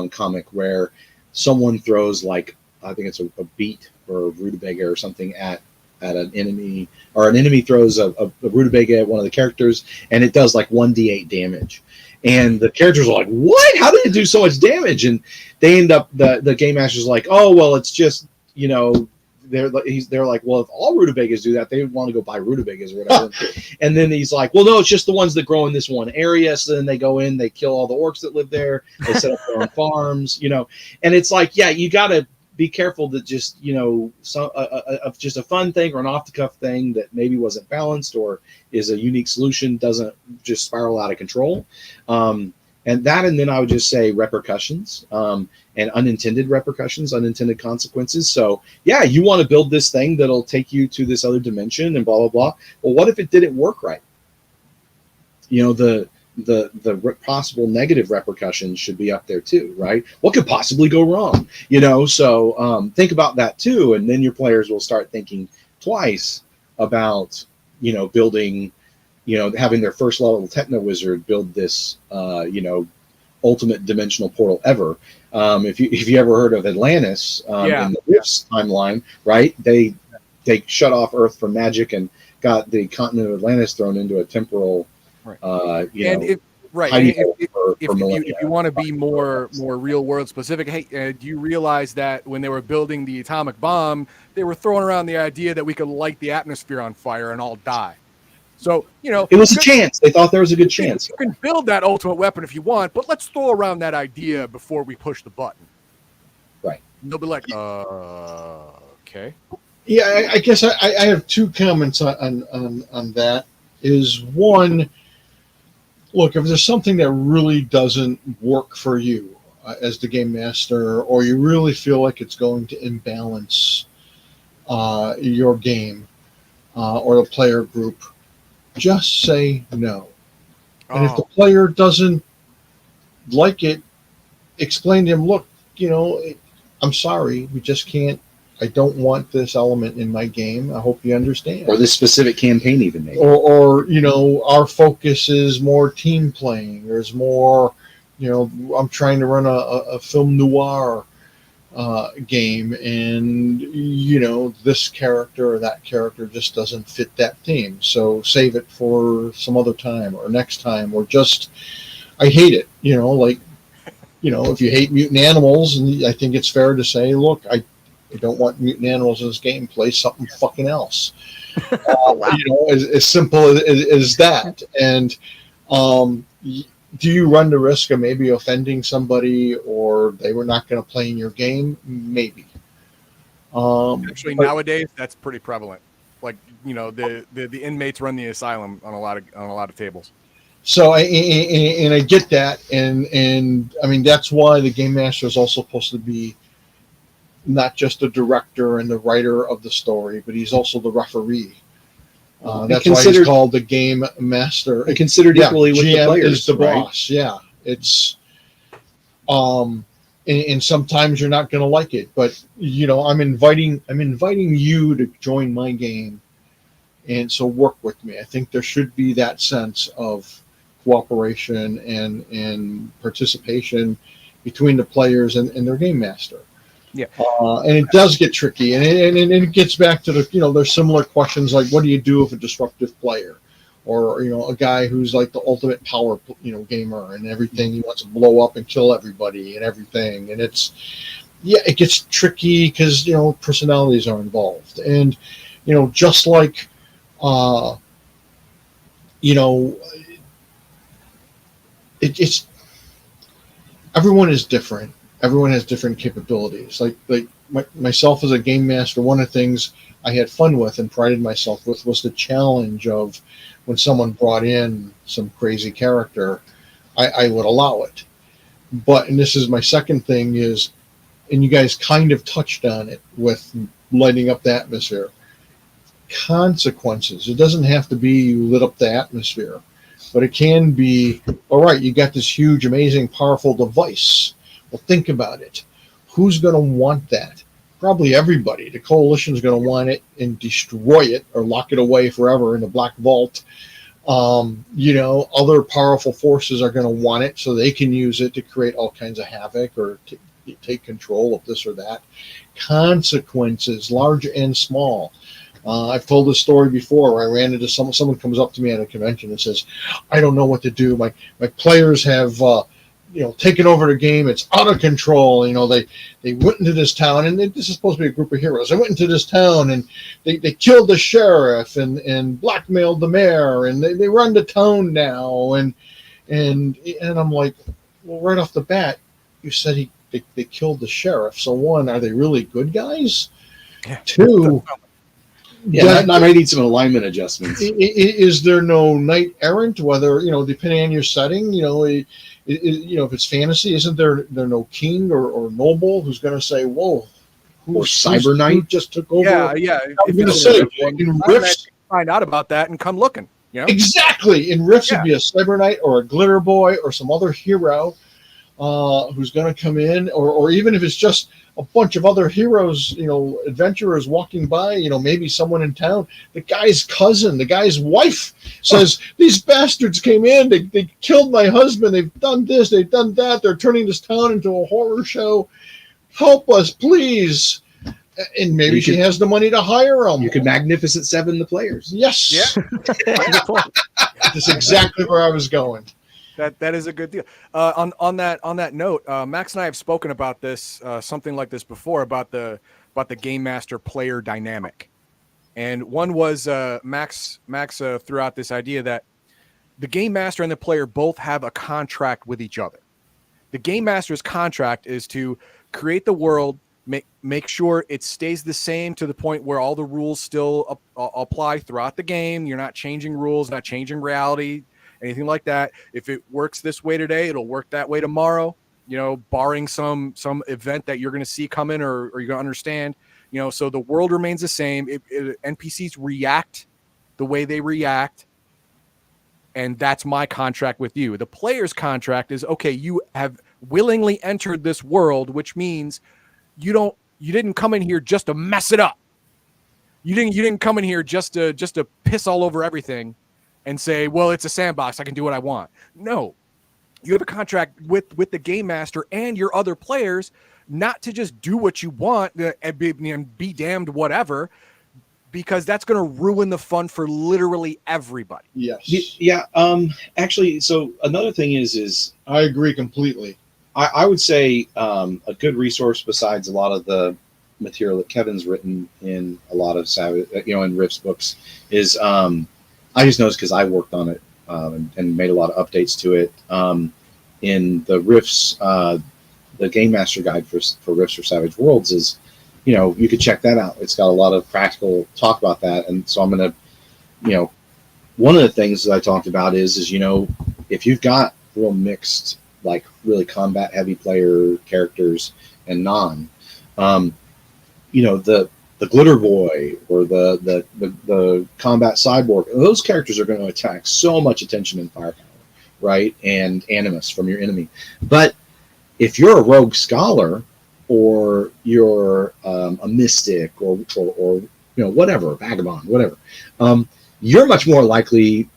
comic where someone throws, like, I think it's a beet or a rutabaga or something at an enemy, or an enemy throws a rutabaga at one of the characters, and it does like 1d8 damage. And the characters are like, what? How did it do so much damage? And they end up, the game master's like, oh, well, it's just, they're like, well, if all rutabagas do that, they would want to go buy rutabagas or whatever. And then he's like, well, no, it's just the ones that grow in this one area. So then they go in, they kill all the orcs that live there, they set up their own farms, and it's like, yeah, you got to be careful that just, just a fun thing or an off-the-cuff thing that maybe wasn't balanced or is a unique solution doesn't just spiral out of control. And then I would just say repercussions, and unintended repercussions, unintended consequences. So, yeah, you want to build this thing that'll take you to this other dimension and blah, blah, blah. Well, what if it didn't work right? The possible negative repercussions should be up there too, right? What could possibly go wrong? So think about that too, and then your players will start thinking twice about building, having their first level techno wizard build this ultimate dimensional portal ever. If you ever heard of Atlantis in the Rifts timeline, right? They shut off Earth from magic and got the continent of Atlantis thrown into a temporal. Right. If you want to be more real world specific, hey, do you realize that when they were building the atomic bomb, they were throwing around the idea that we could light the atmosphere on fire and all die? So, it was a chance. They thought there was a good chance. You can build that ultimate weapon if you want, but let's throw around that idea before we push the button. Right. And they'll be like, okay. Yeah, I guess I have two comments on that. Is one, look, if there's something that really doesn't work for you as the game master, or you really feel like it's going to imbalance your game or the player group, just say no. And if the player doesn't like it, explain to him, look, I'm sorry, we just can't. I don't want this element in my game. I hope you understand. Or this specific campaign, even maybe. Or our focus is more team playing. There's more, I'm trying to run a film noir game, and this character or that character just doesn't fit that theme. So save it for some other time or next time, or just I hate it. If you hate mutant animals, and I think it's fair to say, look, I don't want mutant animals in this game. Play something fucking else. Wow. As simple as that. And do you run the risk of maybe offending somebody, or they were not going to play in your game? Maybe. Actually, nowadays that's pretty prevalent. Like the inmates run the asylum on a lot of tables. So I get that, and I mean that's why the game master is also supposed to be not just the director and the writer of the story, but he's also the referee. That's why he's called the game master. And considered equally with GM the players, is the right? boss. Yeah, it's and sometimes you're not going to like it, but I'm inviting you to join my game, and so work with me. I think there should be that sense of cooperation and participation between the players and their game master. Yeah. And it does get tricky, and it gets back to there's similar questions like, what do you do if a disruptive player, or a guy who's like the ultimate power gamer and everything, he wants to blow up and kill everybody and everything, and it gets tricky because personalities are involved, and just like it's everyone is different. Everyone has different capabilities. Like myself as a game master, one of the things I had fun with and prided myself with was the challenge of when someone brought in some crazy character, I would allow it. And this is my second thing is, and you guys kind of touched on it with lighting up the atmosphere, consequences. It doesn't have to be you lit up the atmosphere, but it can be, all right, you got this huge, amazing, powerful device. Well, think about it. Who's going to want that? Probably everybody. The coalition's going to want it and destroy it or lock it away forever in the black vault. Other powerful forces are going to want it so they can use it to create all kinds of havoc or to take control of this or that. Consequences, large and small. I've told this story before where I ran into someone comes up to me at a convention and says, I don't know what to do. My players have taken over the game. It's out of control. They went into this town, and this is supposed to be a group of heroes. They went into this town and they killed the sheriff and blackmailed the mayor, and they run the town now. And I'm like, well, right off the bat, you said they killed the sheriff. So one, are they really good guys? Yeah. Two, I might need some alignment adjustments. Is there no knight errant? Whether depending on your setting, if it's fantasy, isn't there no king or noble who's going to say, "Whoa, or cyber knight who just took over"? Yeah. I'm going to say in Rifts, find out about that and come looking. Exactly. In Rifts, it'd be a cyber knight or a glitter boy or some other hero who's going to come in, or even if it's just a bunch of other heroes, adventurers walking by, maybe someone in town, the guy's cousin, the guy's wife says, these bastards came in, they killed my husband, they've done this, they've done that, they're turning this town into a horror show. Help us, please. And maybe she has the money to hire them. You could Magnificent Seven the players. Yes. Yeah. That's exactly where I was going. That is a good deal. On that note, Max and I have spoken about this, something like this before, about the game master player dynamic. And one was Max threw out this idea that the game master and the player both have a contract with each other. The game master's contract is to create the world, make sure it stays the same to the point where all the rules still apply throughout the game. You're not changing rules, not changing reality. anything like that. If it works this way today, it'll work that way tomorrow. You know, barring some event that you're going to see coming or you're going to understand. You know, so the world remains the same. NPCs react the way they react, and that's my contract with you. The player's contract is, okay, you have willingly entered this world, which means you didn't come in here just to mess it up. You didn't come in here just to piss all over everything and say, well, it's a sandbox, I can do what I want. No. You have a contract with the game master and your other players not to just do what you want and be damned whatever, because that's going to ruin the fun for literally everybody. Yes. Yeah. Actually, so another thing is I agree completely. I would say a good resource besides a lot of the material that Kevin's written in a lot of in Rift's books is I just noticed because I worked on it and made a lot of updates to it in the Rifts, the Game Master Guide for Rifts for Savage Worlds is, you know, you could check that out. It's got a lot of practical talk about that, and so I'm gonna, you know, one of the things that I talked about is you know, if you've got real mixed, like really combat heavy player characters and non, you know, the Glitter Boy or the combat cyborg, those characters are going to attract so much attention and firepower, right? And animus from your enemy. But if you're a rogue scholar or you're a mystic or you know, whatever, vagabond, whatever, you're much more likely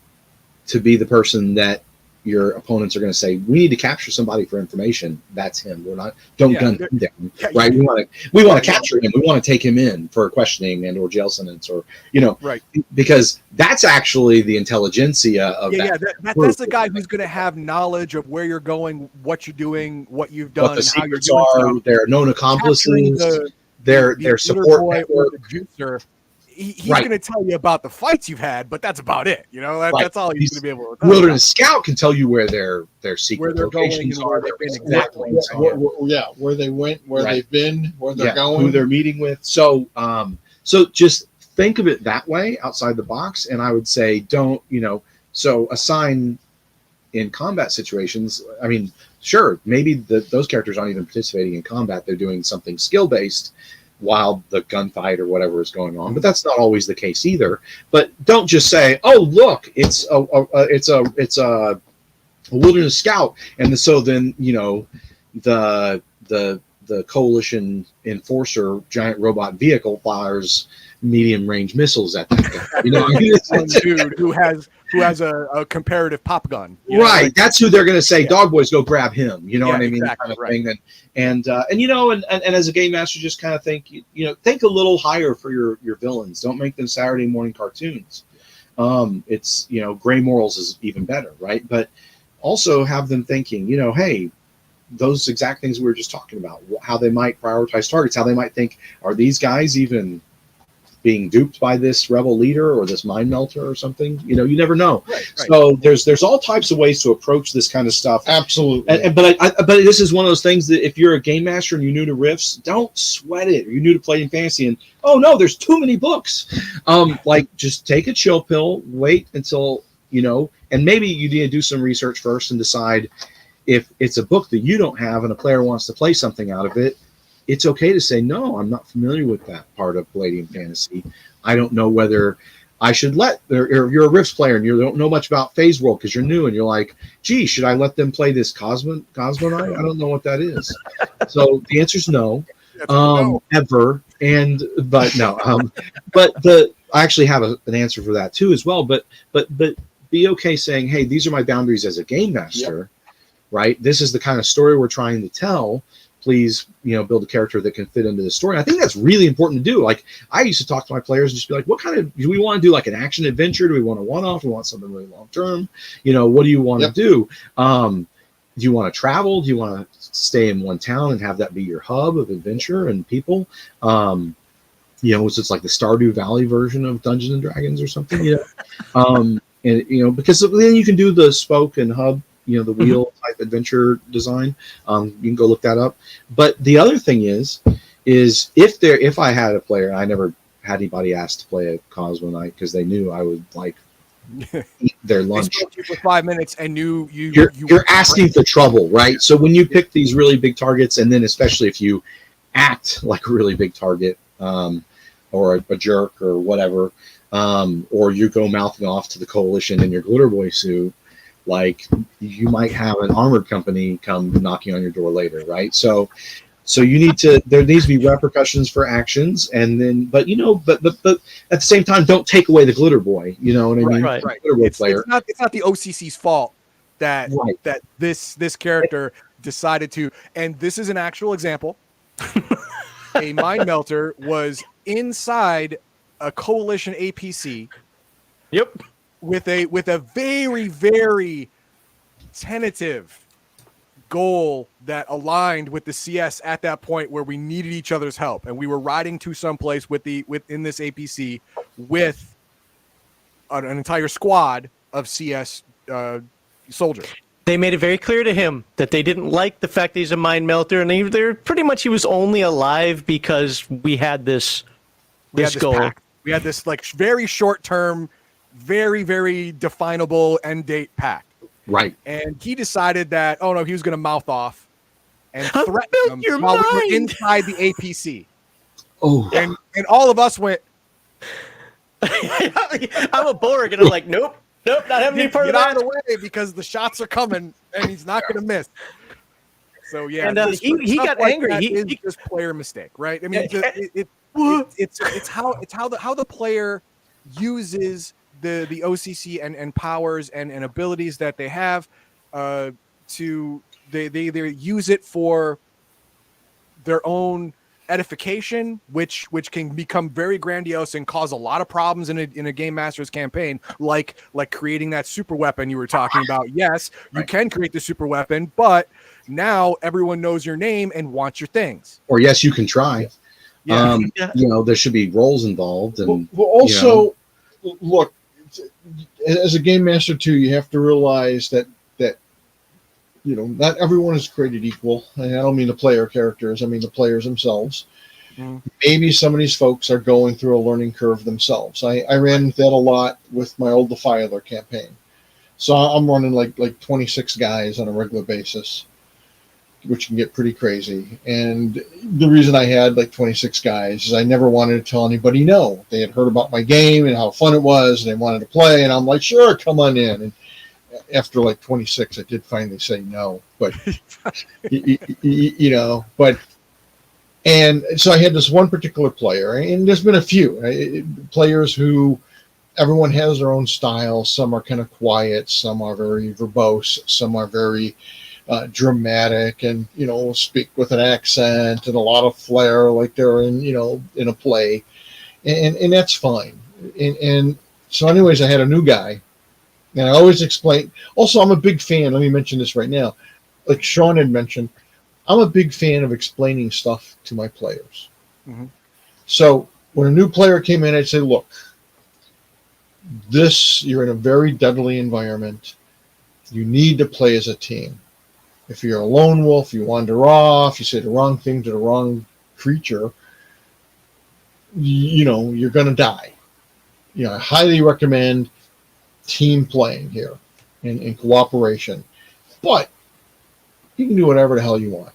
to be the person that your opponents are going to say, we need to capture somebody for information. That's him. We're not, don't gun him down, right? We want to capture him. We want to take him in for questioning and or jail sentence, or, you know, right? Because that's actually the intelligentsia of that's the guy who's going to have knowledge of where you're going, what you're doing, what you've done, what the and how you're secrets doing are, stuff. their known accomplices, their support network. He's going to tell you about the fights you've had, but that's about it. You know, that's all he's going to be able to tell. Wilderness Scout can tell you where their secret they're locations going, are, where where they went, where they've been, where they're going, who they're meeting with. So, so just think of it that way, outside the box. And I would say, don't, you know, so assign in combat situations. I mean, sure, maybe those characters aren't even participating in combat; they're doing something skill based while the gunfight or whatever is going on, but that's not always the case either. But don't just say, "Oh, look, it's a Wilderness Scout," and so then, you know, the coalition enforcer giant robot vehicle fires medium range missiles at that guy. You know, some dude who has a comparative pop gun, right? Like, that's who they're going to say, "Dog boys, go grab him." You know what I mean? Exactly, kind of right. thing. And you know, and as a game master, just kind of think, you know, think a little higher for your villains. Don't make them Saturday morning cartoons. It's, you know, gray morals is even better, right? But also have them thinking, you know, hey, those exact things we were just talking about, how they might prioritize targets, how they might think, are these guys even being duped by this rebel leader or this mind melter or something? You know, you never know. Right. So there's all types of ways to approach this kind of stuff. Absolutely. But this is one of those things that if you're a game master and you're new to Rifts, don't sweat it. You're new to playing fantasy and, oh no, there's too many books. Like, just take a chill pill, wait until, you know, and maybe you need to do some research first and decide if it's a book that you don't have and a player wants to play something out of it. It's okay to say, no, I'm not familiar with that part of Palladium fantasy. I don't know whether I should or you're a Rifts player and you don't know much about Phase World because you're new and you're like, gee, should I let them play this Cosmonite? I don't know what that is. So the answer is no, ever. But I actually have an answer for that too as well. But be okay saying, hey, these are my boundaries as a game master, right? This is the kind of story we're trying to tell. Please, you know, build a character that can fit into the story. And I think that's really important to do. Like, I used to talk to my players and just be like, what kind of, do we want to do like an action adventure? Do we want a one-off? Do we want something really long-term? You know, what do you want to do? Do you want to travel? Do you want to stay in one town and have that be your hub of adventure and people? You know, it's like the Stardew Valley version of Dungeons and Dragons or something, you know? And, you know, because then you can do the spoke and hub, you know, the wheel type adventure design. You can go look that up. But the other thing is if I had a player, I never had anybody ask to play a Cosmonite because they knew I would like eat their They lunch. spoke to you for 5 minutes, and You're asking for trouble, right? So when you pick these really big targets, and then especially if you act like a really big target, or a jerk or whatever, or you go mouthing off to the coalition in your glitter boy suit, like you might have an armored company come knocking on your door later, right? So you need to, there needs to be repercussions for actions, and then, but at the same time, don't take away the glitter boy. You know what I mean? Right. Glitter boy It's not the OCC's fault that this character decided to, and this is an actual example. A mind melter was inside a coalition APC. Yep. With a very, very tentative goal that aligned with the CS at that point, where we needed each other's help, and we were riding to someplace within this APC with an entire squad of CS soldiers. They made it very clear to him that they didn't like the fact that he's a mind melter, and he was only alive because we had this goal. Pact. We had this like very short term, very, very definable end date pact. Right. And he decided that, he was going to mouth off and I threaten built them your while we were mind. inside the APC. Oh, And all of us went, I'm a Borg, and I'm like, nope, not having any part of get out that. of the way, because the shots are coming and he's not going to miss. So yeah, And, he stuff got like angry. that He- is he- just player mistake, right? I mean, it's how the player uses the OCC and powers and abilities that they have. They either use it for their own edification, which can become very grandiose and cause a lot of problems in a game master's campaign, like creating that super weapon you were talking about. Yes, you can create the super weapon, but now everyone knows your name and wants your things. or yes, you can try. Yeah. There should be roles involved, and Well, also, look, as a game master too, you have to realize that not everyone is created equal. And I don't mean the player characters; I mean the players themselves. Mm. Maybe some of these folks are going through a learning curve themselves. I ran into that a lot with my old Defiler campaign. So I'm running like 26 guys on a regular basis, which can get pretty crazy. And the reason I had like 26 guys is I never wanted to tell anybody no. They had heard about my game and how fun it was, and they wanted to play. And I'm like, sure, come on in. And after like 26, I did finally say no. But, and so I had this one particular player, and there's been a few players who everyone has their own style. Some are kind of quiet, some are very verbose, some are very dramatic, and speak with an accent and a lot of flair, like they're in a play, and that's fine. And so, anyways, I had a new guy, and I always explain. Also, I'm a big fan. Let me mention this right now. Like Sean had mentioned, I'm a big fan of explaining stuff to my players. Mm-hmm. So when a new player came in, I'd say, look, you're in a very deadly environment. You need to play as a team. If you're a lone wolf, you wander off, you say the wrong thing to the wrong creature, you're going to die. I highly recommend team playing here and cooperation. But you can do whatever the hell you want.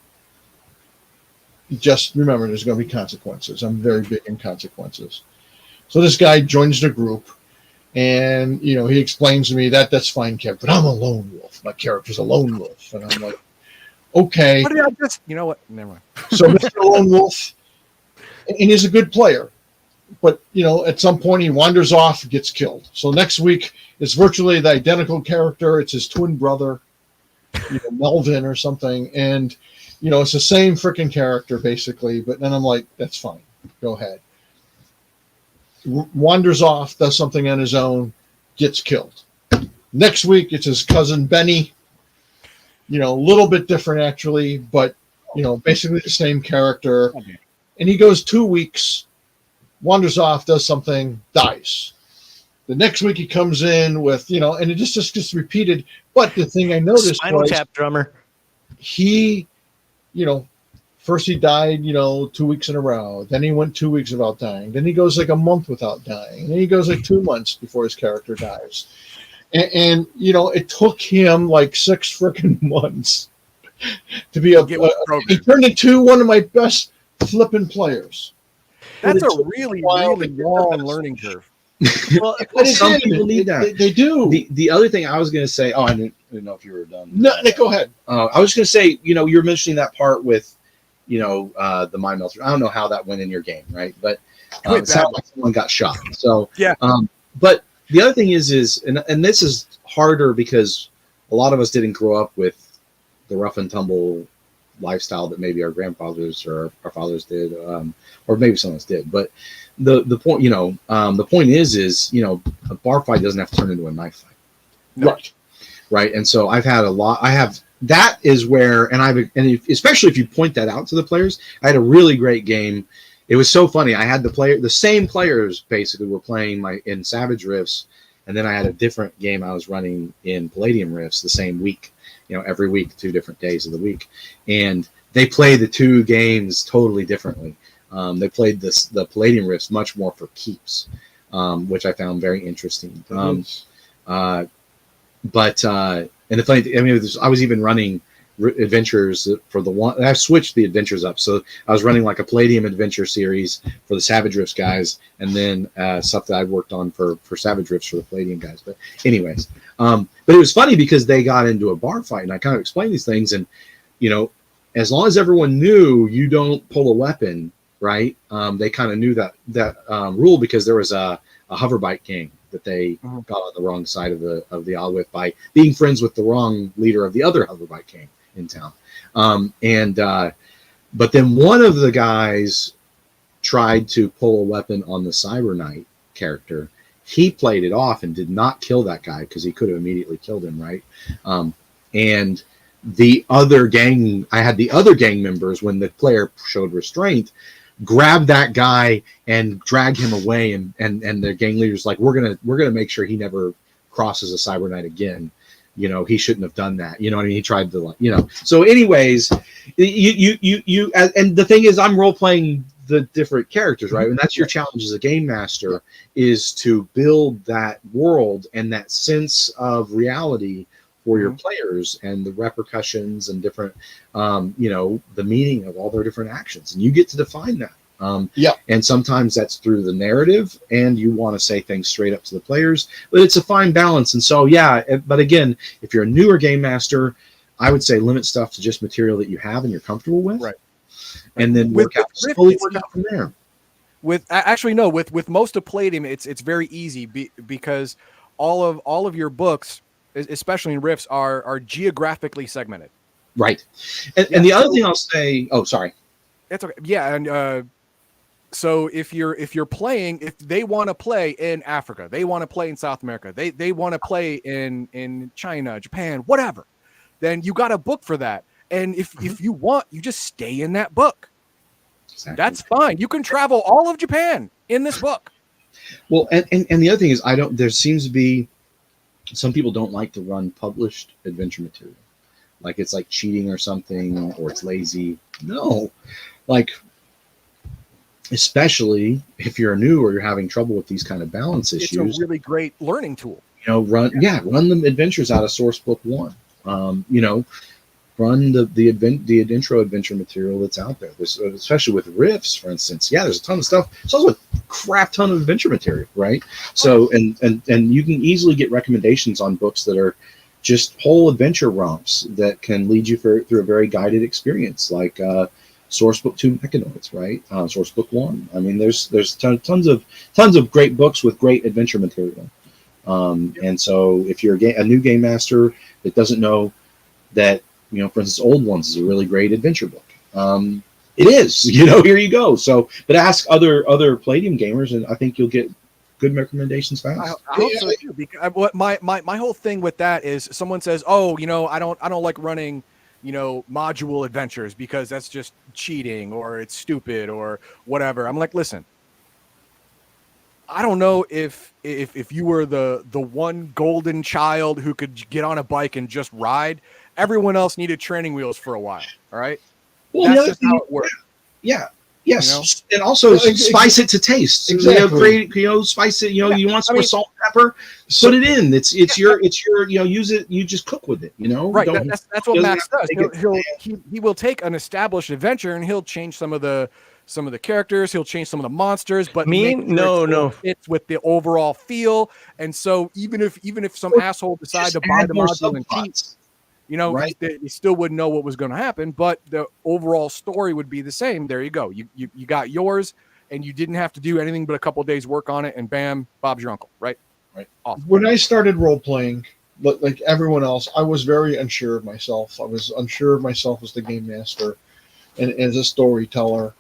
Just remember, there's going to be consequences. I'm very big in consequences. So this guy joins the group, and he explains to me that's fine, Kev, but I'm a lone wolf. My character's a lone wolf, and I'm like, okay. What did I just? You know what? Never mind. So Mr. Lone Wolf, and he's a good player, but at some point he wanders off, gets killed. So next week it's virtually the identical character. It's his twin brother, Melvin or something, and it's the same freaking character basically. But then I'm like, that's fine, go ahead. Wanders off, does something on his own, gets killed. Next week it's his cousin Benny. A little bit different actually, but basically the same character. Okay. And he goes 2 weeks, wanders off, does something, dies. The next week he comes in with, and it just gets repeated. But the thing I noticed Spinal was Tap drummer. he, first he died, 2 weeks in a row. Then he went 2 weeks without dying. Then he goes like a month without dying. And then he goes like 2 months before his character dies. And it took him like 6 freaking months to be he turned into one of my best flipping players. That's a really, really long learning curve. Well, some people need that. They do. The other thing I was going to say, I didn't know if you were done. No, go ahead. I was going to say, you're mentioning that part with, the mind melter. I don't know how that went in your game, right? But it sounded like someone got shot. So yeah. But the other thing is, and this is harder because a lot of us didn't grow up with the rough and tumble lifestyle that maybe our grandfathers or our fathers did, or maybe some of us did. But the point, the point is, a bar fight doesn't have to turn into a knife fight. No. Right. And so that is where, especially if you point that out to the players, I had a really great game. It was so funny. I had the same players basically were playing in Savage Rifts, and then I had a different game I was running in Palladium Rifts the same week. Every week, 2 different days of the week, and they play the 2 games totally differently. They played the Palladium Rifts much more for keeps, which I found very interesting. And the funny thing, I was even running adventures for the one. I switched the adventures up, so I was running like a Palladium adventure series for the Savage Rifts guys, and then stuff that I worked on for Savage Rifts for the Palladium guys. But anyways, but it was funny because they got into a bar fight, and I kind of explained these things, and as long as everyone knew you don't pull a weapon, right? They kind of knew that rule because there was a hoverbike gang that they got on the wrong side of the aisle with by being friends with the wrong leader of the other hoverbike gang in town. But then one of the guys tried to pull a weapon on the Cyber Knight character. He played it off and did not kill that guy because he could have immediately killed him, right? And the other gang, I had the other gang members, when the player showed restraint, grabbed that guy and dragged him away, and the gang leader's like, we're gonna make sure he never crosses a Cyber Knight again. He shouldn't have done that. What I mean? He tried to, So anyways, you and the thing is, I'm role playing the different characters, right? And that's your challenge as a game master, is to build that world and that sense of reality for your players and the repercussions and different, the meaning of all their different actions. And you get to define that. And sometimes that's through the narrative, and you want to say things straight up to the players, but it's a fine balance. And so, but again, if you're a newer game master, I would say limit stuff to just material that you have and you're comfortable with, right? And then work out from there. With most of Palladium, it's very easy because all of your books, especially in Rifts, are geographically segmented. Right. And the other thing I'll say, sorry. That's okay. Yeah. And so if they want to play in Africa, they want to play in South America, they want to play in China, Japan, whatever, then you got a book for that. And if you want, you just stay in that book. Exactly. That's fine. You can travel all of Japan in this book. Well, and the other thing is, there seems to be, some people don't like to run published adventure material. Like it's like cheating or something, or it's lazy. No, like, especially if you're new or you're having trouble with these kind of balance issues. It's a really great learning tool. Run the adventures out of source book 1. Run the intro adventure material that's out there. Especially with Rifts, for instance. Yeah, there's a ton of stuff. It's also a crap ton of adventure material, right? So and you can easily get recommendations on books that are just whole adventure romps that can lead you through a very guided experience, like Source Book 2 Mechanoids, right? Source Book 1. I mean, there's tons of great books with great adventure material. And so if you're a new game master that doesn't know that, for instance, Old Ones is a really great adventure book. It is, here you go. So, but ask other Palladium gamers, and I think you'll get good recommendations fast. I hope so too. Because what my whole thing with that is, someone says, I don't like running, module adventures because that's just cheating or it's stupid or whatever. I'm like, listen, I don't know if you were the one golden child who could get on a bike and just ride. Everyone else needed training wheels for a while. All right. Well, That's the other just thing, how it works. yeah, yes, and Well, also spice it to taste. Exactly. Spice it. You Yeah, want some I mean- salt, pepper, So- put it in. It's your use it. You just cook with it. Right. Don't- That's what doesn't Max have to does. make it He will take an established adventure and he'll change some of the characters. He'll change some of the monsters, but Me? make sure No, it no. fits with the overall feel. And so even if some Or asshole decided just to buy add the more module and cheat, subplots. right, they still wouldn't know what was going to happen. But the overall story would be the same. There you go. You got yours, and you didn't have to do anything but a couple of days work on it, and bam, Bob's your uncle. Right. Awesome. When I started role playing, like everyone else, I was very unsure of myself. I was unsure of myself as the game master and as a storyteller.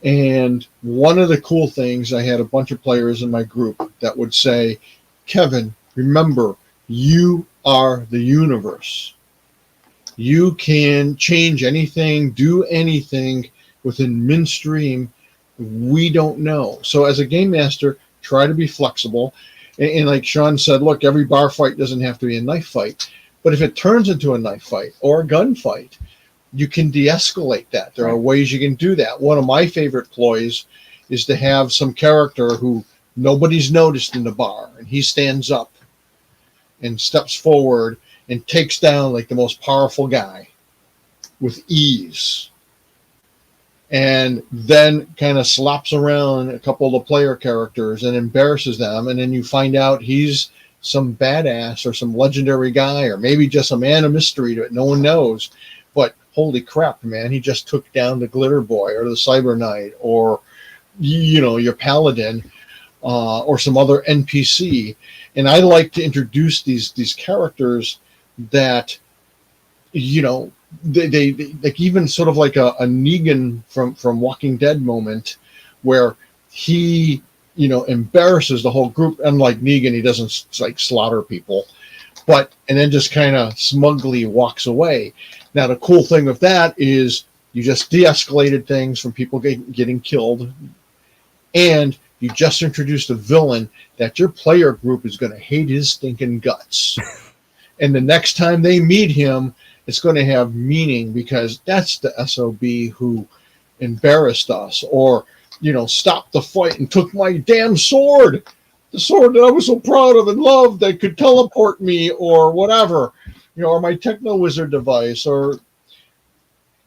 And one of the cool things, I had a bunch of players in my group that would say, Kevin, remember, you are the universe. You can change anything, do anything within midstream. We don't know. So as a game master, try to be flexible. And like Sean said, look, every bar fight doesn't have to be a knife fight. But if it turns into a knife fight or a gun fight, you can de-escalate that. There are ways you can do that. One of my favorite ploys is to have some character who nobody's noticed in the bar, and he stands up and steps forward and takes down like the most powerful guy with ease, and then kind of slaps around a couple of the player characters and embarrasses them, and then you find out he's some badass or some legendary guy, or maybe just a man of mystery that no one knows. But holy crap, man, he just took down the Glitter Boy or the Cyber Knight or your Paladin or some other NPC. And I like to introduce these characters that they like, even sort of like a Negan from Walking Dead moment, where he embarrasses the whole group. Unlike Negan, he doesn't like slaughter people, and then just kind of smugly walks away. Now the cool thing with that is you just de-escalated things from people getting killed, and you just introduced a villain that your player group is going to hate his stinking guts. And the next time they meet him, it's going to have meaning, because that's the SOB who embarrassed us, or stopped the fight and took my damn sword, the sword that I was so proud of and loved that could teleport me, or whatever, or my techno wizard device. Or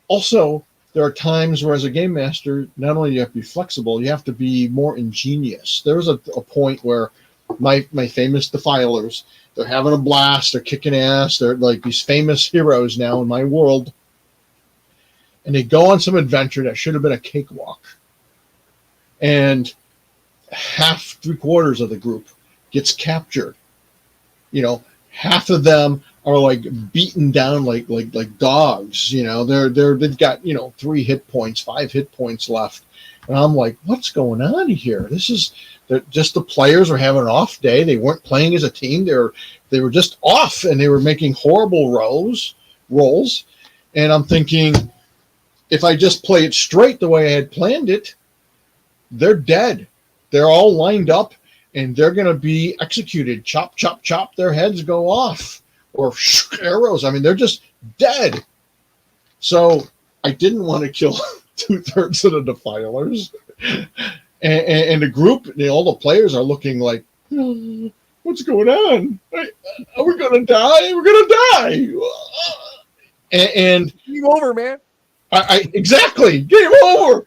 also, there are times where as a game master, not only do you have to be flexible, you have to be more ingenious. There was a point where my famous defilers, they're having a blast, they're kicking ass, they're like these famous heroes now in my world, and they go on some adventure that should have been a cakewalk, and three-quarters of the group gets captured. Half of them are like beaten down like dogs. They've got 3 hit points, 5 hit points left, and I'm like, what's going on here? Just the players were having an off day. They weren't playing as a team. They were just off, and they were making horrible rolls. And I'm thinking, if I just play it straight the way I had planned it, they're dead. They're all lined up, and they're going to be executed. Chop, chop, chop. Their heads go off, or arrows. I mean, they're just dead. So I didn't want to kill 2/3 of the defilers. And the group, all the players are looking like, what's going on? Are we going to die? We're going to die. And Game over, man. Exactly. Game over.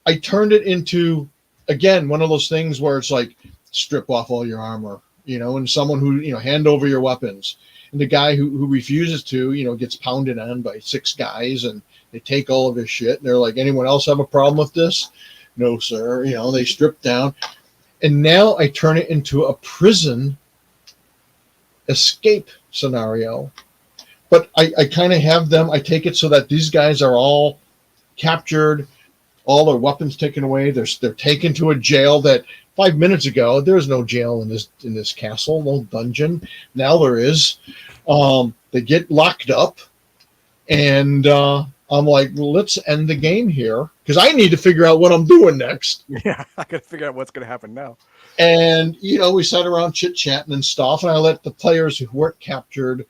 I turned it into, again, one of those things where it's like, strip off all your armor, and someone who, hand over your weapons. And the guy who refuses to, gets pounded on by 6 guys, and they take all of his shit. And they're like, anyone else have a problem with this? No, sir. They strip down. And now I turn it into a prison escape scenario. But I kind of have them, I take it so that these guys are all captured, all their weapons taken away. They're taken to a jail that 5 minutes ago, there was no jail in this castle, no dungeon. Now there is. They get locked up, and I'm like, well, let's end the game here, because I need to figure out what I'm doing next. Yeah, I got to figure out what's going to happen now. And we sat around chit-chatting and stuff, and I let the players who weren't captured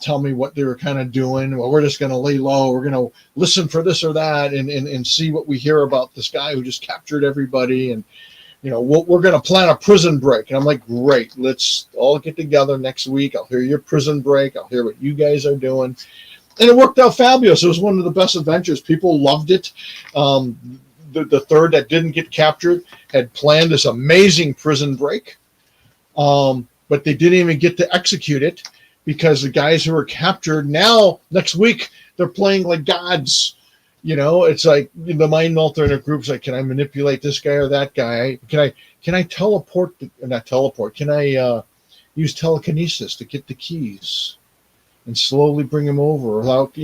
tell me what they were kind of doing. Well, we're just going to lay low. We're going to listen for this or that and see what we hear about this guy who just captured everybody. And, we're going to plan a prison break. And I'm like, great, let's all get together next week. I'll hear your prison break. I'll hear what you guys are doing. And it worked out fabulous. It was one of the best adventures. People loved it. The third that didn't get captured had planned this amazing prison break. But they didn't even get to execute it because the guys who were captured now, next week, they're playing like gods. It's like the mind melter in a group's like, can I manipulate this guy or that guy? Can I teleport? Not teleport. Can I use telekinesis to get the keys and slowly bring him over without,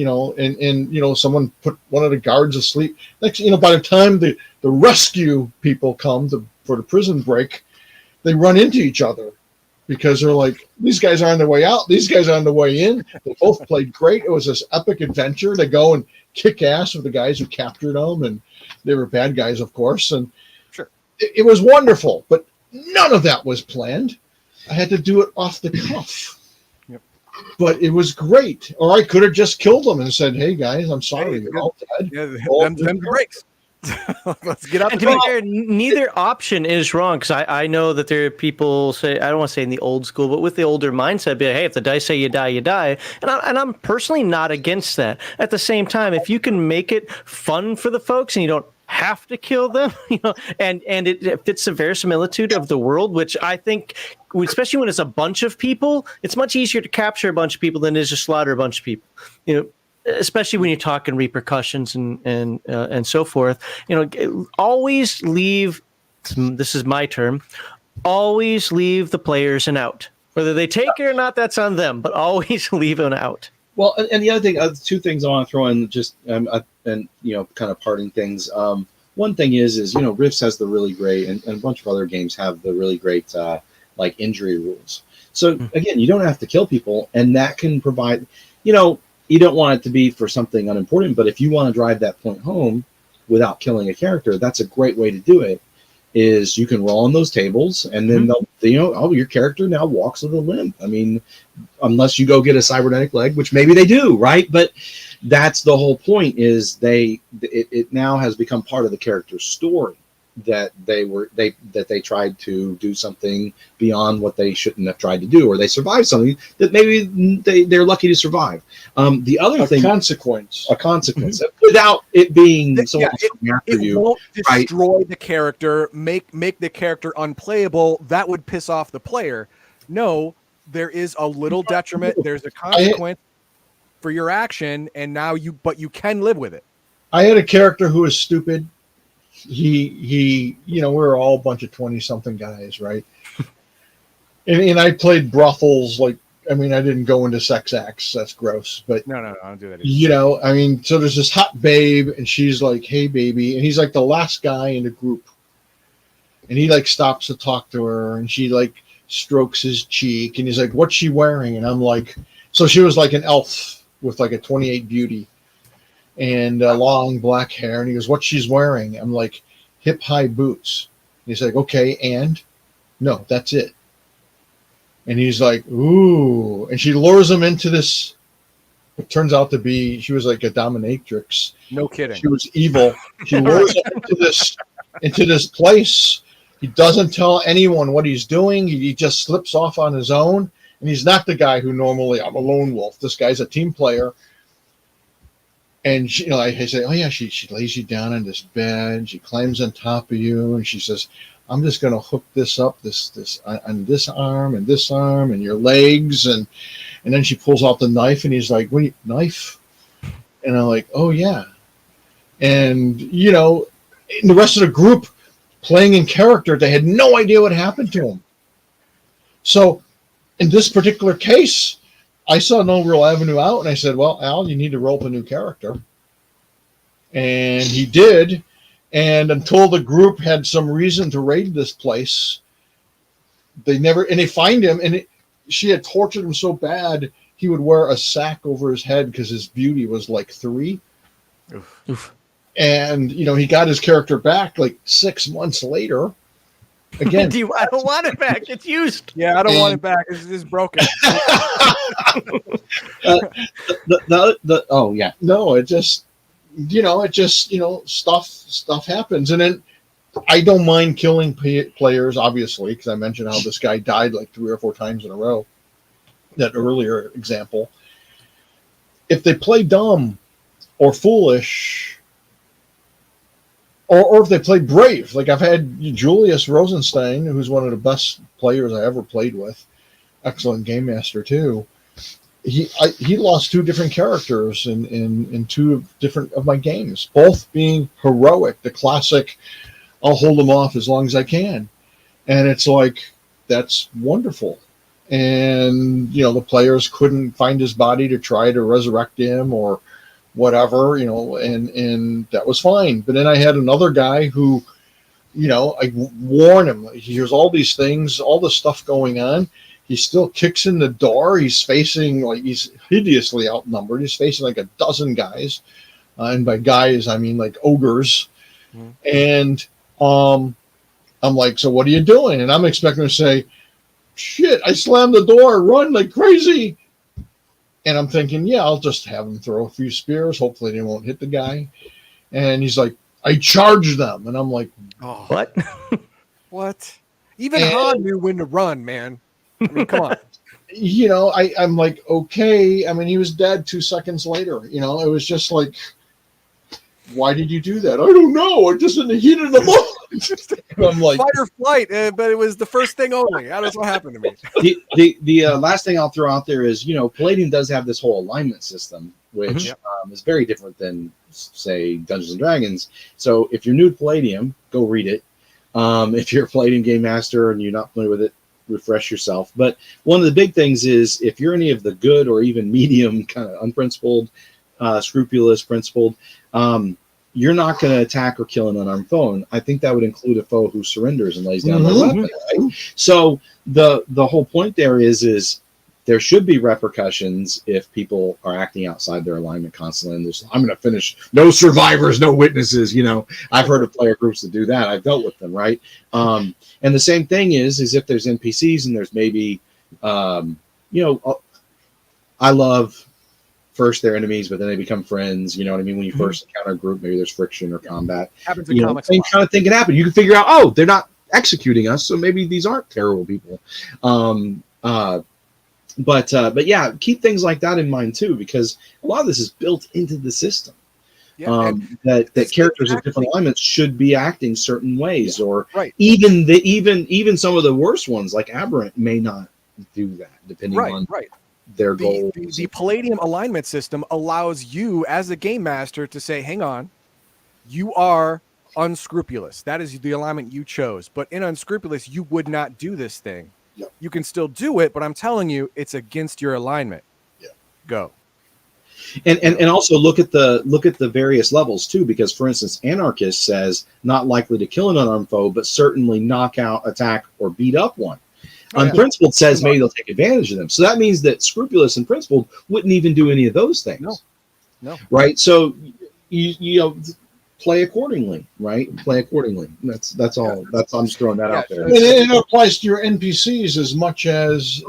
someone put one of the guards asleep. Next, by the time the rescue people come for the prison break, they run into each other because they're like, these guys are on their way out. These guys are on the way in. They both played great. It was this epic adventure. They go and kick ass with the guys who captured them, and they were bad guys, of course. And sure, it was wonderful, but none of that was planned. I had to do it off the cuff. Yep. But it was great. Or I could have just killed them and said, hey, guys, I'm sorry. You're all dead. Yeah, them the breaks. Let's get up. And to be fair, neither option is wrong, because I know that there are people say, I don't want to say in the old school, but with the older mindset, be like, hey, if the dice say you die, you die. And I'm personally not against that. At the same time, if you can make it fun for the folks and you don't have to kill them, and it fits the verisimilitude of the world, which I think, especially when it's a bunch of people, it's much easier to capture a bunch of people than it is to slaughter a bunch of people. Especially when you're talking repercussions and so forth, always leave. This is my term. Always leave the players an out. Whether they take it or not, that's on them. But always leave an out. Well, and the other thing, two things I want to throw in, just kind of parting things. One thing is Rifts has the really great, and a bunch of other games have the really great like injury rules. So again, you don't have to kill people, and that can provide, you don't want it to be for something unimportant, but if you want to drive that point home without killing a character, that's a great way to do it. Is you can roll on those tables, and then your character now walks with a limp. I mean, unless you go get a cybernetic leg, which maybe they do, right? But that's the whole point. Is it now has become part of the character's story that they tried to do something beyond what they shouldn't have tried to do, or they survived something that maybe they're lucky to survive. The other thing, a consequence, without it being someone coming after you. It won't destroy the character, make the character unplayable. That would piss off the player. No, there is a little detriment. There's a consequence for your action, and now you can live with it. I had a character who was stupid. He we're all a bunch of 20-something guys, right? and I played brothels. Like, I mean, I didn't go into sex acts. That's gross. But no, I don't do that either. So there's this hot babe, and she's like, "Hey, baby," and he's like the last guy in the group, and he like stops to talk to her, and she like strokes his cheek, and he's like, "What's she wearing?" And I'm like, so she was like an elf with like a 28 beauty. And long black hair, and he goes, "What she's wearing?" I'm like, "Hip high boots." And he's like, "Okay, and?" "No, that's it." And he's like, "Ooh," and she lures him into this. It turns out to be, she was like a dominatrix. No kidding. She was evil. She lures him into this place. He doesn't tell anyone what he's doing. He just slips off on his own, and he's not the guy who normally, I'm a lone wolf. This guy's a team player. And she, I say, "Oh yeah," she lays you down on this bed. She climbs on top of you, and she says, "I'm just going to hook this up, this on this arm and your legs." And then she pulls out the knife, and he's like, "Wait, knife?" And I'm like, "Oh yeah." And the rest of the group playing in character, they had no idea what happened to him. So in this particular case, I saw no real avenue out, and I said, "Well, Al, you need to roll up a new character." And he did, and until the group had some reason to raid this place, they find him, and she had tortured him so bad, he would wear a sack over his head because his beauty was like 3. Oof. And, he got his character back like 6 months later, Again, I don't want it back. It's used. Yeah, I don't want it back. It's broken. Oh yeah. no, it just stuff happens, and then I don't mind killing players, obviously, because I mentioned how this guy died like 3 or 4 times in a row. That earlier example. If they play dumb or foolish, or if they play brave, like I've had Julius Rosenstein, who's one of the best players I ever played with, excellent game master too. He lost 2 different characters in 2 different of my games, both being heroic, the classic, I'll hold them off as long as I can. And it's like, that's wonderful. And, the players couldn't find his body to try to resurrect him or whatever, and that was fine. But then I had another guy who, I warn him, he hears all these things, all this stuff going on. He still kicks in the door. He's facing, like, he's hideously outnumbered. He's facing like a dozen guys. And by guys, I mean like ogres. Mm-hmm. And I'm like, so what are you doing? And I'm expecting to say, shit, I slammed the door, run like crazy. And I'm thinking, yeah, I'll just have him throw a few spears. Hopefully they won't hit the guy. And he's like, I charge them. And I'm like, oh, what? What? Even Han knew when to run, man. I mean, come on. I'm like, okay. I mean, he was dead 2 seconds later. It was just like, why did you do that? I don't know. I just in the heat of the moment. I'm like, fight or flight, but it was the first thing only. That's what happened to me. The last thing I'll throw out there is, Palladium does have this whole alignment system, which is very different than, say, Dungeons and Dragons. So if you're new to Palladium, go read it. If you're a Palladium game master and you're not familiar with it, refresh yourself. But one of the big things is if you're any of the good or even medium kind of unprincipled, scrupulous, principled, you're not going to attack or kill an unarmed foe. And I think that would include a foe who surrenders and lays down their weapon. Right? So the whole point there is there should be repercussions if people are acting outside their alignment constantly. And I'm going to finish. No survivors, no witnesses. I've heard of player groups that do that. I've dealt with them, right? And the same thing is if there's NPCs and there's maybe, I love first they're enemies, but then they become friends. You know what I mean? When you first encounter a group, maybe there's friction or combat. Happens in comics. Same kind of thing can happen. You can figure out, they're not executing us, so maybe these aren't terrible people. But yeah, keep things like that in mind too, because a lot of this is built into the system. Yeah, that characters of different alignments should be acting certain ways, or even some of the worst ones like Aberrant may not do that, depending on their goals. The Palladium alignment system allows you as a game master to say, hang on, you are unscrupulous. That is the alignment you chose. But in unscrupulous, you would not do this thing. Yep. You can still do it, but I'm telling you, it's against your alignment. Yeah. Go. And also look at the various levels too, because for instance, Anarchist says not likely to kill an unarmed foe, but certainly knock out, attack, or beat up one. Unprincipled says maybe they'll take advantage of them. So that means that scrupulous and principled wouldn't even do any of those things. No. Right? So you play accordingly, right? Play accordingly. That's all. I'm just throwing that out there. And it applies to your NPCs as much as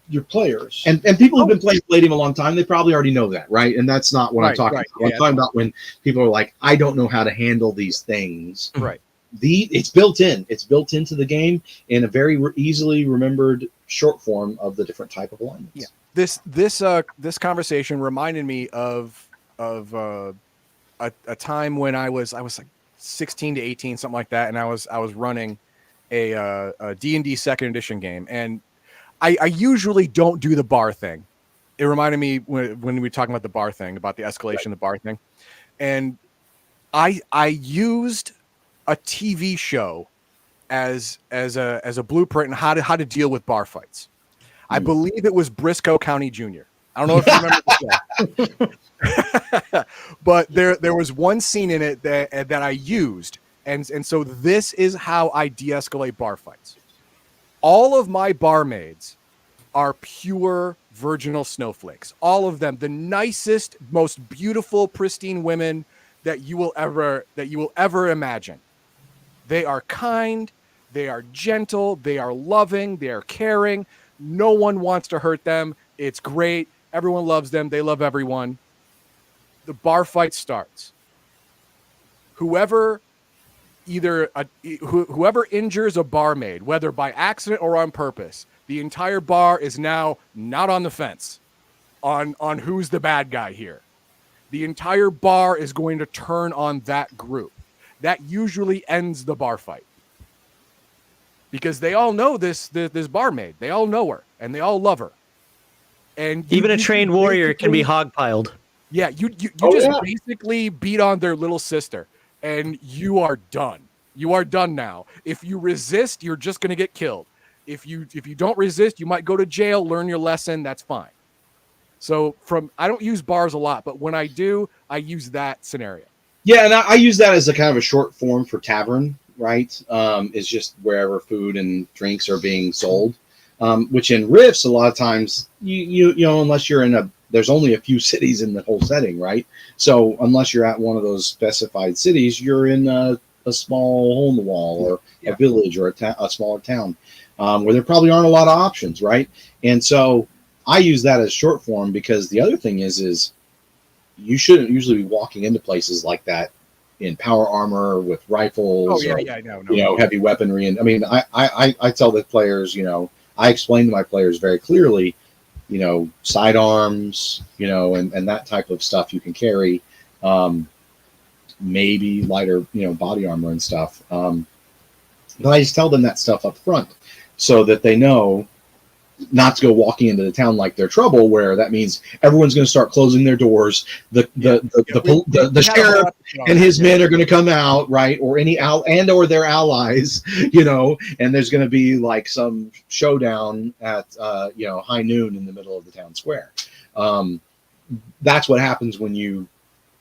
your players. And people who've been playing Palladium a long time, they probably already know that, right? And that's not what I'm talking about. I'm talking about when people are like, I don't know how to handle these things. Right. It's built in. It's built into the game in a very easily remembered short form of the different type of alignments. Yeah. This conversation reminded me of a time when I was like 16 to 18, something like that, and I was running a D&D second edition game, and I usually don't do the bar thing. It reminded me when we were talking about the bar thing, about the escalation of the bar thing, and I used a TV show as a blueprint on how to deal with bar fights. I believe it was Briscoe County Jr. I don't know if you remember the show. But there was one scene in it that I used, and so this is how I de-escalate bar fights. All of my barmaids are pure virginal snowflakes. All of them, the nicest, most beautiful, pristine women that you will ever imagine. They are kind. They are gentle. They are loving. They are caring. No one wants to hurt them. It's great. Everyone loves them. They love everyone. The bar fight starts. Whoever whoever injures a barmaid, whether by accident or on purpose, the entire bar is now not on the fence on who's the bad guy here. The entire bar is going to turn on that group. That usually ends the bar fight. Because they all know this barmaid. They all know her and they all love her. And even a trained warrior can be hogpiled. Yeah, you basically beat on their little sister and you are done. You are done now. If you resist, you're just going to get killed. If you don't resist, you might go to jail, learn your lesson, that's fine. So I don't use bars a lot, but when I do, I use that scenario. Yeah, and I use that as a kind of a short form for tavern, right? It's just wherever food and drinks are being sold. Which in Rifts, a lot of times, you know, unless you're there's only a few cities in the whole setting, right? So unless you're at one of those specified cities, you're in a small hole in the wall or a village or a smaller town where there probably aren't a lot of options, right? And so I use that as short form because the other thing is you shouldn't usually be walking into places like that in power armor with rifles or heavy weaponry. And I mean, I tell the players, you know, I explain to my players very clearly, you know, sidearms, you know, and that type of stuff you can carry, maybe lighter, you know, body armor and stuff. But I just tell them that stuff up front so that they know not to go walking into the town like they're trouble, where that means everyone's going to start closing their doors. The sheriff and his men are going to come out, right? Or or their allies, you know, and there's going to be like some showdown at, high noon in the middle of the town square. That's what happens when you,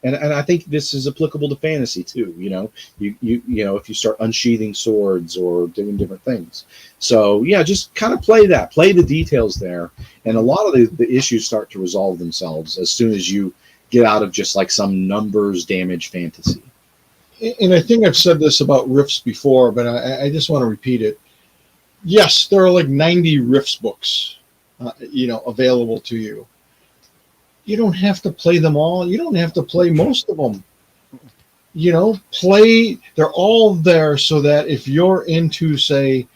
and I think this is applicable to fantasy too. You know, you know, if you start unsheathing swords or doing different things. So yeah, just kind of play the details there, and a lot of the issues start to resolve themselves as soon as you get out of just like some numbers damage fantasy. And I think I've said this about Rifts before, but I just want to repeat it. Yes, there are like 90 Rifts books, available to you. You don't have to play them all. You don't have to play most of them. You know, they're all there so that if you're into, say,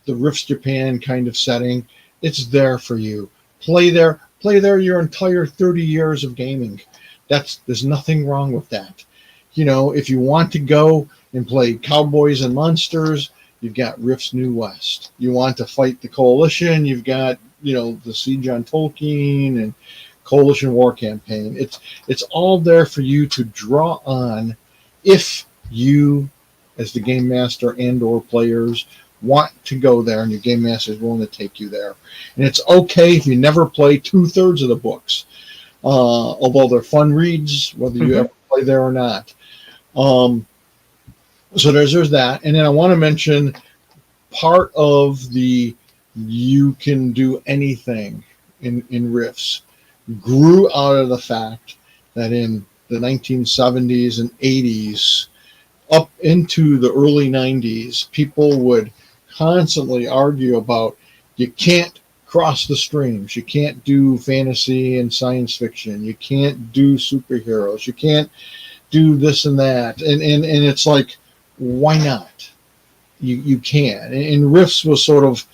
the Rifts Japan kind of setting, it's there for you. Play there your entire 30 years of gaming. There's nothing wrong with that. You know, if you want to go and play Cowboys and Monsters, you've got Rifts New West. You want to fight the Coalition, you've got, the Siege on Tolkien and Coalition War Campaign. It's all there for you to draw on if you, as the game master and or players, want to go there and your game master is willing to take you there. And it's okay if you never play 2/3 of the books, although they're fun reads, whether you ever play there or not. So there's that. And then I want to mention part of the you can do anything in Rifts grew out of the fact that in the 1970s and 80s up into the early 90s, people would constantly argue about you can't cross the streams, you can't do fantasy and science fiction, you can't do superheroes, you can't do this and that, and it's like, why not? You can. And Rifts was sort of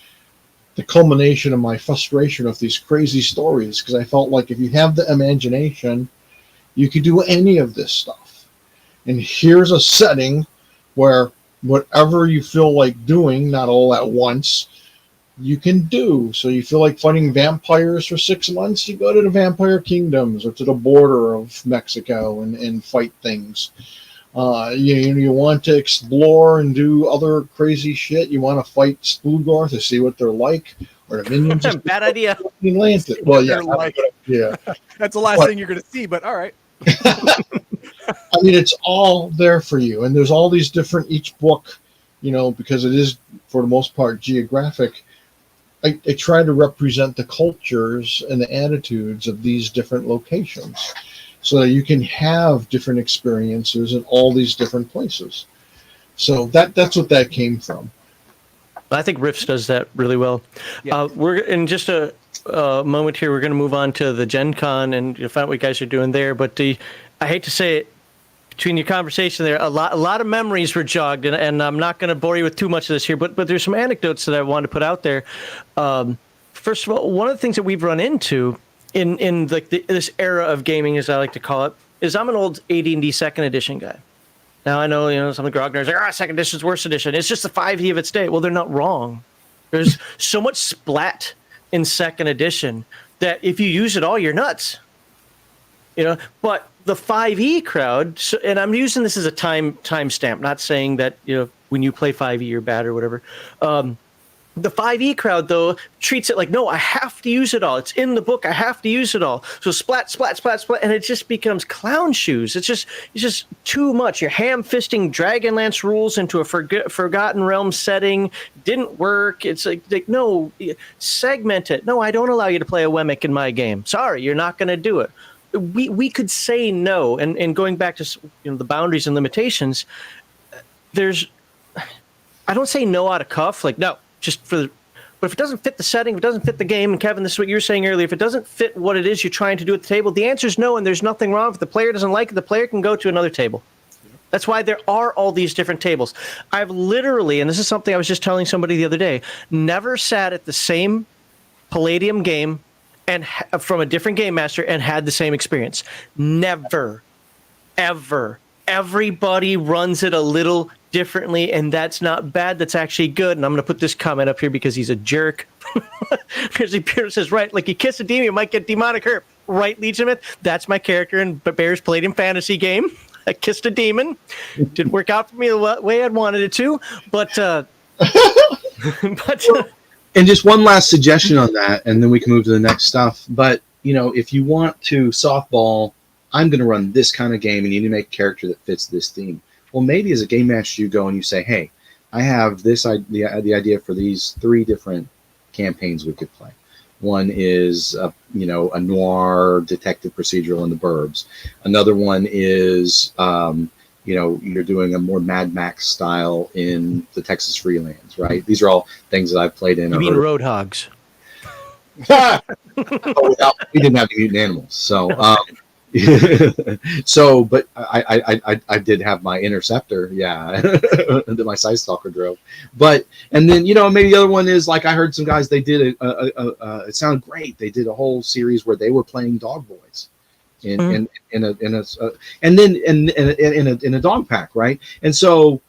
the culmination of my frustration of these crazy stories, because I felt like if you have the imagination, you could do any of this stuff. And here's a setting where whatever you feel like doing, not all at once, you can do. So you feel like fighting vampires for 6 months, you go to the Vampire Kingdoms or to the border of Mexico and fight things. You want to explore and do other crazy shit. You want to fight Splugor to see what they're like, or the minions. Bad idea. Well, yeah, that's the last thing you're going to see. But all right. I mean, it's all there for you, and there's all these different each book. Because it is for the most part geographic. I try to represent the cultures and the attitudes of these different locations, so that you can have different experiences in all these different places. So that's what that came from. I think Rifts does that really well. Yeah. We're in just a moment here. We're going to move on to the GenCon and find out what you guys are doing there. But I hate to say it, between your conversation there, a lot of memories were jogged, and I'm not going to bore you with too much of this here. But there's some anecdotes that I wanted to put out there. First of all, one of the things that we've run into in like this era of gaming, as I like to call it, is I'm an old AD&D second edition guy. Now I know some of the grognards are like, second edition's worst edition. It's just the 5e of its day. Well, they're not wrong. There's so much splat in second edition that if you use it all, you're nuts. But the 5e crowd, and I'm using this as a time stamp, not saying that when you play 5e you're bad or whatever. The 5e crowd, though, treats it like, no, I have to use it all. It's in the book. I have to use it all. So splat, splat, splat, splat, and it just becomes clown shoes. It's just too much. You're ham-fisting Dragonlance rules into a Forgotten Realm setting. Didn't work. It's like no, segment it. No, I don't allow you to play a Wemmick in my game. Sorry, you're not going to do it. We could say no, and going back to the boundaries and limitations, I don't say no out of cuff, like no. But if it doesn't fit the setting, if it doesn't fit the game, and Kevin, this is what you were saying earlier, if it doesn't fit what it is you're trying to do at the table, the answer is no, and there's nothing wrong. If the player doesn't like it, the player can go to another table. That's why there are all these different tables. I've literally, and this is something I was just telling somebody the other day, never sat at the same Palladium game and from a different game master and had the same experience. Never, ever. Everybody runs it a little differently, and that's not bad. That's actually good. And I'm going to put this comment up here because he's a jerk. Grizzly Peter says, right, like you kiss a demon, you might get demonic hurt. Right, Legionofmyth? That's my character in Bear's Palladium fantasy game. I kissed a demon. Didn't work out for me the way I'd wanted it to, but and just one last suggestion on that, and then we can move to the next stuff. But if you want to softball, I'm going to run this kind of game, and you need to make a character that fits this theme. Well, maybe as a game master, you go and you say, hey, I have the idea for these 3 different campaigns we could play. One is, a noir detective procedural in the burbs. Another one is, you're doing a more Mad Max style in the Texas Freelands, right? These are all things that I've played in. You mean Roadhogs? We didn't have any mutant animals, so... but I did have my interceptor, that my Scythe Stalker drove. And then maybe the other one is like I heard some guys, they did it sounded great. They did a whole series where they were playing dog boys in a dog pack, right? And so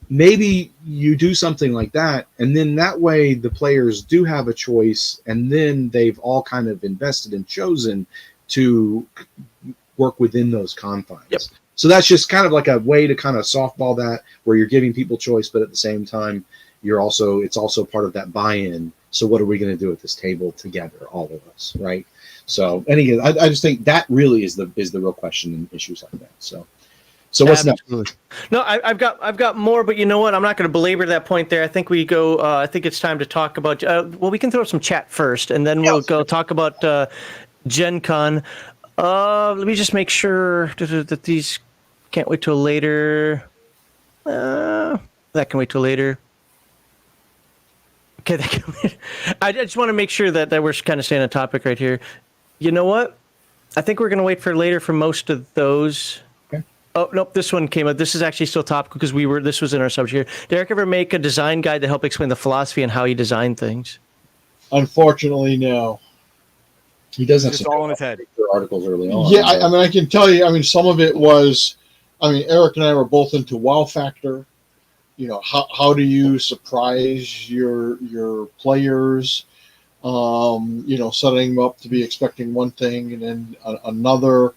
maybe you do something like that, and then that way the players do have a choice, and then they've all kind of invested and chosen to work within those confines. Yep. So that's just kind of like a way to kind of softball that, where you're giving people choice, but at the same time, it's also part of that buy-in. So what are we going to do at this table together, all of us, right? So, and again, I just think that really is the real question in issues like that. So what's next? No, I've got more, but you know what? I'm not going to belabor that point there. I think we go. I think it's time to talk about. We can throw some chat first, and then we'll go talk about. GenCon. Let me just make sure that these can't wait till later. That can wait till later. Okay, that can wait. I just want to make sure that we're kind of staying on topic right here. You know what? I think we're going to wait for later for most of those. Okay. Oh, nope, this one came up. This is actually still topical because this was in our subject here. Did Eric ever make a design guide to help explain the philosophy and how he designed things? Unfortunately, no. He does have It's some all in his head. articles early on. Yeah, I can tell you. Some of it was. Eric and I were both into wow factor. How do you surprise your players? Setting them up to be expecting one thing and then another.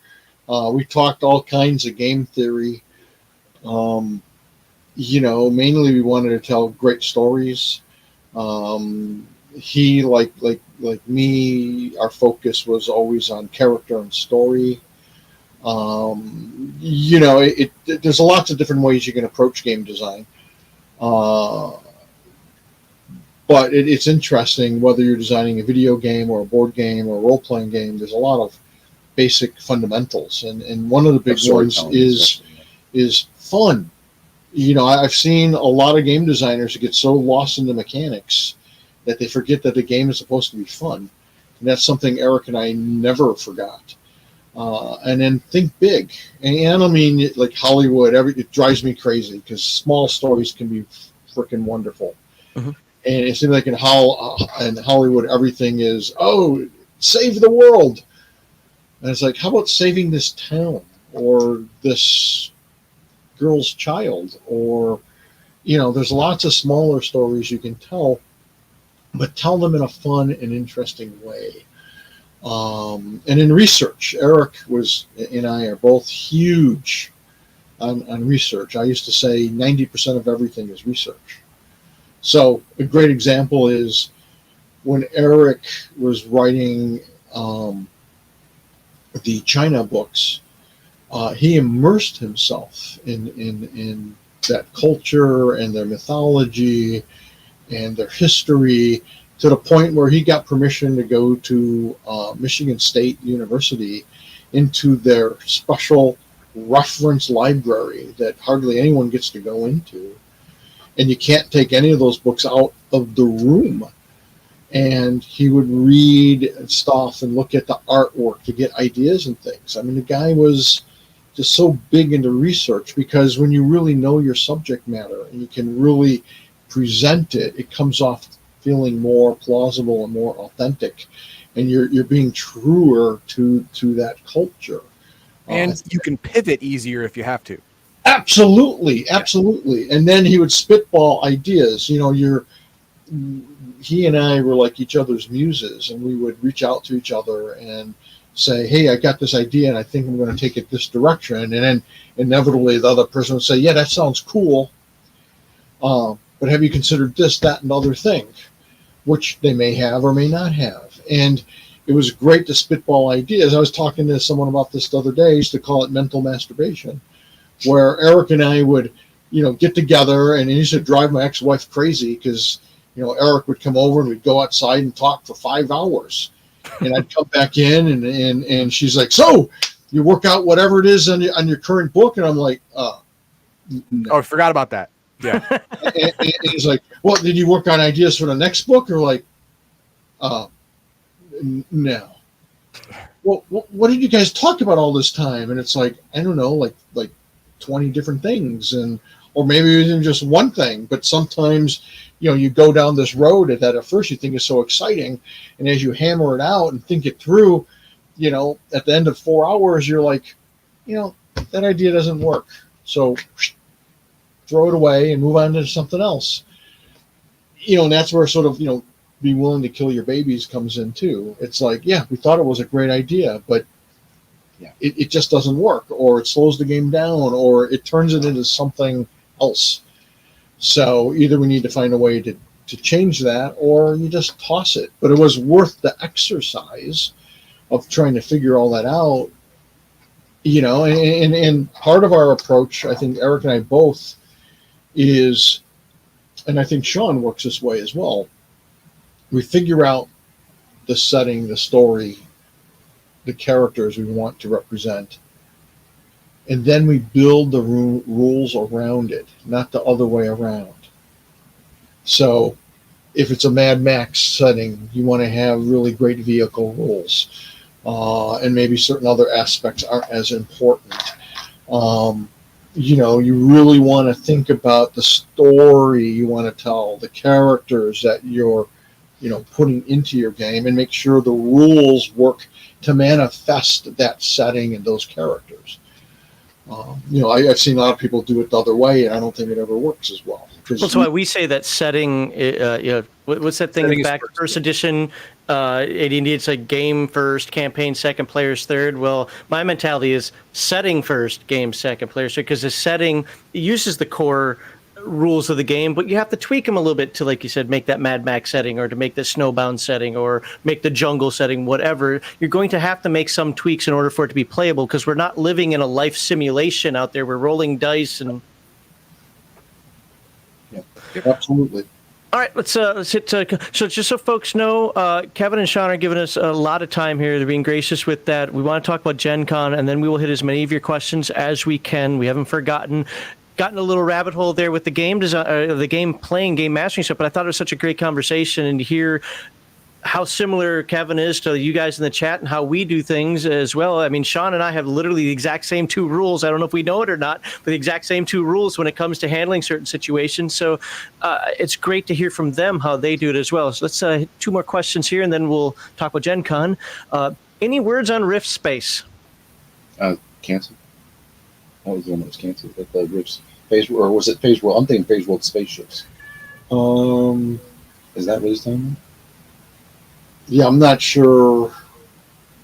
We talked all kinds of game theory. Mainly we wanted to tell great stories. He like me, our focus was always on character and story. There's lots of different ways you can approach game design. But it's interesting whether you're designing a video game or a board game or a role-playing game. There's a lot of basic fundamentals, and one of the big ones is fun. I've seen a lot of game designers get so lost in the mechanics that they forget that the game is supposed to be fun. And that's something Eric and I never forgot. And then think big. And I don't mean like Hollywood. It drives me crazy because small stories can be freaking wonderful. Mm-hmm. And it seems like in Hollywood, everything is, save the world. And it's like, how about saving this town or this girl's child? Or, there's lots of smaller stories you can tell, but tell them in a fun and interesting way. And in research, Eric and I are both huge on research. I used to say 90% of everything is research. So a great example is when Eric was writing the China books, he immersed himself in that culture and their mythology and their history to the point where he got permission to go to Michigan State University into their special reference library that hardly anyone gets to go into. And you can't take any of those books out of the room. And he would read stuff and look at the artwork to get ideas and things. I mean, the guy was just so big into research, because when you really know your subject matter and you can really present it, it comes off feeling more plausible and more authentic, and you're being truer to that culture. And you can pivot easier if you have to. Absolutely. And then he would spitball ideas. He and I were like each other's muses, and we would reach out to each other and say, hey, I got this idea and I think I'm going to take it this direction. And then inevitably the other person would say, yeah, that sounds cool. But have you considered this, that, and other thing, which they may have or may not have. And it was great to spitball ideas. I was talking to someone about this the other day. I used to call it mental masturbation, where Eric and I would, get together, and it used to drive my ex-wife crazy because, Eric would come over and we'd go outside and talk for 5 hours. And I'd come back in and she's like, so you work out whatever it is on your current book? And I'm like, no. Oh, I forgot about that. Yeah. and he's like, well, did you work on ideas for the next book? Or like, no. Well, what did you guys talk about all this time? And it's like, I don't know, like 20 different things, or maybe even just one thing. But sometimes, you go down this road that at first you think is so exciting, and as you hammer it out and think it through, at the end of 4 hours, you're like, that idea doesn't work. So throw it away and move on to something else. And that's where sort of, be willing to kill your babies comes in too. It's like, yeah, we thought it was a great idea, but it just doesn't work, or it slows the game down, or it turns it into something else. So either we need to find a way to change that, or you just toss it. But it was worth the exercise of trying to figure all that out. And part of our approach, I think Eric and I both, is, and I think Sean works this way as well, we figure out the setting, the story, the characters we want to represent, and then we build the rules around it, not the other way around. So if it's a Mad Max setting, you want to have really great vehicle rules, and maybe certain other aspects aren't as important. You really want to think about the story you want to tell, the characters that you're putting into your game, and make sure the rules work to manifest that setting and those characters. I've seen a lot of people do it the other way, and I don't think it ever works as well. That's why we say that setting, what's that thing in back first edition? AD&D, it's like game first, campaign second, players third. Well, my mentality is setting first, game second, players third, because the setting uses the core rules of the game, but you have to tweak them a little bit to, like you said, make that Mad Max setting, or to make the snowbound setting, or make the jungle setting, whatever. You're going to have to make some tweaks in order for it to be playable, because we're not living in a life simulation out there. We're rolling dice and... Yeah, absolutely. All right, let's hit. So just so folks know, Kevin and Sean are giving us a lot of time here. They're being gracious with that. We want to talk about GenCon, and then we will hit as many of your questions as we can. We haven't forgotten. gotten a little rabbit hole there with the game design, the game playing, game mastering stuff. But I thought it was such a great conversation, and to hear how similar Kevin is to you guys in the chat and how we do things as well. I mean, Sean and I have literally the exact same 2 rules. I don't know if we know it or not, but the exact same 2 rules when it comes to handling certain situations. So it's great to hear from them how they do it as well. So let's hit 2 more questions here, and then we'll talk about GenCon. Any words on Rift Space? Canceled. What was the one that was canceled? The Rift Phase, or was it Phase World? I'm thinking Phase World spaceships. Is that what he's talking about? Yeah, I'm not sure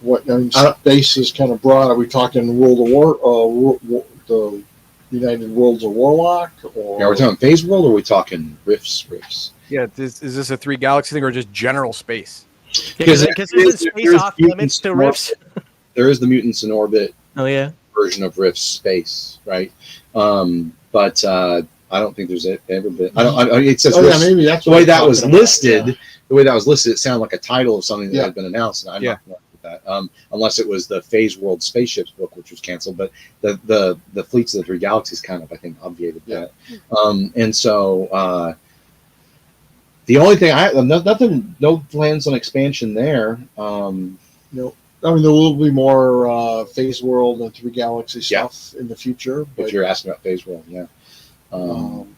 what. I mean, space is kind of broad. Are we talking World of War, the United Worlds of Warlock? Or Yeah, we're talking Phase World, or are we talking Rifts? Yeah, is this a 3 galaxy thing or just general space? Because isn't space off limits to Rifts? There is the mutants in orbit. Oh yeah. Version of Rift Space, right? But I don't think there's ever been. It says yeah, maybe that's the way that was listed. Yeah. The way that was listed, it sounded like a title of something that had been announced, and I'm not familiar with that. Unless it was the Phase World Spaceships book, which was canceled. But the Fleets of the 3 Galaxies kind of, I think, obviated that. And so the only thing no plans on expansion there. No. I mean, there will be more Phase World and 3 Galaxy stuff in the future. But you're asking about Phase World, yeah.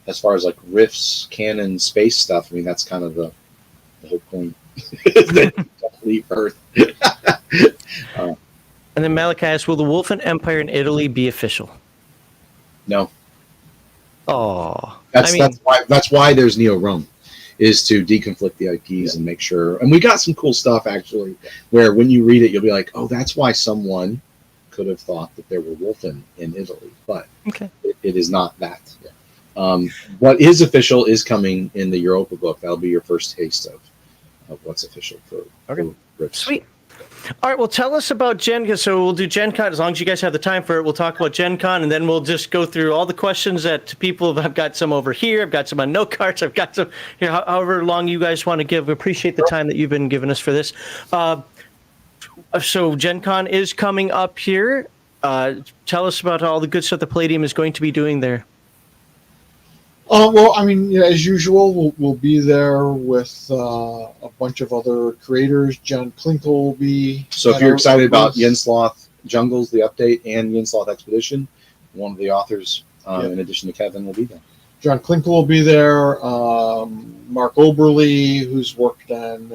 As far as like Rifts, canon, space stuff, I mean, that's kind of the whole point. Don't leave Earth. And then Malachi asks, will the Wolfen Empire in Italy be official? No. Oh, that's why there's Neo Rome, is to deconflict the IPs and make sure. And we got some cool stuff actually, where when you read it, you'll be like, oh, that's why someone could have thought that there were Wolfen in Italy, but it is not that. What is official is coming in the Europa book. That'll be your first taste of what's official for Rift. Sweet. All right, well, tell us about GenCon. So we'll do GenCon as long as you guys have the time for it. We'll talk about GenCon, and then we'll just go through all the questions that people. I've got some over here. I've got some on note cards. I've got some, however long you guys want to give. We appreciate the time that you've been giving us for this. So GenCon is coming up here. Tell us about all the good stuff the Palladium is going to be doing there. Well, I mean, as usual, we'll be there with a bunch of other creators. John Klinkle will be. So if you're excited about Yin-Sloth Jungles, the update, and Yin-Sloth Expedition, one of the authors, in addition to Kevin, will be there. John Klinkle will be there. Mark Oberly, who's worked on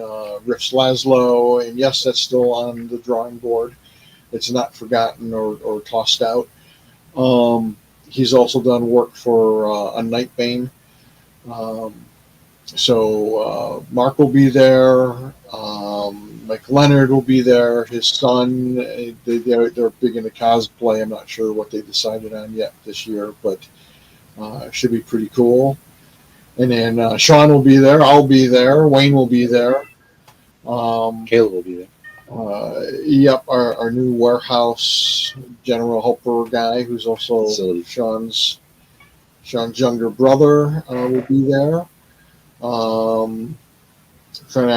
Rifts Laszlo, and yes, that's still on the drawing board. It's not forgotten or tossed out. He's also done work for a Nightbane. So Mark will be there. Mike Leonard will be there. His son, they're big into cosplay. I'm not sure what they decided on yet this year, but it should be pretty cool. And then Sean will be there. I'll be there. Wayne will be there. Caleb will be there. Yep, our new warehouse general helper guy, who's also Sean's younger brother, will be there. I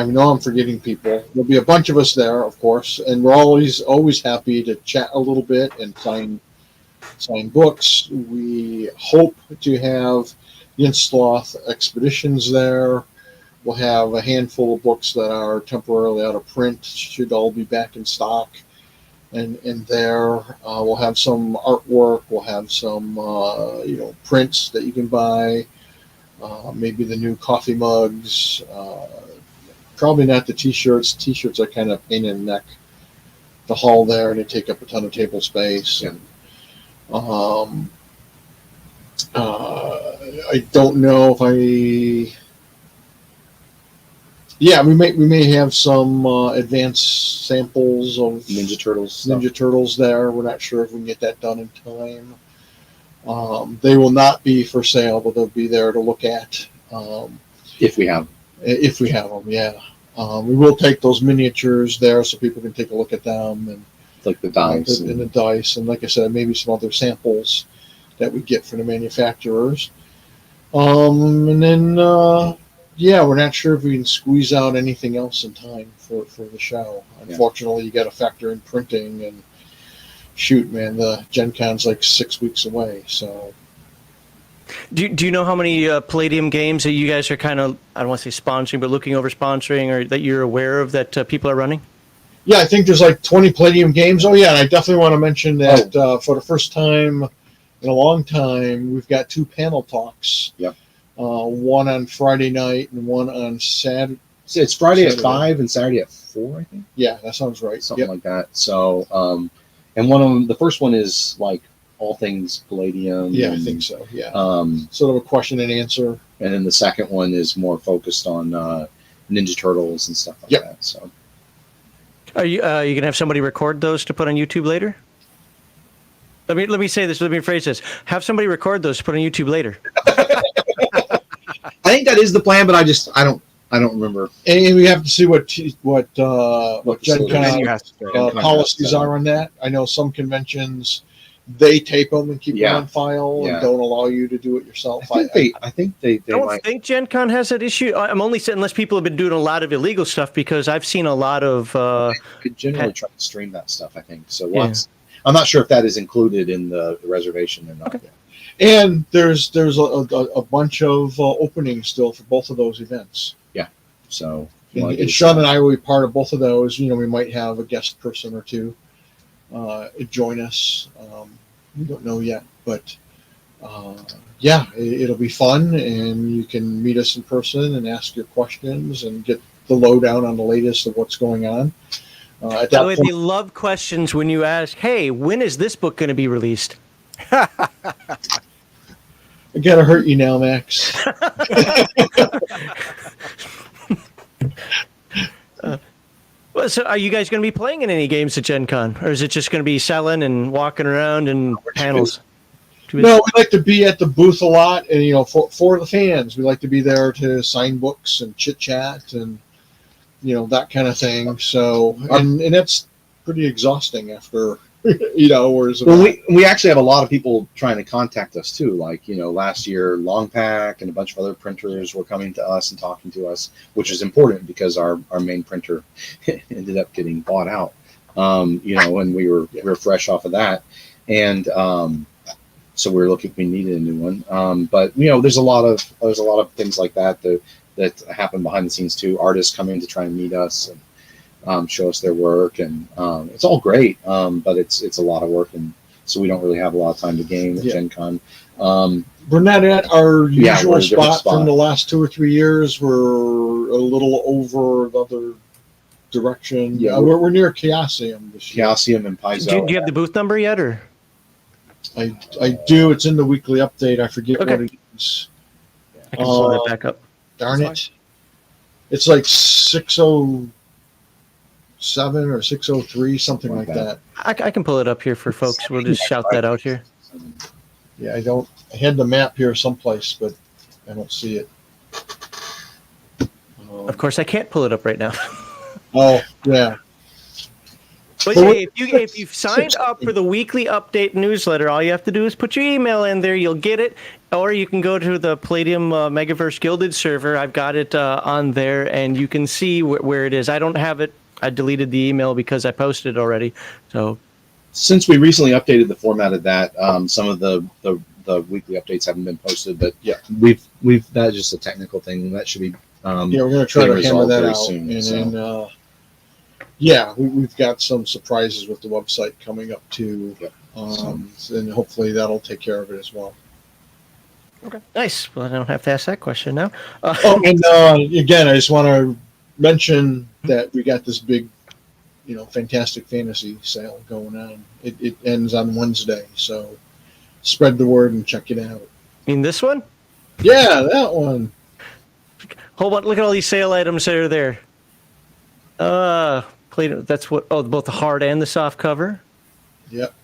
know I'm forgetting people. There'll be a bunch of us there, of course, and we're always happy to chat a little bit and sign books. We hope to have Yin-Sloth expeditions there. We'll have a handful of books that are temporarily out of print, should all be back in stock. And there, we'll have some artwork. We'll have some, prints that you can buy. Maybe the new coffee mugs. Probably not the T-shirts. T-shirts are kind of pain in the neck to haul there, and they take up a ton of table space. Yeah. And I don't know if I. Yeah, we may have some advanced samples of Ninja Turtles. There. We're not sure if we can get that done in time. They will not be for sale, but they'll be there to look at. If we have them, yeah. We will take those miniatures there so people can take a look at them and like the dice and the dice, and like I said, maybe some other samples that we get from the manufacturers. And then. Yeah, we're not sure if we can squeeze out anything else in time for the show. Unfortunately, you got to factor in printing, and shoot, man, the GenCon's like 6 weeks away. So, Do you know how many Palladium games that you guys are kind of, I don't want to say sponsoring, but looking over sponsoring, or that you're aware of that people are running? Yeah, I think there's like 20 Palladium games. Oh, yeah, and I definitely want to mention that for the first time in a long time, we've got 2 panel talks. Yep. One on Friday night and one on Saturday. So it's Friday Saturday. at 5 and Saturday at 4, I think. Yeah, that sounds right. Something like that. So, and one of them, the first one is like all things Palladium. Yeah, I and, think so. Yeah. sort of a question and answer. And then the second one is more focused on Ninja Turtles and stuff like that. So, are you gonna have somebody record those to put on YouTube later? Let me say this. Let me phrase this. Have somebody record those to put on YouTube later. I think that is the plan, but I don't remember. And we have to see what facility. GenCon policies are on that. I know some conventions, they tape them and keep them on file and don't allow you to do it yourself. I think they don't think GenCon has that issue. I'm only saying unless people have been doing a lot of illegal stuff, because I've seen a lot of. Could generally try to stream that stuff, I think. So I'm not sure if that is included in the reservation or not. Okay. And there's a bunch of openings still for both of those events. Yeah. So and Sean and I will be part of both of those. You know, we might have a guest person or two join us. We don't know yet, but it'll be fun, and you can meet us in person and ask your questions and get the lowdown on the latest of what's going on. By the way, they love questions when you ask, "Hey, when is this book going to be released?" I gotta hurt you now, Max. So are you guys going to be playing in any games at Gen Con? Or is it just going to be selling and walking around and panels? No, we like to be at the booth a lot, and for the fans, we like to be there to sign books and chit chat and that kind of thing. So and that's pretty exhausting after hours. Well, we actually have a lot of people trying to contact us too. Like last year, Longpack and a bunch of other printers were coming to us and talking to us, which is important because our main printer ended up getting bought out. And we were fresh off of that, and so we were looking. We needed a new one. But there's a lot of things like that that happen behind the scenes too. Artists coming to try and meet us and show us their work, and it's all great, but it's a lot of work, and so we don't really have a lot of time to game at Gen Con. We're not at our usual spot from the last 2 or 3 years. We're a little over the other direction. Yeah, we're near Chaosium this year. Chaosium and Paizo. Do you have the booth number yet, or? I do. It's in the weekly update. I forget what it is. I can pull that back up. Darn it. It's like 607 or 603, something like that. I can pull it up here for folks. We'll just shout that out here. Yeah, I had the map here someplace, but I don't see it. Of course, I can't pull it up right now. Oh, yeah. But hey, if you've signed up for the weekly update newsletter, all you have to do is put your email in there. You'll get it. Or you can go to the Palladium Megaverse Gilded server. I've got it on there, and you can see where it is. I don't have it. I deleted the email because I posted it already. So, since we recently updated the format of that, some of the weekly updates haven't been posted. But we've that's just a technical thing. That should be we're going to try to hammer that out soon. And then we've got some surprises with the website coming up too, and hopefully that'll take care of it as well. Okay, nice. Well, I don't have to ask that question now. Again, I just want to mention that we got this big, Fantastic Fantasy sale going on. It ends on Wednesday, so spread the word and check it out. You mean this one? Yeah, that one. Hold on, look at all these sale items that are there. That's what. Oh, both the hard and the soft cover. Yep.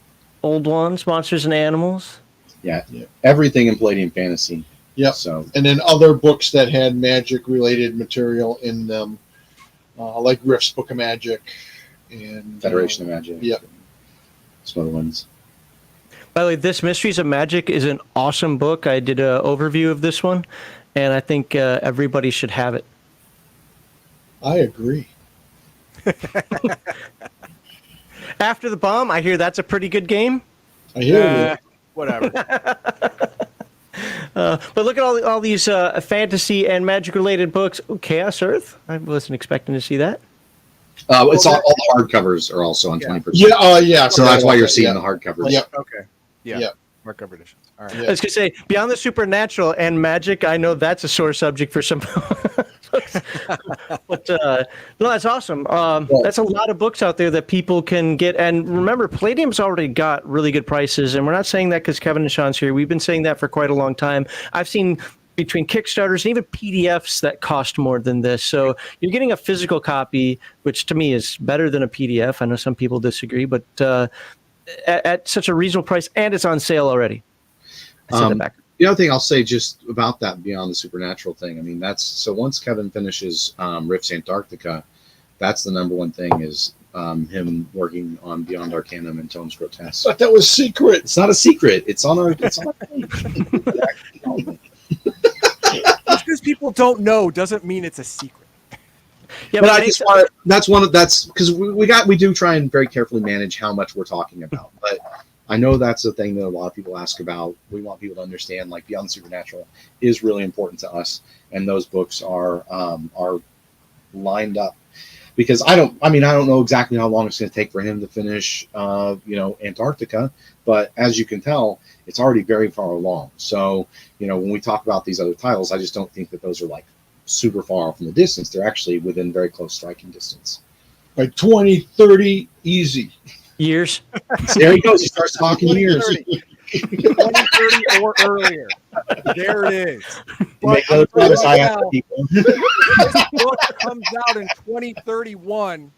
Old ones, Monsters and Animals. Yeah. Everything in Palladium Fantasy. Yep. So, and then other books that had magic-related material in them, like Rift's Book of Magic and Federation of Magic. Yep. Some other ones. By the way, this Mysteries of Magic is an awesome book. I did an overview of this one, and I think everybody should have it. I agree. After the Bomb, I hear that's a pretty good game. I hear you. Whatever. But look at all these fantasy and magic related books. Ooh, Chaos Earth. I wasn't expecting to see that. It's all the hardcovers are also on 20%. Yeah. So that's why you're seeing the hardcovers. Yep. Okay. Yeah. Hardcover editions. All right. I was gonna say beyond the supernatural and magic. I know that's a sore subject for some. But no, that's awesome. That's a lot of books out there that people can get. And remember, Palladium's already got really good prices. And we're not saying that because Kevin and Sean's here. We've been saying that for quite a long time. I've seen between Kickstarters and even PDFs that cost more than this. So you're getting a physical copy, which to me is better than a PDF. I know some people disagree, but at such a reasonable price, and it's on sale already. I said that back. The other thing I'll say just about that beyond the supernatural thing, I mean, that's so once Kevin finishes Rifts Antarctica, that's the number one thing is him working on Beyond Arcanum and Tomes Grotesque. But that was secret. It's not a secret. It's on our page. Just because people don't know doesn't mean it's a secret. Yeah, but I just want that's because we do try and very carefully manage how much we're talking about. But I know that's the thing that a lot of people ask about. We want people to understand like Beyond the Supernatural is really important to us, and those books are lined up because I don't know exactly how long it's going to take for him to finish Antarctica, but as you can tell, it's already very far along. So when we talk about these other titles, I just don't think that those are like super far off in the distance. They're actually within very close striking distance. Like 2030 easy years. There he goes. He starts talking years. 2030 or earlier. There it is. But Make people. This book comes out in 2031.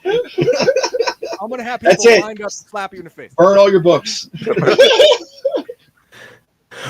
I'm gonna have people lined up to slap you in the face. Burn all your books.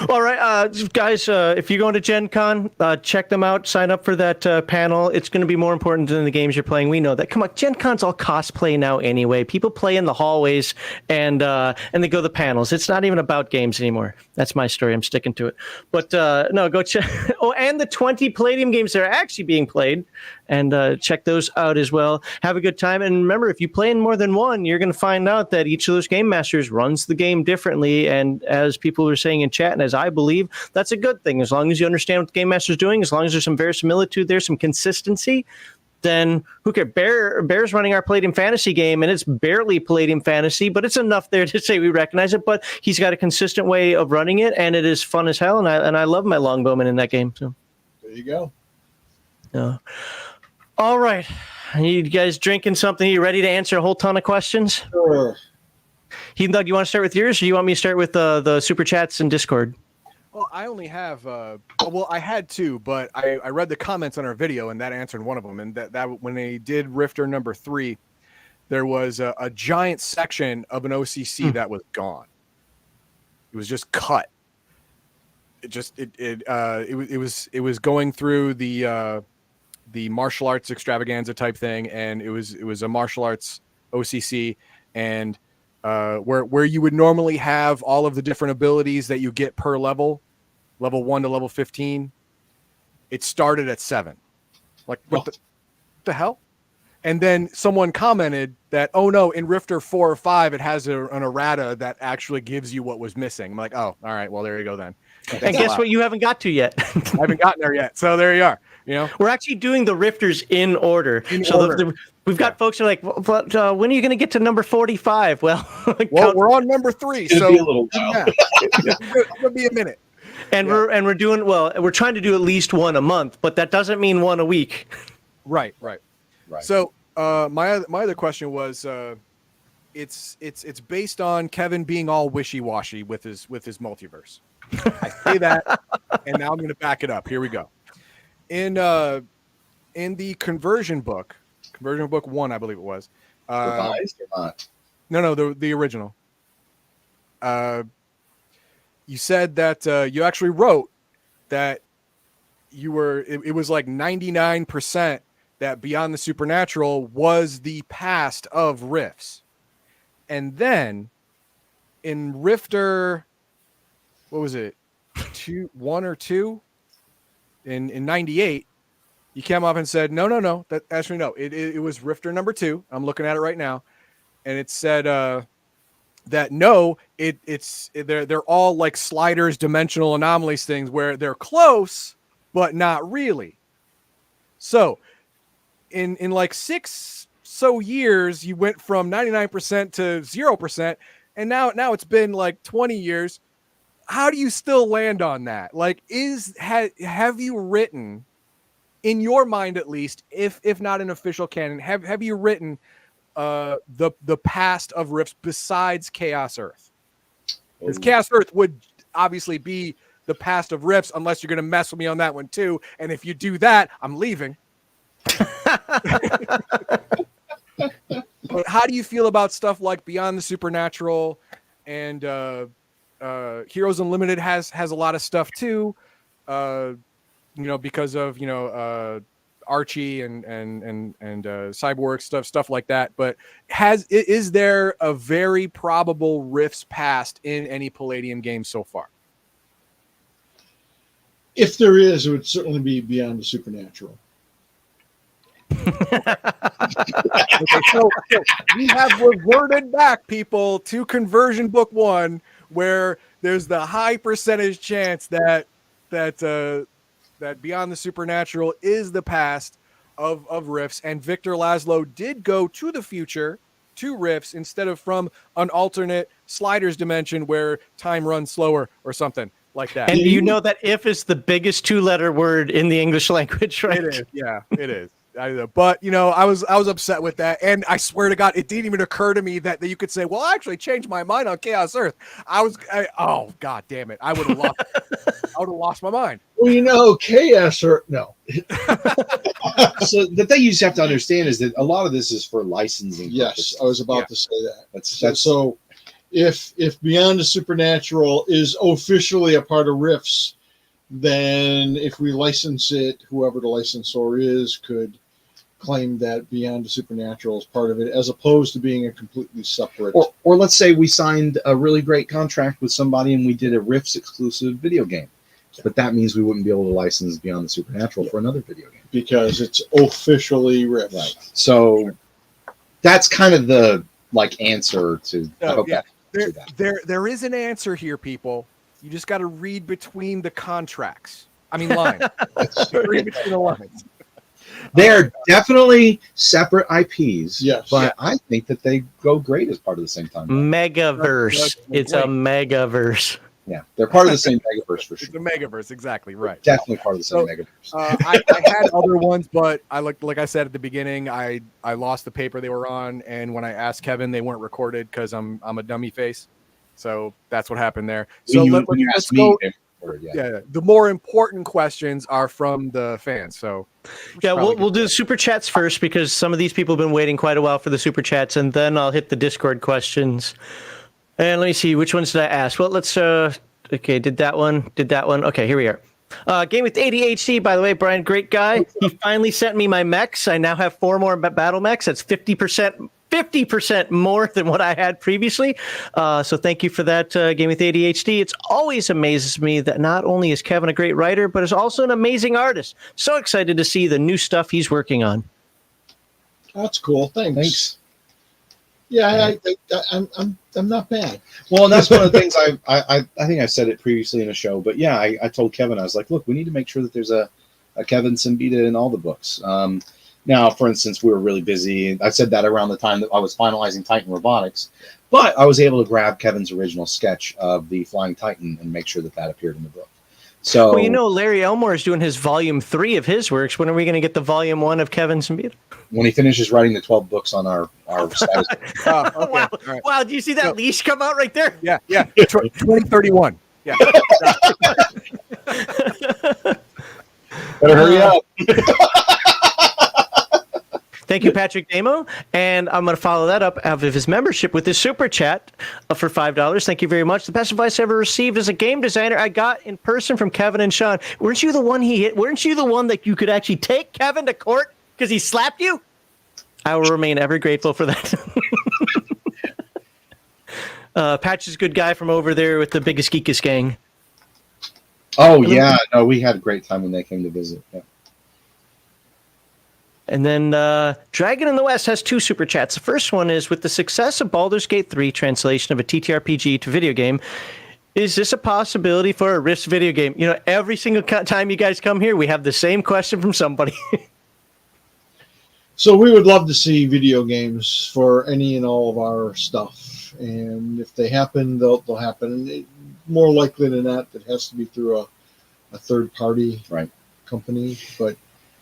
All right, guys, if you're going to GenCon, check them out. Sign up for that panel. It's going to be more important than the games you're playing. We know that. Come on, GenCon's all cosplay now anyway. People play in the hallways and they go to the panels. It's not even about games anymore. That's my story. I'm sticking to it. But no, go check. Oh, and the 20 Palladium games that are actually being played. And check those out as well. Have a good time. And remember, if you play in more than one, you're going to find out that each of those game masters runs the game differently. And as people are saying in chat, and as I believe, that's a good thing. As long as you understand what the game master's doing, as long as there's some verisimilitude there, some consistency, then who cares? Bear's running our Palladium Fantasy game, and it's barely Palladium Fantasy, but it's enough there to say we recognize it. But he's got a consistent way of running it, and it is fun as hell. And I love my longbowman in that game. So there you go. Yeah. All right. You guys drinking something? You ready to answer a whole ton of questions? Sure. Heathen Dog, you want to start with yours, or you want me to start with the super chats and Discord? Well, I only have I had two, but I read the comments on our video, and that answered one of them. And that when they did Rifter number 3, there was a giant section of an OCC that was gone. It was just cut. It was going through the martial arts extravaganza type thing, and it was a martial arts OCC, and where you would normally have all of the different abilities that you get per level 1 to level 15, it started at 7. Like what the hell? And then someone commented that, oh no, in Rifter 4 or 5 it has an errata that actually gives you what was missing. I'm like, oh, all right, well there you go then. And guess what? You haven't got to yet. I haven't gotten there yet, so there you are. We're actually doing the Rifters in order. We've got folks who are like, when are you going to get to number 45? Well, we're on number 3, so be a little while. Yeah. It'll be a minute. And we're doing we're trying to do at least one a month, but that doesn't mean one a week. Right. So my other question was, it's based on Kevin being all wishy-washy with his multiverse. I say that, and now I'm going to back it up. Here we go. In the conversion book 1, I believe it was. Revised or not? No, the original. You said that you actually wrote that it was like 99% that Beyond the Supernatural was the past of Rifts. And then in Rifter, what was it? 1 or 2 in 98, you came up and said, no, that actually, no, it was Rifter number 2. I'm looking at it right now. And it said, that no, they're all like sliders, dimensional anomalies things where they're close but not really. So in like 6 years, you went from 99% to 0%, and now it's been like 20 years. How do you still land on that? Like, have you written, in your mind at least, if not an official canon, have you written the past of Rifts besides Chaos Earth? Because Chaos Earth would obviously be the past of Rifts, unless you're going to mess with me on that one too. And if you do that, I'm leaving. But how do you feel about stuff like Beyond the Supernatural and Heroes Unlimited has a lot of stuff too, because of Archie and Cyborg stuff like that. But is there a very probable Rifts past in any Palladium game so far? If there is, it would certainly be Beyond the Supernatural. Okay, so we have reverted back, people, to Conversion Book 1, where there's the high percentage chance that Beyond the Supernatural is the past of Rifts, and Victor Laszlo did go to the future to Rifts instead of from an alternate sliders dimension where time runs slower or something like that. And you know that if is the biggest 2-letter word in the English language, right? It is. Yeah, it is. I know. But I was upset with that, and I swear to God, it didn't even occur to me that you could say, "Well, I actually changed my mind on Chaos Earth." Oh God damn it! I would have lost my mind. Well, Chaos Earth. No. So the thing you just have to understand is that a lot of this is for licensing. Yes, purposes. I was about to say that. That's so. If Beyond the Supernatural is officially a part of Rifts, then if we license it, whoever the licensor is could claim that Beyond the Supernatural is part of it, as opposed to being a completely separate. Or let's say we signed a really great contract with somebody and we did a Rifts exclusive video game, but that means we wouldn't be able to license Beyond the Supernatural for another video game because it's officially Rifts. Right. So that's kind of the answer to. There is an answer here, people. You just got to read between the contracts. I mean, lines. Read between the lines. They're definitely separate IPs. Yes. But I think that they go great as part of the same time. Megaverse. It's a megaverse. Yeah, they're part of the same megaverse for sure. It's the megaverse, exactly right. Definitely part of the same megaverse. I had other ones, but like I said at the beginning, I lost the paper they were on, and when I asked Kevin, they weren't recorded because I'm a dummy face. So that's what happened there. So let's go. Yeah, the more important questions are from the fans. So we'll do the super chats first because some of these people have been waiting quite a while for the super chats, and then I'll hit the Discord questions. And let me see, which ones did I ask? Well, let's okay, did that one. Okay, here we are. Game with ADHD, by the way, Brian, great guy. He finally sent me my mechs. I now have 4 more battle mechs. That's 50% more than what I had previously. So thank you for that, Game with ADHD. It's always amazes me that not only is Kevin a great writer, but is also an amazing artist. So excited to see the new stuff he's working on. That's cool. Thanks. Yeah, I'm not bad. Well, and that's one of the things I think I said it previously in a show, but yeah, I told Kevin, I was like, look, we need to make sure that there's a Kevin Siembieda in all the books. Now, for instance, we were really busy. I said that around the time that I was finalizing Titan Robotics, but I was able to grab Kevin's original sketch of the Flying Titan and make sure that appeared in the book. So, well, Larry Elmore is doing his volume 3 of his works. When are we going to get the volume 1 of Kevin Siembieda? When he finishes writing the 12 books on our status. Okay. Wow. Right. Wow, do you see that leash come out right there? Yeah. 2031. Yeah. Better hurry up. Thank you, Patrick Damo. And I'm going to follow that up out of his membership with his super chat for $5. Thank you very much. The best advice I ever received as a game designer, I got in person from Kevin and Sean. Weren't you the one he hit? Weren't you the one that you could actually take Kevin to court because he slapped you? I will remain ever grateful for that. Patch is a good guy from over there with the biggest geekest gang. Oh, yeah. No, we had a great time when they came to visit. Yeah. And then Dragon in the West has 2 super chats. The first one is, with the success of Baldur's Gate 3 translation of a TTRPG to video game, is this a possibility for a Rifts video game? You know, every single time you guys come here, we have the same question from somebody. So we would love to see video games for any and all of our stuff. And if they happen, they'll happen. More likely than not, it has to be through a third party company. But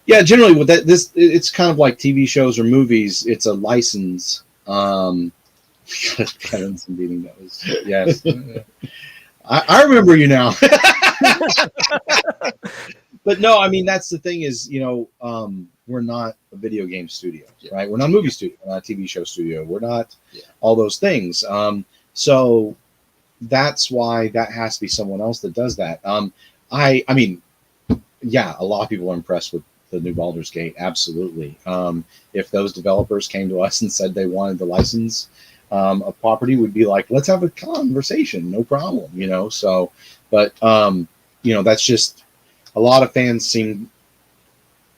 yeah, generally with that, it's kind of like TV shows or movies. It's a license. Kevin's beating those. Yes, I remember you now. But no, I mean, that's the thing is, you know, we're not a video game studio, right? We're not a movie studio. We're not a TV show studio. We're not all those things. So that's why that has to be someone else that does that. I mean, yeah, a lot of people are impressed with the new Baldur's Gate. Absolutely. If those developers came to us and said they wanted the license of property, we'd be like, let's have a conversation. No problem, you know? So, but, you know, that's just, a lot of fans seem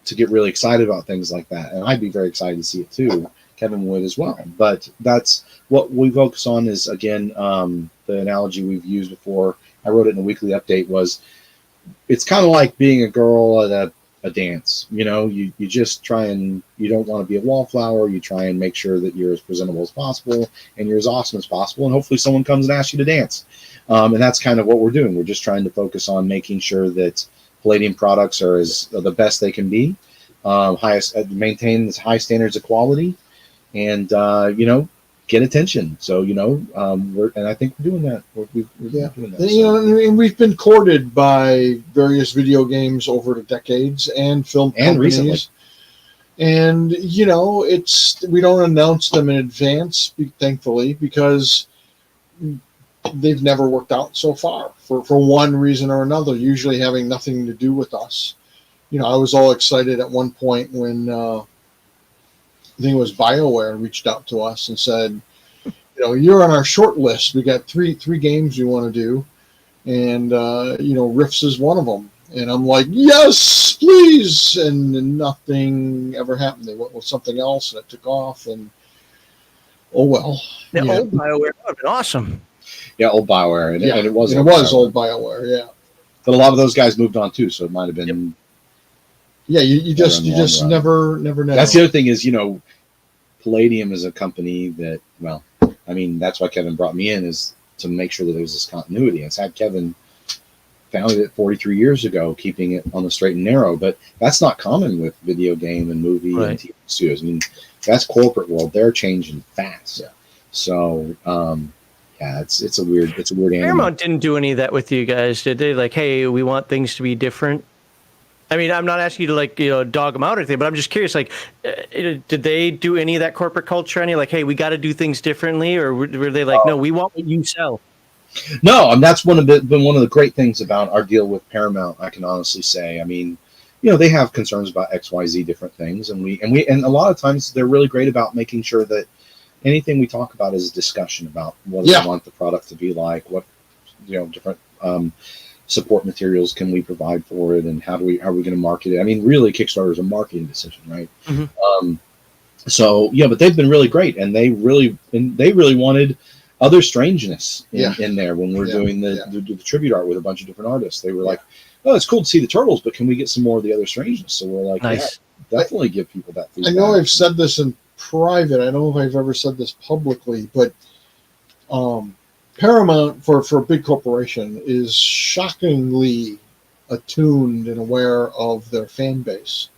to get really excited about things like that. And I'd be very excited to see it too. Kevin would as well. But that's what we focus on is, again, the analogy we've used before. I wrote it in a weekly update was, it's kind of like being a girl at a dance. You know, you just try and, you don't want to be a wallflower. You try and make sure that you're as presentable as possible and you're as awesome as possible. And hopefully someone comes and asks you to dance. And that's kind of what we're doing. We're just trying to focus on making sure that Palladium products are the best they can be, maintain the high standards of quality, and you know, get attention. So you know, and I think we're doing that. We're doing that. You know, and we've been courted by various video games over the decades and film companies. Recently. And you know, we don't announce them in advance, thankfully, because they've never worked out so far for one reason or another, usually having nothing to do with us. You know, I was all excited at one point when I think it was BioWare reached out to us and said, you know, you're on our short list. We got three games we want to do. And, you know, Rifts is one of them. And I'm like, yes, please. And nothing ever happened. They went with something else and it took off. And, oh, well. The old BioWare would have been awesome. Yeah, old BioWare, and it was old BioWare, yeah. But a lot of those guys moved on too, so it might have been. Yeah, you just never know. That's the other thing is, you know, Palladium is a company that, well, I mean, that's why Kevin brought me in, is to make sure that there was this continuity. It's had Kevin founded it 43 years ago, keeping it on the straight and narrow, but that's not common with video game and movie and TV studios. I mean, that's corporate world. They're changing fast. Yeah. So, yeah, it's a weird animal. Paramount didn't do any of that with you guys, did they? Like, hey, we want things to be different. I mean, I'm not asking you to, like, you know, dog them out or anything, but I'm just curious, like, did they do any of that corporate culture? Any, like, hey, we got to do things differently, or were they like, no, we want what you sell? No, and that's been one of the great things about our deal with Paramount. I can honestly say, I mean, you know, they have concerns about XYZ different things, and a lot of times they're really great about making sure that anything we talk about is a discussion about what we want the product to be like, what, you know, different support materials can we provide for it, and how are we going to market it? I mean, really, Kickstarter is a marketing decision, right? Mm-hmm. So yeah, but they've been really great, and they really wanted other strangeness in there when we're doing the tribute art with a bunch of different artists. They were like, oh, it's cool to see the turtles, but can we get some more of the other strangeness? So we're like, nice. Yeah, definitely give people that feedback. I know I've said this in private. I don't know if I've ever said this publicly, but Paramount for a big corporation is shockingly attuned and aware of their fan base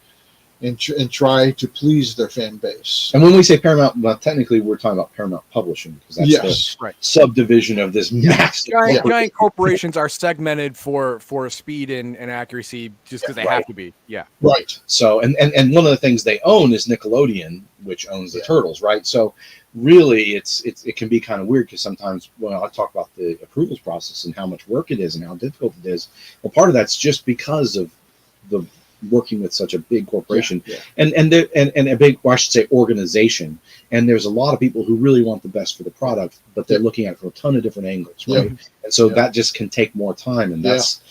and try to please their fan base. And when we say Paramount, well, technically we're talking about Paramount Publishing, because that's the subdivision of this massive giant corporations are segmented for speed and accuracy just because they have to be. Yeah. Right. So and one of the things they own is Nickelodeon, which owns the Turtles, right? So really it can be kind of weird, because sometimes when I talk about the approvals process and how much work it is and how difficult it is, well, part of that's just because of the working with such a big corporation and a big, or I should say, organization. And there's a lot of people who really want the best for the product, but they're looking at it from a ton of different angles, right? And so that just can take more time, and that's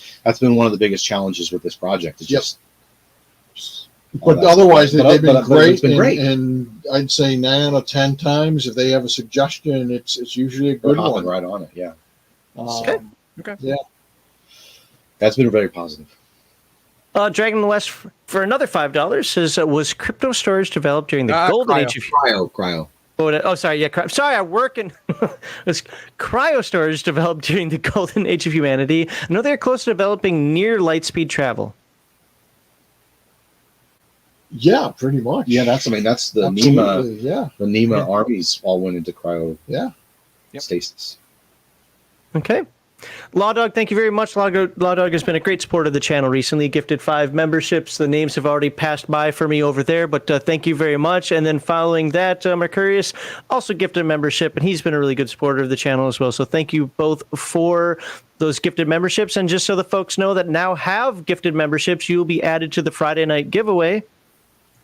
been one of the biggest challenges with this project. It's just all But that otherwise, stuff. they've been But great. it's been great. And I'd say 9 out of 10 times, if they have a suggestion, it's usually a They're good hopping one. right on it. Yeah, Okay. Okay. Yeah. that's been very positive. Dragon in the West for another $5 says, was crypto storage developed during the golden cryo. age of... Cryo. Oh, sorry. Yeah, sorry. I work in. Was cryo storage developed during the golden age of humanity? I know they're close to developing near light speed travel. Yeah, pretty much. Yeah, that's the NEMA. Absolutely, yeah. The NEMA armies all went into cryo Yeah. stasis. Okay. Law Dog, thank you very much. Law Dog has been a great supporter of the channel recently. Gifted 5 memberships. The names have already passed by for me over there, but thank you very much. And then following that, Mercurius also gifted a membership, and he's been a really good supporter of the channel as well. So thank you both for those gifted memberships. And just so the folks know that now have gifted memberships, you will be added to the Friday night giveaway.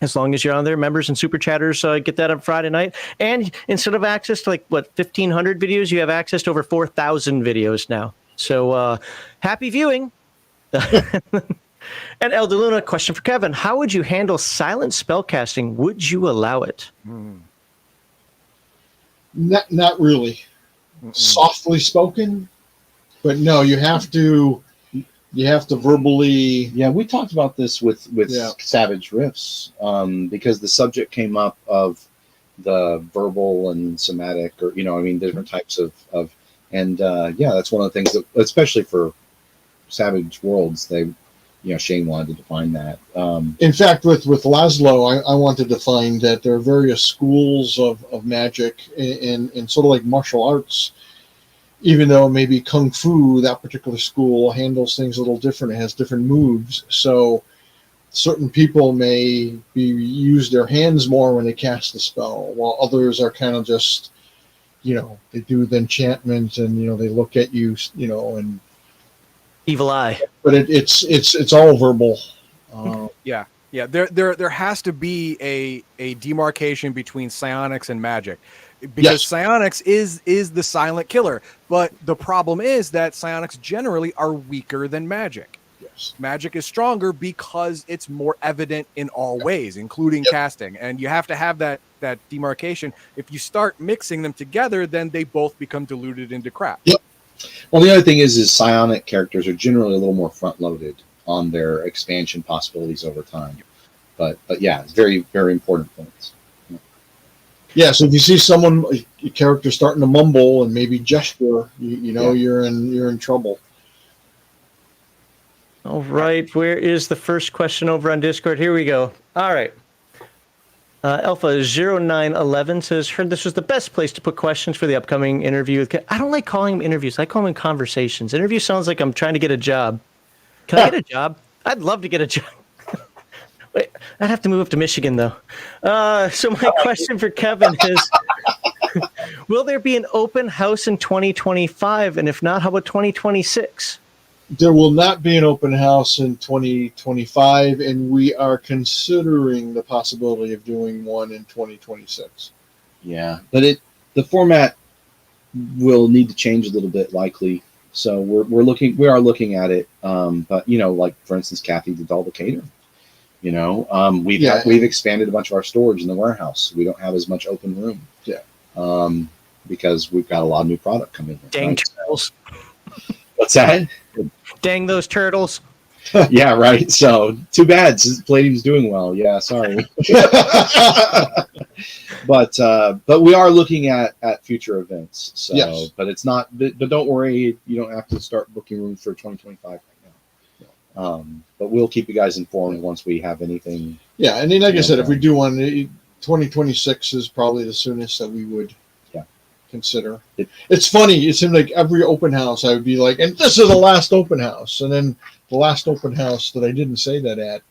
As long as you're on there, members and super chatters get that on Friday night. And instead of access to 1,500 videos, you have access to over 4,000 videos now. So happy viewing. And El DeLuna, question for Kevin. How would you handle silent spellcasting? Would you allow it? Not really. Softly spoken, but no, you have to verbally. Yeah, we talked about this with Yeah. Savage Riffs because the subject came up of the verbal and somatic, or different types of and that's one of the things that, especially for Savage Worlds, Shane wanted to define that. In fact, with Laszlo, I wanted to find that there are various schools of magic in sort of like martial arts. Even though maybe Kung Fu, that particular school handles things a little different, it has different moves. So certain people may use their hands more when they cast the spell, while others are kind of just, they do the enchantment and, they look at you, and Evil eye. but it's all verbal. Yeah. There has to be a demarcation between psionics and magic, because Yes. psionics is the silent killer. But the problem is that psionics generally are weaker than magic. Yes. Magic is stronger because it's more evident in all ways, including casting. And you have to have that demarcation. If you start mixing them together, then they both become diluted into crap. Yep. Well, the other thing is psionic characters are generally a little more front-loaded on their expansion possibilities over time. But yeah, it's very, very important points. Yeah, so if you see a character starting to mumble and maybe gesture, you're in trouble. All right. Where is the first question over on Discord? Here we go. All right. Alpha 0911 says, heard this was the best place to put questions for the upcoming interview. I don't like calling them interviews. I call them conversations. Interview sounds like I'm trying to get a job. Can I get a job? I'd love to get a job. Wait, I'd have to move up to Michigan, though. So my question for Kevin is, will there be an open house in 2025? And if not, how about 2026? There will not be an open house in 2025, and we are considering the possibility of doing one in 2026. Yeah, but the format will need to change a little bit, likely. So we are looking at it. But like for instance, Kathy did all the catering. We've expanded a bunch of our storage in the warehouse. We don't have as much open room. Yeah. Because we've got a lot of new product coming in. Dang right? turtles. What's that? Dang those turtles. Yeah, right. So too bad. Palladium's doing well. Yeah, sorry. But we are looking at future events. So, yes. But it's not. But don't worry. You don't have to start booking rooms for 2025 right now. But we'll keep you guys informed once we have anything. Yeah, and then, like I said, if we do one, 2026 is probably the soonest that we would consider. It's funny. It seemed like every open house I would be like, and this is the last open house. And then the last open house that I didn't say that at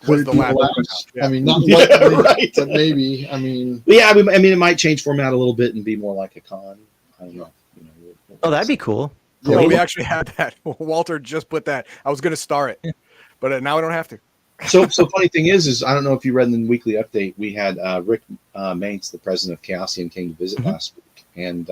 Was the last open house. Yeah. I mean, not likely, right. but maybe. I mean, Yeah, I mean, it might change format a little bit and be more like a con. I don't know. Oh, that'd be cool. Yeah, we actually had that. Walter just put that. I was going to star it, but now I don't have to. So funny thing is I don't know if you read in the weekly update, we had Rick Mainz, the president of Chaosium, came to visit last week, and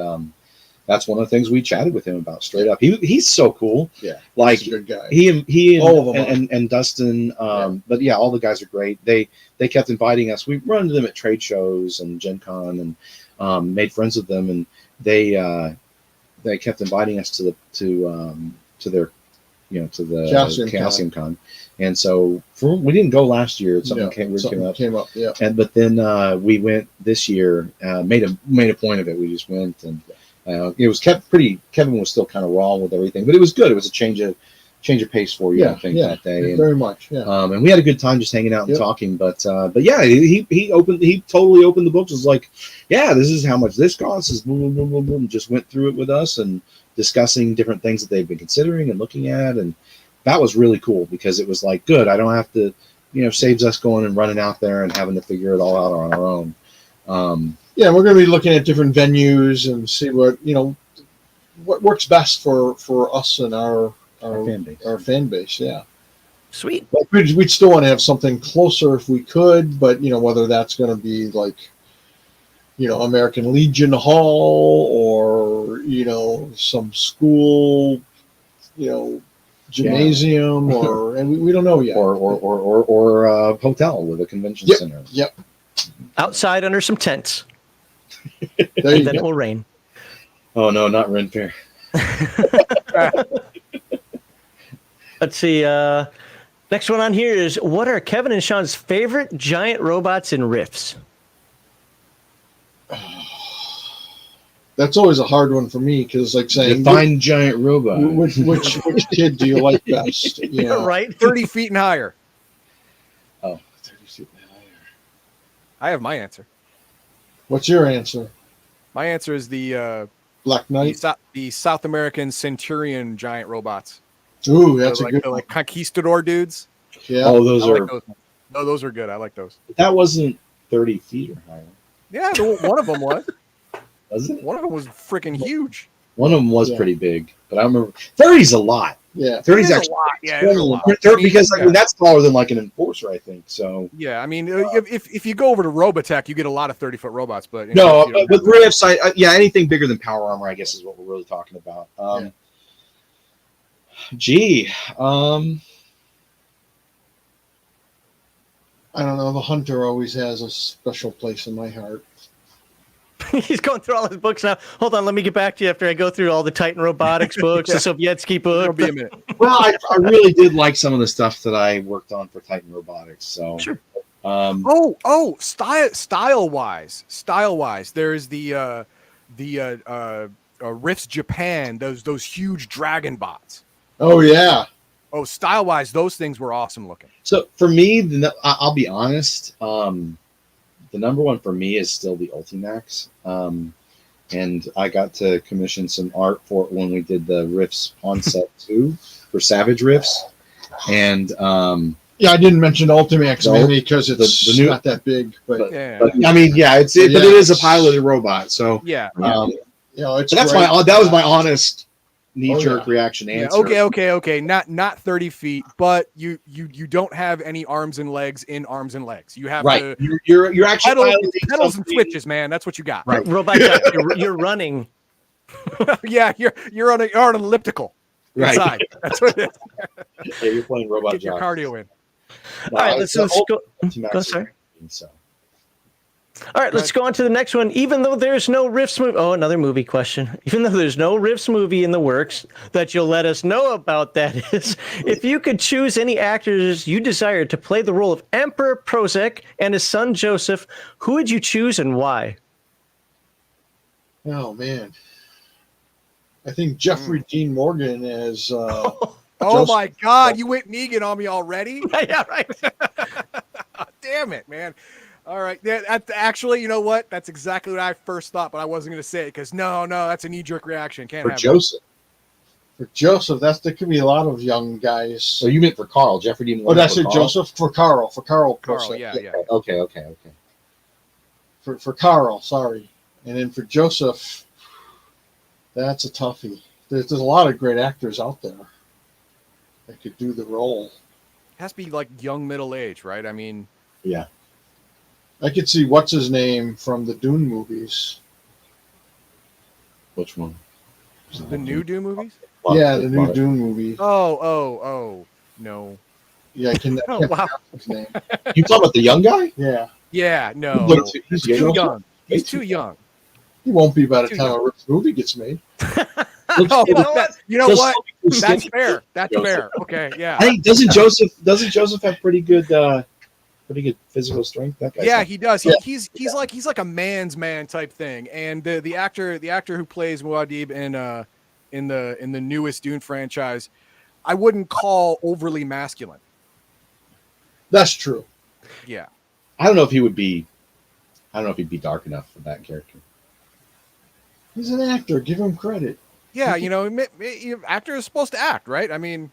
that's one of the things we chatted with him about straight up. He's so cool. Yeah, Like he's a good guy. he All of them and Dustin. But yeah, all the guys are great. They kept inviting us. We run into them at trade shows and GenCon and made friends with them, and they kept inviting us to their to the Calcium Con. And so we didn't go last year. Something came up. Yeah. But then we went this year. Made a point of it. We just went, and it was kept pretty. Kevin was still kind of raw with everything, but it was good. It was a change of pace for you, I think, that day. And, very much. Yeah. And we had a good time just hanging out and talking. But yeah, he totally opened the books. It was like, yeah, this is how much this costs. Is boom, boom, boom, boom, boom. Just went through it with us and discussing different things that they've been considering and looking at, and that was really cool because it was like, good, I don't have to, saves us going and running out there and having to figure it all out on our own. Yeah, we're going to be looking at different venues and see what works best for us and our fan base. Yeah, sweet. But we'd still want to have something closer if we could, but whether that's going to be like American Legion Hall or some school gymnasium and we don't know yet, or a hotel with a convention center. Yep. Outside under some tents. There and you then go. it will rain. Oh no, not Ren Fair. Let's see. Next one on here is, what are Kevin and Sean's favorite giant robots in riffs? That's always a hard one for me because, like saying, define giant robot. Which kid do you like best? Right, 30 feet and higher. Oh, 30 feet and higher. I have my answer. What's your answer? My answer is the Black Knight, the South American Centurion giant robots. Ooh, that's a good one. Like conquistador dudes. Yeah. Oh, those I are. like those. No, those are good. I like those. That wasn't 30 feet or higher. Yeah, one of them was. Was it? One of them was freaking huge. One of them was pretty big, but I remember 30's a lot. Yeah, 30's actually a lot. Yeah, it's a lot. Because I mean that's taller than like an enforcer, I think. So yeah, I mean if you go over to Robotech, you get a lot of 30-foot robots. But no, but with riffs, anything bigger than power armor, I guess, is what we're really talking about. I don't know. The Hunter always has a special place in my heart. He's going through all his books now. Hold on, let me get back to you after I go through all the Titan Robotics books, the Sovietsky book. It'll be a minute. Well, I really did like some of the stuff that I worked on for Titan Robotics. So sure. Style wise, there's the Riffs Japan, those huge dragon bots. Oh yeah. Oh, style wise, those things were awesome looking. So for me, I'll be honest. The number one for me is still the Ultimax. And I got to commission some art for it when we did the Riffs on set 2 for Savage Riffs. And I didn't mention Ultimax mainly because it's the new, not that big. But I mean, but it is a piloted robot. So yeah. It's that was my honest knee-jerk reaction answer. Okay. Not 30 feet, but you don't have any arms and legs in arms and legs. You have to. You're actually pedals and switches, man. That's what you got. Right, robot. You're running. Yeah, you're on an elliptical. Right. Inside. That's what it is. Yeah, you're playing robot. Get your cardio in. All right, let's go. Go, sorry. All right, let's go on to the next one. Even though there's no Riffs movie, another movie question. Even though there's no Riffs movie in the works that you'll let us know about, that is, if you could choose any actors you desire to play the role of Emperor Prozac and his son Joseph, who would you choose and why? Oh man, I think Jeffrey Dean Morgan as. Oh my God! You went Negan on me already. Yeah, right. Damn it, man. All right. Actually, you know what? That's exactly what I first thought, but I wasn't going to say it because no, that's a knee-jerk reaction. Can't have Joseph. For Joseph, there could be a lot of young guys. So you meant for Carl, Jeffrey Dean. Oh, that's it, Joseph. For Carl. Carl, Joseph. yeah. Okay. For Carl, sorry, and then for Joseph, that's a toughie. There's a lot of great actors out there that could do the role. It has to be like young middle age, right? I mean, yeah. I could see what's his name from the Dune movies. Which one? The new Doom movies? Yeah, the new Dune movie. Oh, no. Yeah, I can't Oh, wow. pronounce his name. You talking about the young guy? Yeah, Yeah, no. He's He's too young. He's too young. he won't be by the Too time young. a Rick's movie gets made. Oh, You know what? You know what? That's That's fair. That's fair. Okay, yeah. I think doesn't Joseph have pretty good physical strength? That guy's Yeah, like- he does. Yeah. He's like a man's man type thing. And the actor who plays Muad'Dib in the newest Dune franchise, I wouldn't call overly masculine. That's true. Yeah. I don't know if he'd be dark enough for that character. He's an actor. Give him credit. Yeah, actor is supposed to act, right? I mean,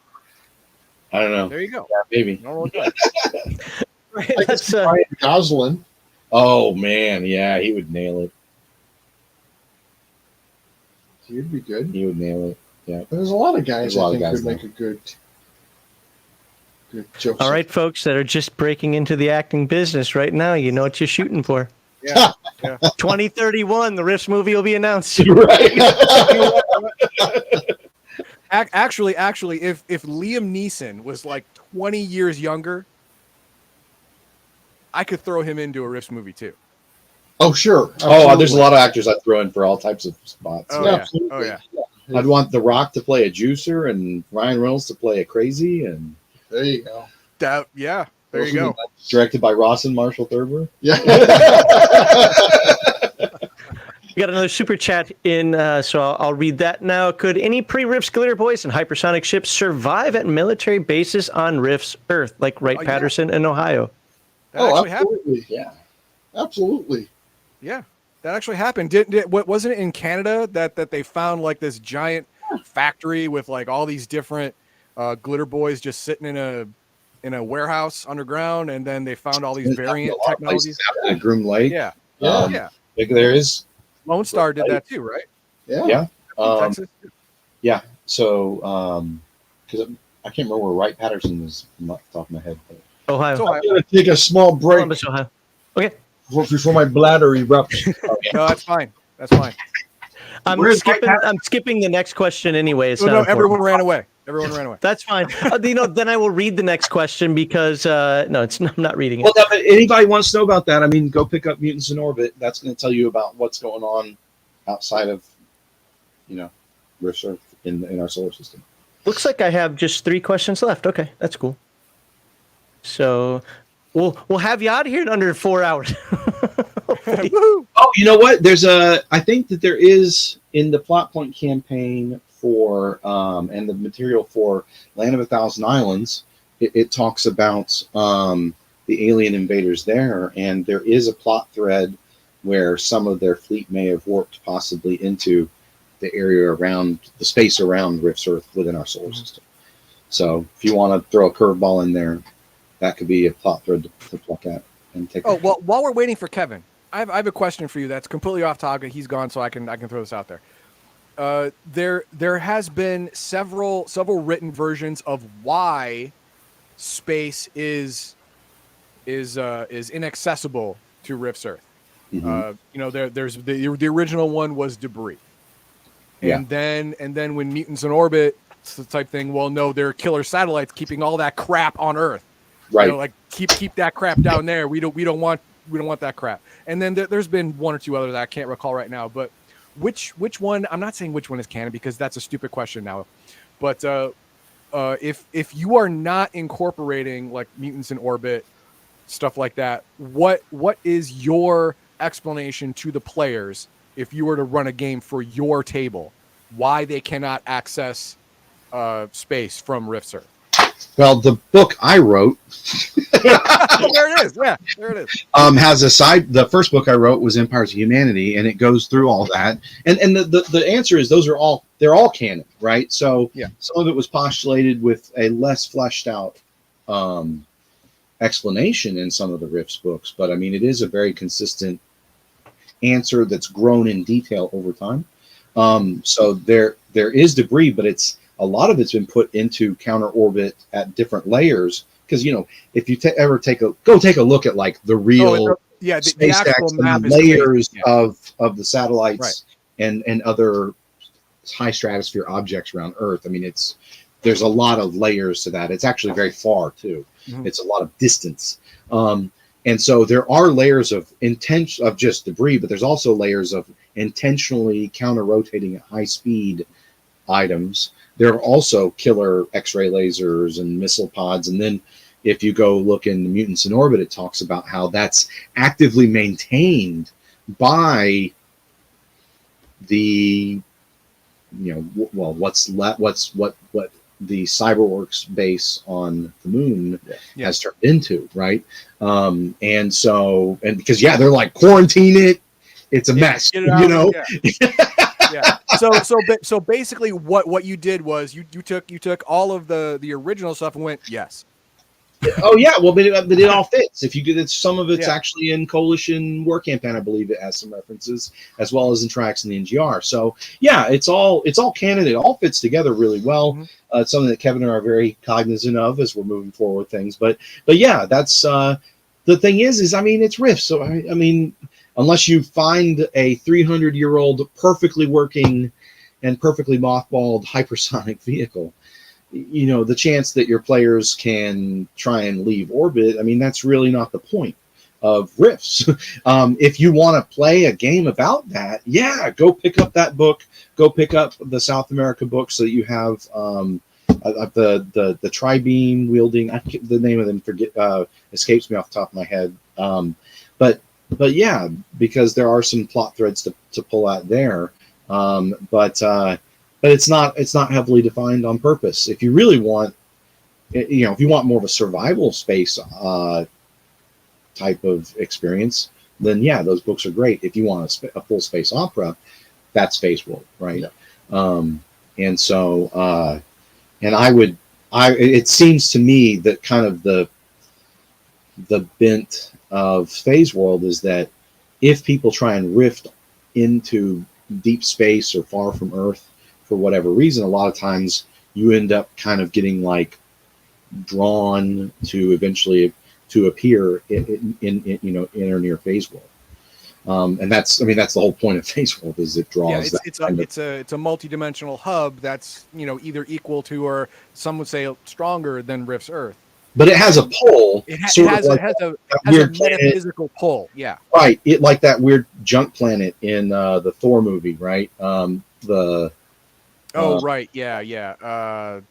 I don't know. there you go. Yeah, maybe. No one does. Right, I can that's see Ryan Gosling. Oh man, yeah, he would nail it. He'd be good. He would nail it. Yeah. There's a lot of guys There's a lot I of think guys could make a good Joseph. all right, folks that are just breaking into the acting business right now. You know what you're shooting for. Yeah. 2031, the Riffs movie will be announced. Right. Actually, if Liam Neeson was like 20 years younger, I could throw him into a Riffs movie too. Oh, sure. Oh, there's a lot of actors I'd throw in for all types of spots. Oh, Yeah, yeah. absolutely. Oh, yeah. I'd want The Rock to play a juicer and Ryan Reynolds to play a crazy, and There you go. There you go. directed by Ross and Marshall Thurber. Yeah. We got another super chat in, so I'll read that now. Could any pre-Riffs glitter boys and hypersonic ships survive at military bases on Riffs Earth, like Wright-Patterson in Ohio? That Oh, actually happened. absolutely. Yeah. Absolutely. Yeah, that actually happened. What wasn't it in Canada that they found like this giant factory with like all these different glitter boys just sitting in a warehouse underground, and then they found all these variant technologies. At Groom Lake. Yeah, Yeah. There is. Lone Star did that too, right? Yeah. Yeah. In Texas. So, because I can't remember where Wright Patterson is from off the top of my head. But Ohio. So I'm going to take a small break Columbus, Ohio. Okay. before my bladder erupts. no, that's fine. That's fine. I'm Where's skipping the next question anyway. It's So, not no, important. everyone ran away. Everyone ran away. That's fine. Then I will read the next question because I'm not reading it. Well, if anybody wants to know about that, I mean, go pick up Mutants in Orbit. That's going to tell you about what's going on outside of, Rift Earth in our solar system. Looks like I have just 3 questions left. Okay, that's cool. So we'll have you out of here in under 4 hours. Woohoo! Oh, you know what? I think that there is in the plot point campaign for, and the material for Land of a Thousand Islands, it talks about the alien invaders there, and there is a plot thread where some of their fleet may have warped possibly into the area around the space around Rift's Earth within our solar system. So if you want to throw a curveball in there, that could be a plot thread to pluck at and take. Oh well, while we're waiting for Kevin, I have a question for you that's completely off topic. He's gone, so I can throw this out there. There has been several written versions of why space is inaccessible to Rift's Earth. Mhm. There's the original one was debris, Yeah. and then when Mutants in Orbit type thing. Well, no, they're killer satellites keeping all that crap on Earth. Right. Like keep that crap down there. We don't want that crap. And then there's been one or two others that I can't recall right now. But which one? I'm not saying which one is canon because that's a stupid question now. But if you are not incorporating like Mutants in Orbit, stuff like that, what is your explanation to the players if you were to run a game for your table, why they cannot access space from Rift's Earth? Well, the book I wrote There it is. Yeah, there it is. has a side. The first book I wrote was Empires of Humanity, and it goes through all that. And the answer is they're all canon, right? So Yeah. some of it was postulated with a less fleshed out explanation in some of the Rifts books, but I mean it is a very consistent answer that's grown in detail over time. So there is debris, but a lot of it's been put into counter orbit at different layers. Because if you ever take a look at like the real the SpaceX actual and map the is layers crazy. Yeah. of the satellites and other high stratosphere objects around Earth. I mean, there's a lot of layers to that. It's actually very far too. Mhm. It's a lot of distance. And so there are layers of just debris, but there's also layers of intentionally counter-rotating at high speed items. There are also killer X-ray lasers and missile pods. And then if you go look in the Mutants in Orbit, it talks about how that's actively maintained by the, what the Cyberworks base on the moon has turned into, right? And because they're like, quarantine it. It's a mess, Get it out, Yeah. So basically, what you did was you took all of the original stuff and went, yes. Oh yeah, well, but it all fits. If you get some of it's actually in Coalition War Campaign, I believe it has some references, as well as in Trax and the NGR. So yeah, it's all canon. It all fits together really well. Mhm. It's something that Kevin and I are very cognizant of as we're moving forward with things. But yeah, that's the thing is I mean, it's Rift. So I mean, unless you find a 300-year-old perfectly working and perfectly mothballed hypersonic vehicle, the chance that your players can try and leave orbit, I mean, that's really not the point of Rifts. If you want to play a game about that, go pick up that book. Go pick up the South America book so that you have the tri-beam wielding. The name of them escapes me off the top of my head. But yeah, because there are some plot threads to pull out there. But it's not heavily defined on purpose. If you really want, if you want more of a survival space type of experience, then those books are great. If you want a full space opera, that's Space World, right? Yeah. And so, it seems to me that kind of the bent of Phase World is that if people try and rift into deep space or far from Earth for whatever reason, a lot of times you end up kind of getting like drawn to eventually to appear in or near Phase World. And that's the whole point of Phase World, is it draws. It's a multi-dimensional hub that's either equal to, or some would say stronger than Rift's Earth. But it has a pull. It has a metaphysical pull. Yeah. Right. It like that weird junk planet in the Thor movie, right? Right. Yeah.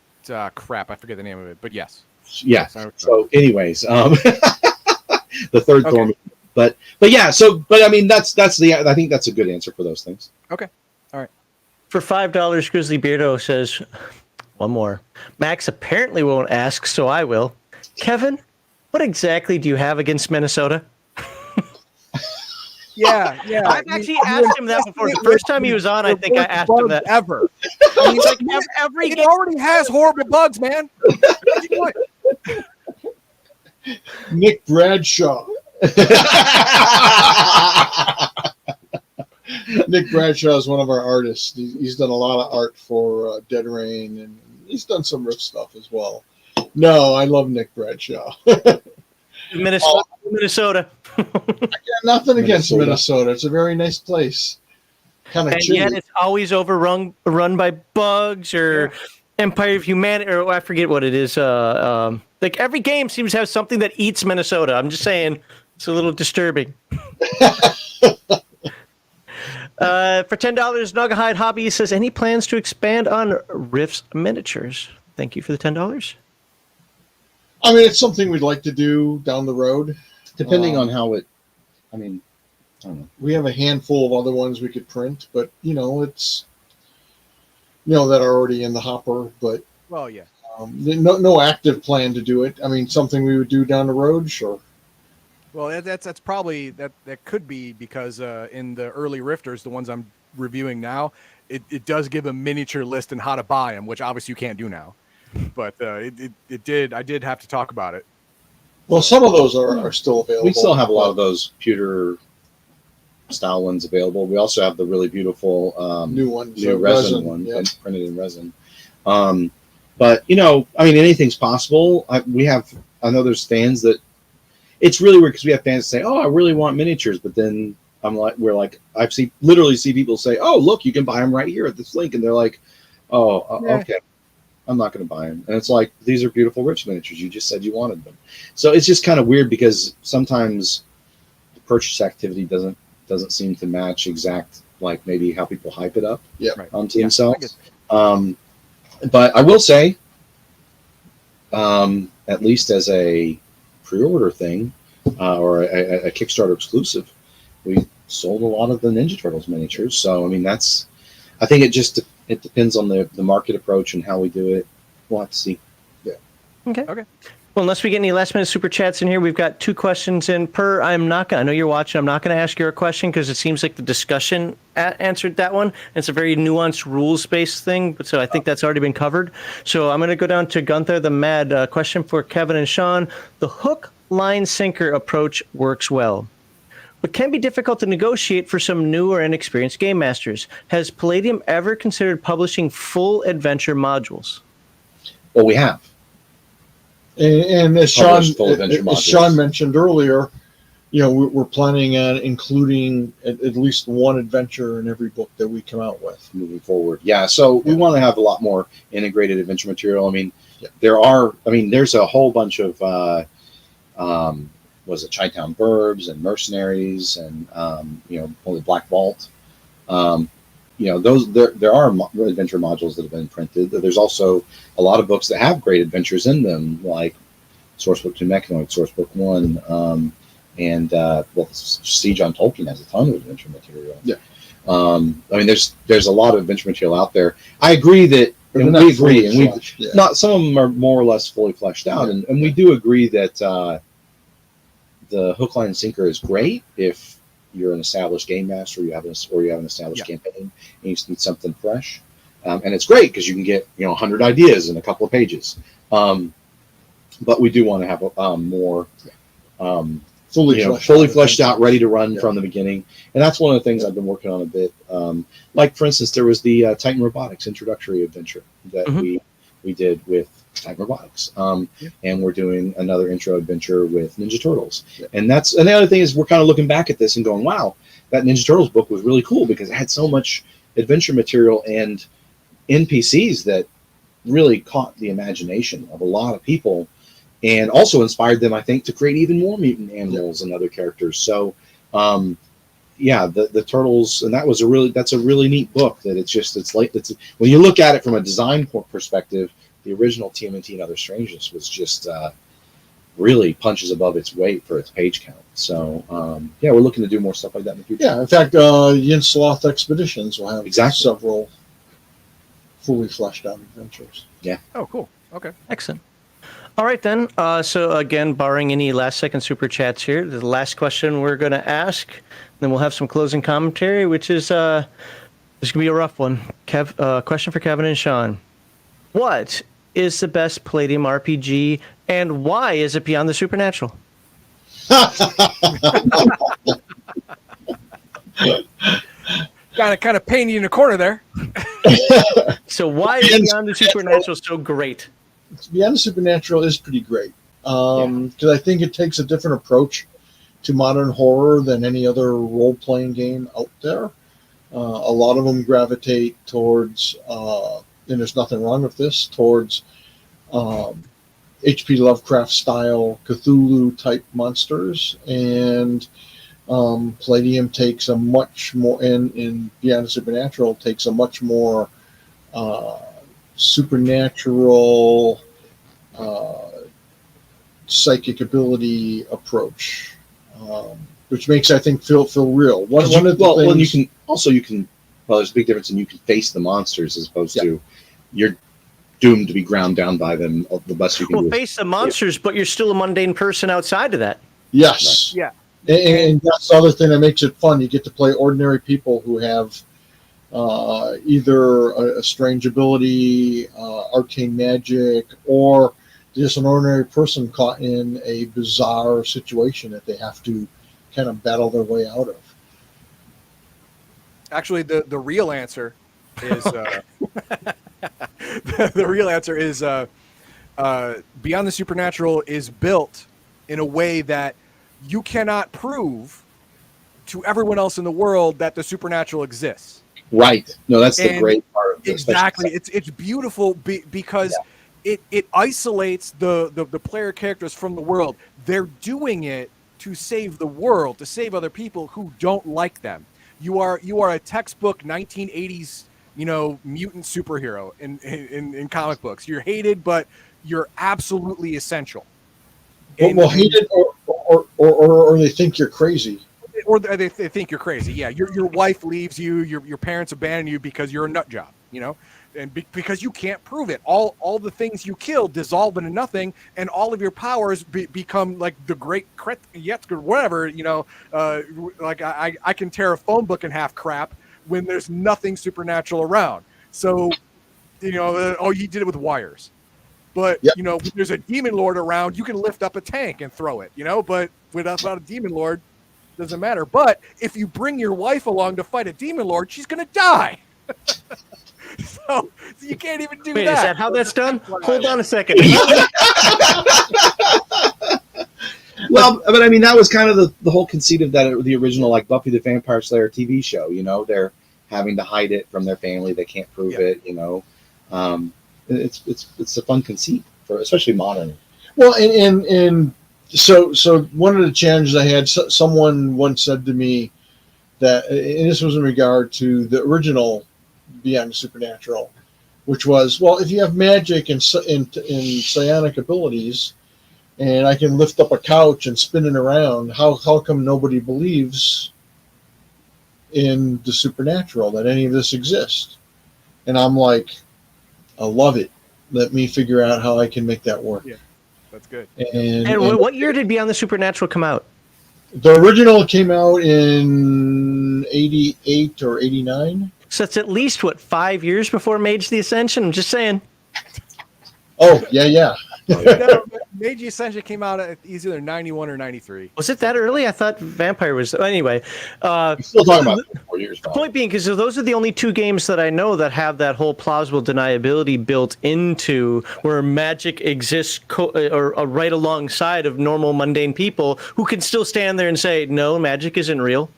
Crap, I forget the name of it, but yes. Yeah. So, anyways, the third Thor movie. But yeah. But I mean, I think that's a good answer for those things. Okay. All right. For $5, Grizzly Beardo says, one more. Max apparently won't ask, so I will. Kevin, what exactly do you have against Minnesota? Yeah. I've actually asked him that before. The first time he was on, I think I asked him that. Ever. He's like, every it already has horrible bugs, man. Nick Bradshaw. Nick Bradshaw is one of our artists. He's done a lot of art for Dead Rain, and he's done some Rift stuff as well. No, I love Nick Bradshaw. Minnesota. I got nothing against Minnesota. It's a very nice place. Kind of chilly. Yet it's always run by bugs or Empire of Humanity, or I forget what it is. Like every game seems to have something that eats Minnesota. I'm just saying, it's a little disturbing. For $10, Nugahide Hobby says, any plans to expand on Rift's miniatures? Thank you for the $10. I mean, it's something we'd like to do down the road. Depending on how it, I don't know. We have a handful of other ones we could print, but it's that are already in the hopper. But no active plan to do it. I mean, something we would do down the road, sure. Well, that's probably that could be because in the early Rifters, the ones I'm reviewing now, it does give a miniature list and how to buy them, which obviously you can't do now. But I did have to talk about it. Well, some of those are still available. We still have a lot of those pewter style ones available. We also have the really beautiful new ones, new resin one, printed in resin. But I mean, anything's possible. I know there's fans that it's really weird because we have fans that say, "Oh, I really want miniatures," but then we're like, literally see people say, "Oh, look, you can buy them right here at this link," and they're like, "Oh, okay, I'm not going to buy them." And it's like, these are beautiful rich miniatures. You just said you wanted them, so it's just kind of weird because sometimes the purchase activity doesn't seem to match exact like maybe how people hype it up to themselves. But I will say, at least as a pre-order thing or a Kickstarter exclusive, we sold a lot of the Ninja Turtles miniatures. So I mean, I think it depends on the market approach and how we do it. We'll have to see. Yeah. Okay. Well, unless we get any last minute super chats in here, we've got 2 questions in per. I know you're watching. I'm not going to ask you a question because it seems like the discussion answered that one. It's a very nuanced rules-based thing, but so I think that's already been covered. So I'm going to go down to Gunther the Mad. Question for Kevin and Sean. The hook, line, sinker approach works well, but can be difficult to negotiate for some new or inexperienced game masters. Has Palladium ever considered publishing full adventure modules? Well, we have. And as Sean mentioned earlier, we're planning on including at least one adventure in every book that we come out with moving forward. Yeah, so we want to have a lot more integrated adventure material. I mean, there's a whole bunch of was it Chi-Town Burbs and Mercenaries and only Black Vault. Those there are adventure modules that have been printed. There's also a lot of books that have great adventures in them, like Sourcebook 2 Mechanoid, Sourcebook 1, and Siege on Tolkien has a ton of adventure material. Yeah. There's a lot of adventure material out there. I agree that, and we agree, and not some of them are more or less fully fleshed out, and we do agree that the hook, line, and sinker is great if you're an established game master, or you have an established campaign, and you just need something fresh. And it's great because you can get 100 ideas in a couple of pages. But we do want to have more fully fleshed out, ready to run from the beginning. And that's one of the things I've been working on a bit. Like for instance, there was the Titan Robotics introductory adventure that we did with Titan Robotics, and we're doing another intro adventure with Ninja Turtles. And the other thing is we're kind of looking back at this and going, wow, that Ninja Turtles book was really cool because it had so much adventure material and NPCs that really caught the imagination of a lot of people, and also inspired them, I think, to create even more mutant animals and other characters. So, the Turtles, and that's a really neat book. That when you look at it from a design perspective, the original TMNT and Other Strangeness was just really punches above its weight for its page count. So, we're looking to do more stuff like that in the future. Yeah, in fact, Yin-Sloth Expeditions will have several fully fleshed out adventures. Yeah. Oh, cool. Okay. Excellent. All right, then. So, again, barring any last-second super chats here, the last question we're going to ask, then we'll have some closing commentary, which is this is going to be a rough one. Question for Kevin and Sean. What is the best Palladium RPG, and why is it beyond the supernatural? kind of painting you in a corner there. So why is Beyond the Supernatural so great? Beyond the Supernatural is pretty great because I think it takes a different approach to modern horror than any other role-playing game out there. A lot of them gravitate towards, and there's nothing wrong with this, towards H.P. Lovecraft-style Cthulhu-type monsters, and Palladium takes a much more, in Beyond the Supernatural, takes a much more supernatural psychic ability approach, which makes, I think, feel real. There's a big difference in you can face the monsters as opposed to you're doomed to be ground down by them. The best you can do. Face the monsters, but you're still a mundane person outside of that. Yes. Yeah. And that's the other thing that makes it fun. You get to play ordinary people who have either a strange ability, arcane magic, or just an ordinary person caught in a bizarre situation that they have to kind of battle their way out of. Actually, the real answer is the real answer is Beyond the Supernatural is built in a way that you cannot prove to everyone else in the world that the supernatural exists. Right. No, that's the And great part of it. Exactly. It's beautiful because it isolates the player characters from the world. They're doing it to save the world, to save other people who don't like them. You are a textbook 1980s, mutant superhero in comic books. You're hated, but you're absolutely essential. Well, hated or they think you're crazy. Or they think you're crazy. Yeah, your wife leaves you, your parents abandon you because you're a nut job, and because you can't prove it. All the things you kill dissolve into nothing, and all of your powers become like the great Kretzky, whatever, like I can tear a phone book in half crap when there's nothing supernatural around. So, you did it with wires. But, when there's a demon lord around, you can lift up a tank and throw it, but without a demon lord, doesn't matter. But if you bring your wife along to fight a demon lord, she's going to die. so you can't even do Wait, that. is that how that's done? Hold on a second. Well, but I mean, that was kind of the whole conceit of the original, like Buffy the Vampire Slayer TV show. They're having to hide it from their family. They can't prove it. It's a fun conceit for especially modern. Well, and so one of the challenges I had, someone once said to me that, and this was in regard to the original Beyond the Supernatural, which was, well, if you have magic and psionic abilities, and I can lift up a couch and spin it around, how come nobody believes in the supernatural, that any of this exists? And I'm like, I love it. Let me figure out how I can make that work. Yeah, that's good. And what year did Beyond the Supernatural come out? The original came out in 88 or 89. So it's at least, 5 years before Mage the Ascension? I'm just saying. Oh, yeah. No, Meiji Ascension came out at either 91 or 93. Was it that early? I thought Vampire was. Anyway. You're still talking about 4 years. The point being, because those are the only two games that I know that have that whole plausible deniability built into, where magic exists or right alongside of normal mundane people who can still stand there and say, no, magic isn't real.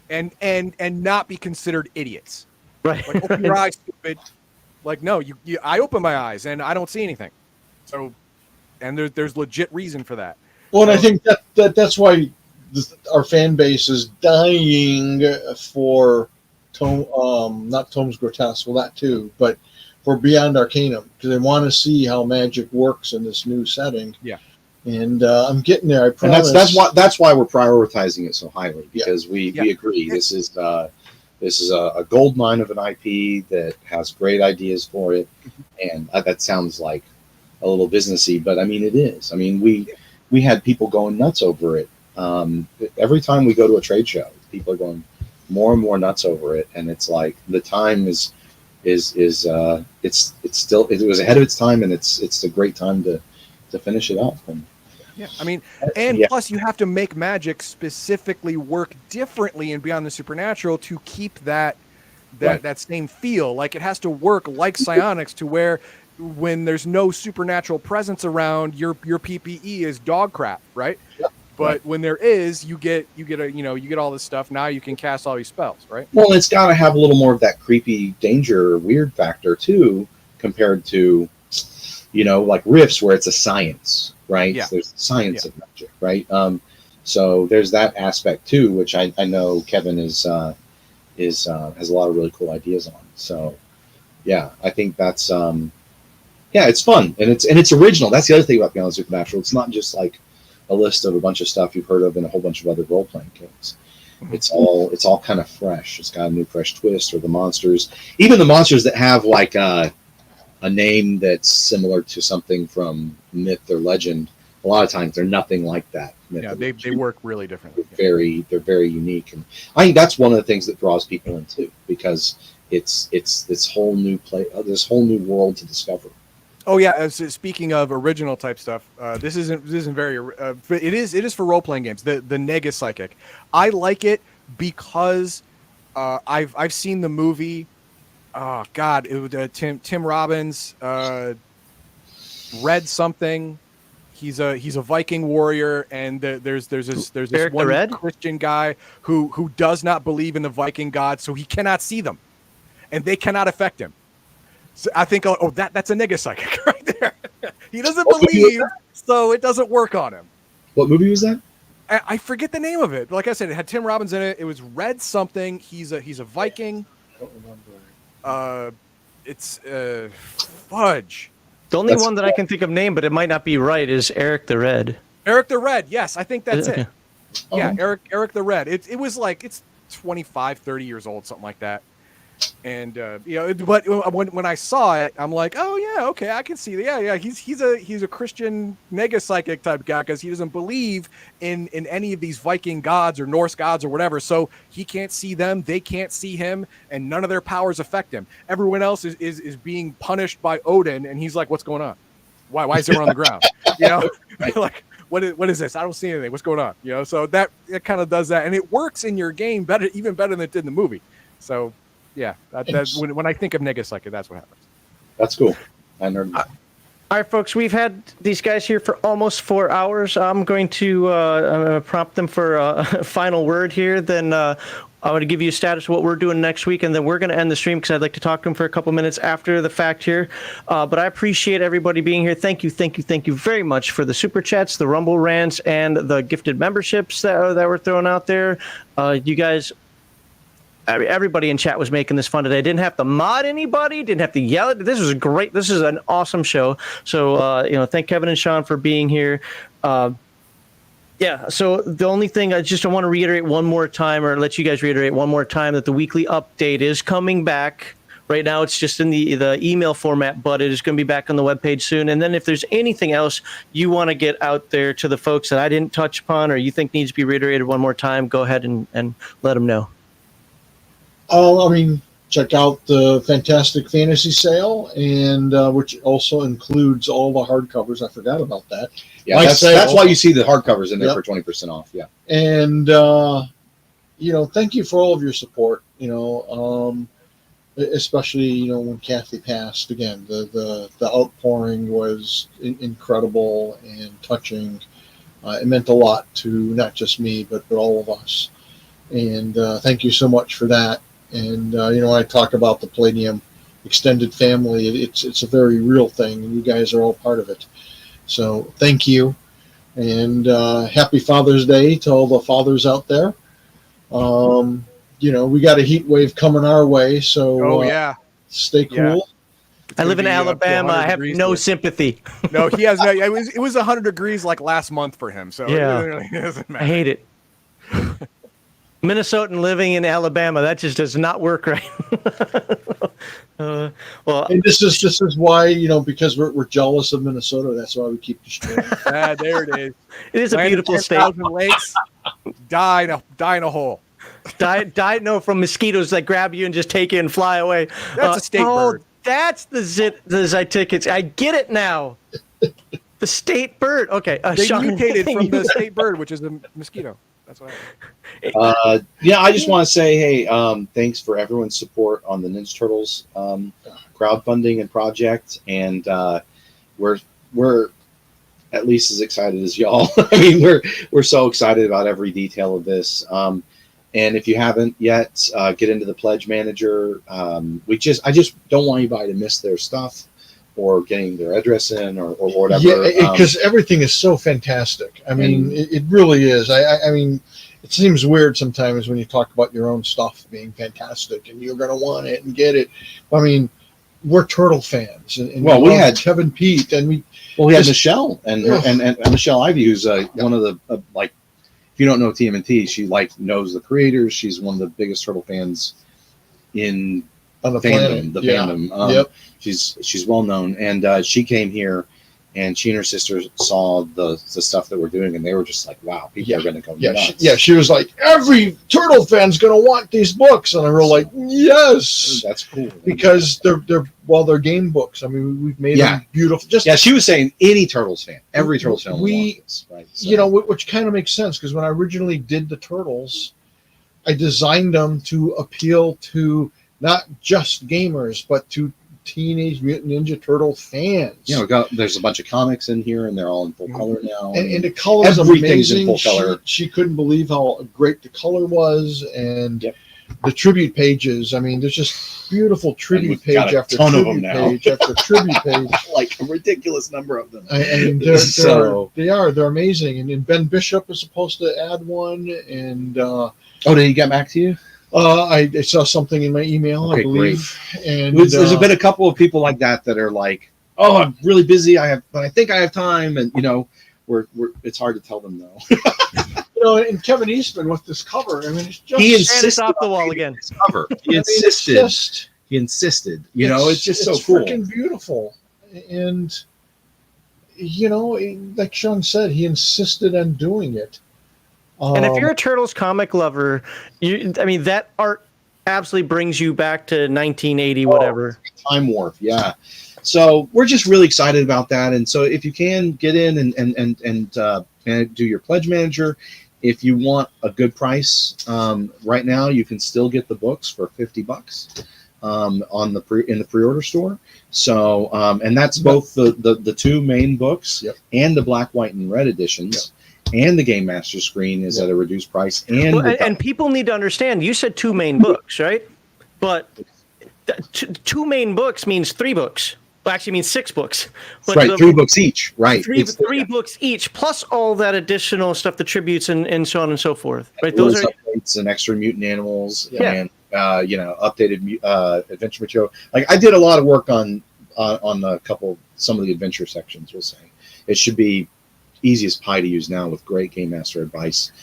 And not be considered idiots. Right. Like, open your eyes, stupid. Like, no, I open my eyes and I don't see anything. So, and there's legit reason for that. Well, and I think that's why our fan base is dying for not Tomes Grotesque, well, that too, but for Beyond Arcanum, because they want to see how magic works in this new setting. Yeah. And I'm getting there, I promise. And that's why we're prioritizing it so highly, because we agree this is a gold mine of an IP that has great ideas for it, and that sounds like a little businessy, but I mean it is. I mean we had people going nuts over it. Every time we go to a trade show, people are going more and more nuts over it, and it's like the time it was ahead of its time, and it's a great time to finish it off. And yeah, I mean, and plus you have to make magic specifically work differently in Beyond the Supernatural to keep that same feel. Like, it has to work like psionics, to where when there's no supernatural presence around, your PPE is dog crap, right? Yeah. But when there is, you get all this stuff. Now you can cast all these spells, right? Well, it's got to have a little more of that creepy danger, weird factor too, compared to, like Rifts, where it's a science, right? Yeah. So there's science of magic, right? So there's that aspect too, which I know Kevin has a lot of really cool ideas on. So yeah, I think that's it's fun, and it's original. That's the other thing about Beyond the Supernatural. It's not just like a list of a bunch of stuff you've heard of in a whole bunch of other role-playing games. Mm-hmm. It's all kind of fresh. It's got a new fresh twist, or the monsters, even the monsters that have like a name that's similar to something from myth or legend. A lot of times they're nothing like that. Yeah, they work really differently. They're very unique, and I think that's one of the things that draws people in too, because it's this whole new this whole new world to discover. Oh yeah. So speaking of original type stuff, this isn't very. It is for role playing games. The Nega Psychic, I like it because I've seen the movie. Oh God, it was Tim Robbins read something. He's a Viking warrior, and there's this Eric the one Red? Christian guy who does not believe in the Viking gods, so he cannot see them, and they cannot affect him. So I think, that's a nigga psychic right there. He doesn't believe, so it doesn't work on him. What movie was that? I forget the name of it. Like I said, it had Tim Robbins in it. It was Red something. He's a Viking. I don't remember. It's fudge. The only That's one that I can think of name, but it might not be right, is Eric the Red. Eric the Red. Yes, I think that's Okay. it. Yeah, Oh. Eric the Red. It was like, it's 25, 30 years old, something like that. And but when I saw it, I'm like, oh yeah, okay, I can see that. Yeah, he's a Christian nega psychic type guy, because he doesn't believe in any of these Viking gods or Norse gods or whatever. So he can't see them, they can't see him, and none of their powers affect him. Everyone else is being punished by Odin, and he's like, what's going on? Why is everyone on the ground? Like, what is this? I don't see anything. What's going on? So that it kind of does that, and it works in your game even better than it did in the movie. So. Yeah, when I think of nega psychic, that's what happens. That's cool. I nerd. All right, folks, we've had these guys here for almost 4 hours. I'm going to prompt them for a final word here. Then I'm going to give you a status of what we're doing next week, and then we're going to end the stream because I'd like to talk to them for a couple minutes after the fact here. But I appreciate everybody being here. Thank you very much for the super chats, the Rumble rants, and the gifted memberships that were thrown out there. You guys... Everybody in chat was making this fun today. Didn't have to mod anybody. Didn't have to yell it. This was great. This is an awesome show. So, thank Kevin and Sean for being here. So the only thing I want to reiterate one more time, or let you guys reiterate one more time, that the weekly update is coming back. Right now, it's just in the email format, but it is going to be back on the webpage soon. And then if there's anything else you want to get out there to the folks that I didn't touch upon or you think needs to be reiterated one more time, go ahead and let them know. Check out the Fantastic Fantasy Sale, and which also includes all the hardcovers. I forgot about that. Yeah, that's why you see the hardcovers in there for 20% off. Yeah, and thank you for all of your support. Especially when Kathy passed. Again, the outpouring was incredible and touching. It meant a lot to not just me, but all of us. And thank you so much for that. And I talk about the Palladium extended family. It's a very real thing, and you guys are all part of it. So thank you, and happy Father's Day to all the fathers out there. We got a heat wave coming our way, so stay cool. Yeah. I live in Alabama. I have no sympathy. No, he has no. It was 100 degrees like last month for him. So yeah, it really doesn't matter. I hate it. Minnesotan living in Alabama, that just does not work right. And this is why, because we're jealous of Minnesota. That's why we keep destroying. There it is. It is a beautiful state. Lakes, die in a hole. Die from mosquitoes that grab you and just take you and fly away. That's a state bird. That's the Zytickets. I get it now. The state bird. Okay. They mutated from the state bird, which is a mosquito. That's what I just want to say, hey, thanks for everyone's support on the Ninja Turtles crowdfunding and project, and we're at least as excited as y'all. We're so excited about every detail of this. And if you haven't yet, get into the Pledge Manager. I just don't want anybody to miss their stuff or getting their address in or whatever. Yeah, because everything is so fantastic. It really is. It seems weird sometimes when you talk about your own stuff being fantastic and you're going to want it and get it. We're Turtle fans. And we had Kevin Pete, and we had Michelle and Michelle Ivy, who's one of the if you don't know TMNT, she knows the creators. She's one of the biggest Turtle fans in on the fandom. fandom. She's well known, and she came here, and she and her sister saw the stuff that we're doing, and they were just like, "Wow, people are going to come." She was like, "Every Turtle fan's going to want these books," and I were like, "Yes, that's cool." Because they're game books. We've made them beautiful. She was saying any Turtles fan, every Turtles fan, wants this, right? So. Which kind of makes sense because when I originally did the Turtles, I designed them to appeal to not just gamers, but to Teenage Mutant Ninja Turtle fans. You know, there's a bunch of comics in here, and they're all in full color now. And the color is everything's amazing. in full color. She couldn't believe how great the color was, and Yep. the tribute pages. I mean, there's just beautiful tribute we've got page a after ton of tribute them now. page after tribute page. Like a ridiculous number of them. I mean, they're amazing. And then Ben Bishop is supposed to add one, and Oh, did he get back to you? I saw something in my email, Okay, I believe. And There's been a couple of people like that are like, "Oh, I'm really busy. But I think I have time." And you know, it's hard to tell them no. you know, and Kevin Eastman with this cover. I mean, it's just He And it's insisted off the on wall reading again. his cover. He it's insisted. just He insisted. You know, it's just so cool. freaking beautiful. And you know, like Sean said, he insisted on doing it. And if you're a Turtles comic lover, I mean, that art absolutely brings you back to 1980, whatever. Time warp, yeah. So we're just really excited about that. And so if you can get in and do your pledge manager, if you want a good price, right now you can still get the books for $50 in the pre-order store. So and that's both the two main books. Yep. And the black, white, and red editions. Yep. And the Game Master screen is at a reduced price. And people need to understand, you said two main books, right? But two main books means 3 books. Well, actually means 6 books. But right, 3 books each. Right. Three books each, plus all that additional stuff, the tributes and so on and so forth. Right. Those Those are updates and extra mutant animals Yeah. and you know, updated adventure material. Like I did a lot of work on some of the adventure sections. We'll say it should be easy as pie to use now with great Game Master advice.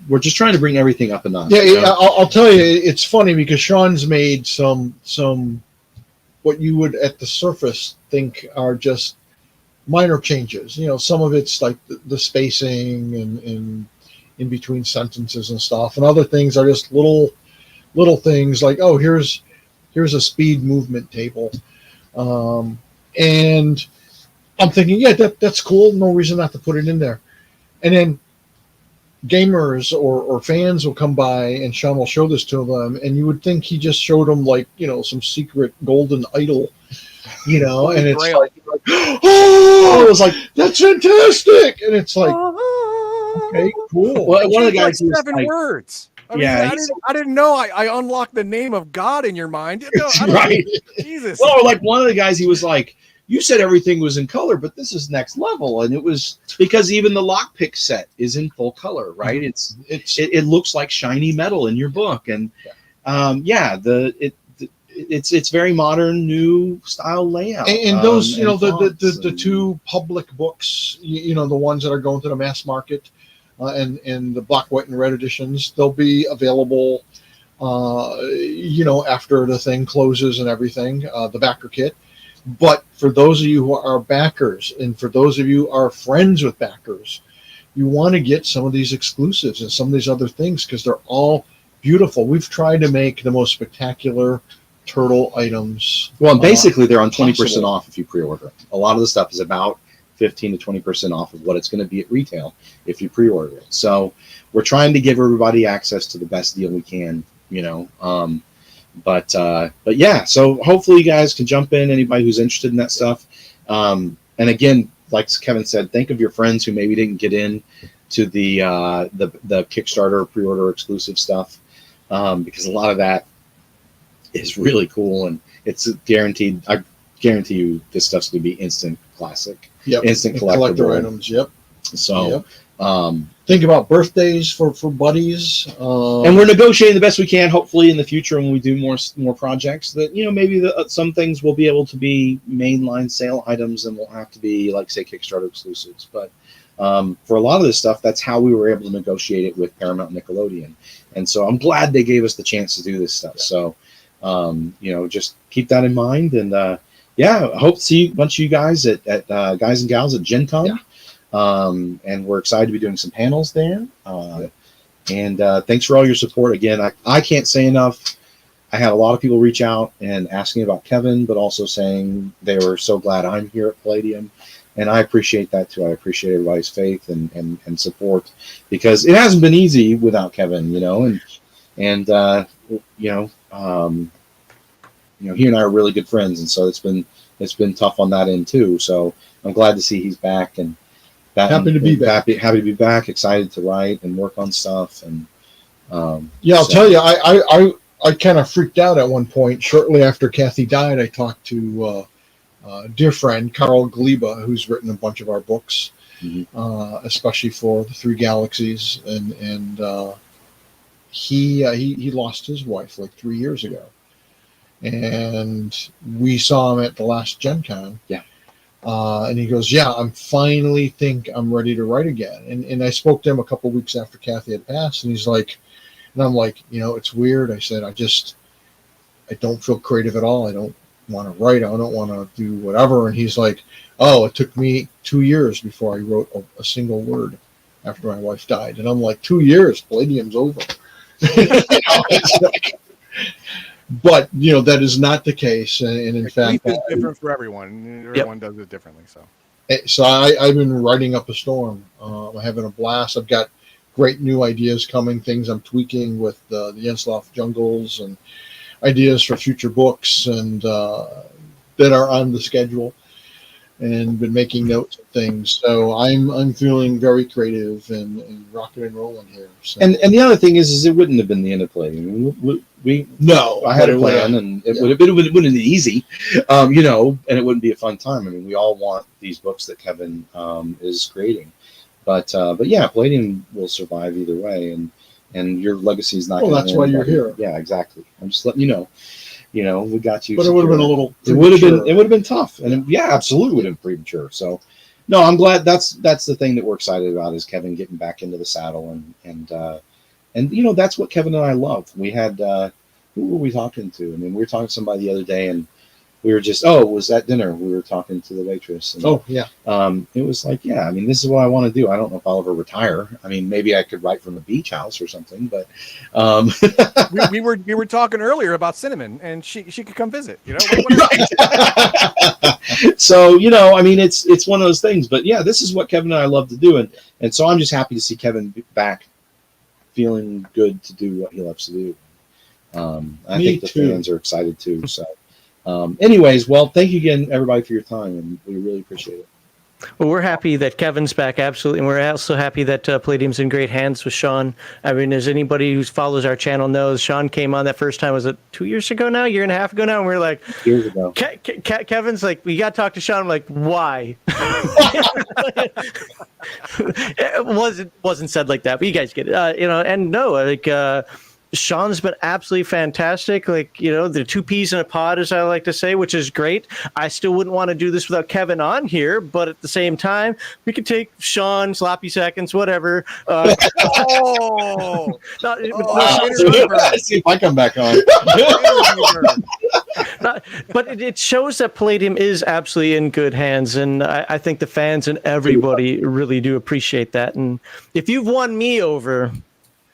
We're just trying to bring everything up a notch. Yeah, You know? I'll tell you, it's funny because Sean's made some what you would at the surface think are just minor changes. You know, some of it's like the spacing and in between sentences and stuff, and other things are just little things like, oh, here's a speed movement table, and I'm thinking, yeah, that's cool. No reason not to put it in there. And then gamers or fans will come by and Sean will show this to them, and you would think he just showed them like, you know, some secret golden idol, you know, and it's like, oh, it was like, that's fantastic, and it's like, okay, cool. Well, one of the guys like 7 words. I mean, I didn't know I unlocked the name of God in your mind. No, right. Jesus. Well, like one of the guys, he was like, you said everything was in color, but this is next level. And it was because even the lockpick set is in full color, right? It looks like shiny metal in your book. And it's very modern, new style layout. And those, you know, fonts the 2 public books, you know, the ones that are going to the mass market, and the black, white, and red editions, they'll be available, you know, after the thing closes and everything, the backer kit. But for those of you who are backers, and for those of you who are friends with backers, you want to get some of these exclusives and some of these other things because they're all beautiful. We've tried to make the most spectacular turtle items. Well, basically, they're on 20% possible. off if you pre-order. A lot of the stuff is about 15 to 20% off of what it's going to be at retail if you pre-order it. So we're trying to give everybody access to the best deal we can, you know. But yeah, so hopefully you guys can jump in, anybody who's interested in that stuff. And again, like Kevin said, think of your friends who maybe didn't get in to the Kickstarter pre-order exclusive stuff, because a lot of that is really cool, and it's guaranteed. I guarantee you this stuff's going to be instant classic, instant collector collectible items. Yep. So think about birthdays for buddies, and we're negotiating the best we can. Hopefully, in the future, when we do more projects, that, you know, maybe some things will be able to be mainline sale items and won't have to be, like, say, Kickstarter exclusives. But for a lot of this stuff, that's how we were able to negotiate it with Paramount and Nickelodeon. And so I'm glad they gave us the chance to do this stuff. So you know, just keep that in mind. And I hope to see a bunch of you guys at guys and gals at GenCon. Yeah. And we're excited to be doing some panels there. And thanks for all your support. Again, I can't say enough. I had a lot of people reach out and asking about Kevin, but also saying they were so glad I'm here at Palladium. And I appreciate that too. I appreciate everybody's faith and support, because it hasn't been easy without Kevin, you know, and you know, he and I are really good friends, and so it's been tough on that end too. So I'm glad to see he's back and Happy to be back. Happy to be back. Excited to write and work on stuff. And I'll tell you, I kind of freaked out at one point. Shortly after Kathy died, I talked to a dear friend, Carl Gleba, who's written a bunch of our books, especially for the Three Galaxies, and he lost his wife like 3 years ago, and we saw him at the last GenCon. Yeah. And he goes, "Yeah, I'm finally think I'm ready to write again." And I spoke to him a couple of weeks after Kathy had passed, and he's like, and I'm like, it's weird. I said, I don't feel creative at all. I don't want to write. I don't want to do whatever. And he's like, "Oh, it took me 2 years before I wrote a single word after my wife died." And I'm like, 2 years, Palladium's over. It's like, but that is not the case. And in fact, it's different for everyone. Everyone does it differently. So I've been writing up a storm. I'm having a blast. I've got great new ideas coming, things I'm tweaking with the Yin-Sloth jungles and ideas for future books and that are on the schedule, and been making notes of things. So I'm feeling very creative and rocking and rolling here. So. And the other thing is it wouldn't have been the end of Palladium. I had a plan, and it would have been easy, and it wouldn't be a fun time. I mean, we all want these books that Kevin is creating, but yeah, Palladium will survive either way, and your legacy is not. Well, that's why you're here. Yeah, exactly. I'm just letting you know. We got you. But it would have been a little. It would have been tough, and absolutely would have been premature. So, no, I'm glad. That's the thing that we're excited about is Kevin getting back into the saddle, and that's what Kevin and I love. We had who were we talking to? I mean, we were talking to somebody the other day, and we were just it was at dinner. We were talking to the waitress. And, it was like, yeah, I mean, this is what I want to do. I don't know if I'll ever retire. I mean, maybe I could write from a beach house or something, but we were talking earlier about Cinnamon, and she could come visit. So I mean, it's one of those things. But yeah, this is what Kevin and I love to do, and so I'm just happy to see Kevin back, feeling good to do what he loves to do. I think the fans are excited too. So. Anyways, well, thank you again, everybody, for your time, and we really appreciate it. Well, we're happy that Kevin's back, absolutely, and we're also happy that Palladium's in great hands with Sean. I mean, as anybody who follows our channel knows, Sean came on that first time, was it 2 years ago now, year and a half ago now, and we were like, years ago. Kevin's like, we got to talk to Sean. I'm like, why? It wasn't said like that, but you guys get it, and no, like, Sean's been absolutely fantastic. Like, the two peas in a pod, as I like to say, which is great. I still wouldn't want to do this without Kevin on here, but at the same time, we could take Sean, sloppy seconds, whatever. See if I come back on. But it shows that Palladium is absolutely in good hands, and I think the fans and everybody really do appreciate that. And if you've won me over,